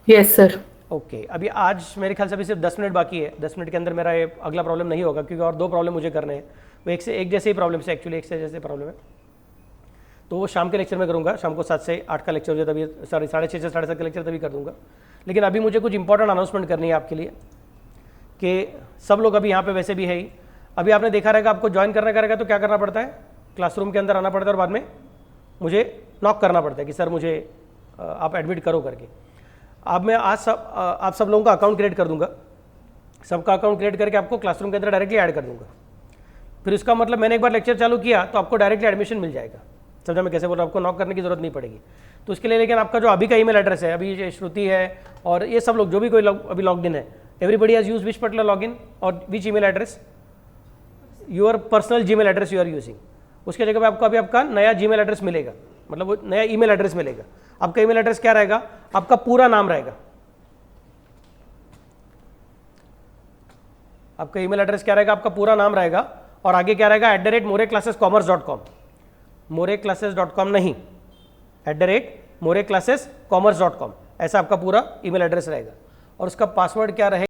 Yes sir. ओके अभी आज मेरे ख्याल से अभी सिर्फ 10 मिनट बाकी है। 10 मिनट के अंदर मेरा ये अगला प्रॉब्लम नहीं होगा, क्योंकि और 2 प्रॉब्लम मुझे करने हैं। वो एक से एक जैसे ही प्रॉब्लम से, एक्चुअली एक से जैसे प्रॉब्लम है, तो वो शाम के लेक्चर में करूँगा। शाम को 7 से 8 का लेक्चर हो जाए तभी, सॉरी 6:30 से 7:30 का लेक्चर तभी कर दूँगा। लेकिन अभी मुझे कुछ इंपॉर्टेंट अनाउंसमेंट करनी है आपके लिए, कि सब लोग अभी यहाँ पर वैसे भी है ही। अभी आपने देखा रहेगा, आपको ज्वाइन करने का रहेगा तो क्या करना पड़ता है, क्लासरूम के अंदर आना पड़ता है और बाद में मुझे नॉक करना पड़ता है कि सर मुझे आप एडमिट करो करके। अब मैं आज आप सब लोगों का अकाउंट क्रिएट कर दूंगा, सबका अकाउंट क्रिएट करके आपको क्लासरूम के अंदर डायरेक्टली ऐड कर दूंगा। फिर इसका मतलब मैंने एक बार लेक्चर चालू किया तो आपको डायरेक्टली एडमिशन मिल जाएगा। समझा मैं कैसे बोल रहा हूँ? आपको नॉक करने की जरूरत नहीं पड़ेगी। तो उसके लिए लेकिन आपका जो अभी का ईमेल एड्रेस है, अभी ये श्रुति है और ये सब लोग जो भी कोई अभी लॉग्ड इन है, everybody has use which particular login और which email address, your personal Gmail address you are using. उसके जगह पे आपको अभी आपका नया जीमेल एड्रेस मिलेगा, मतलब वो नया ईमेल एड्रेस मिलेगा। आपका ईमेल एड्रेस क्या रहेगा? आपका पूरा नाम रहेगा। आपका ईमेल एड्रेस क्या रहेगा? आपका पूरा नाम रहेगा और आगे क्या रहेगा? @moreclassescommerce.com। moreclasses.com नहीं, @moreclassescommerce.com, ऐसा आपका पूरा ईमेल एड्रेस रहेगा। और उसका पासवर्ड क्या रहेगा?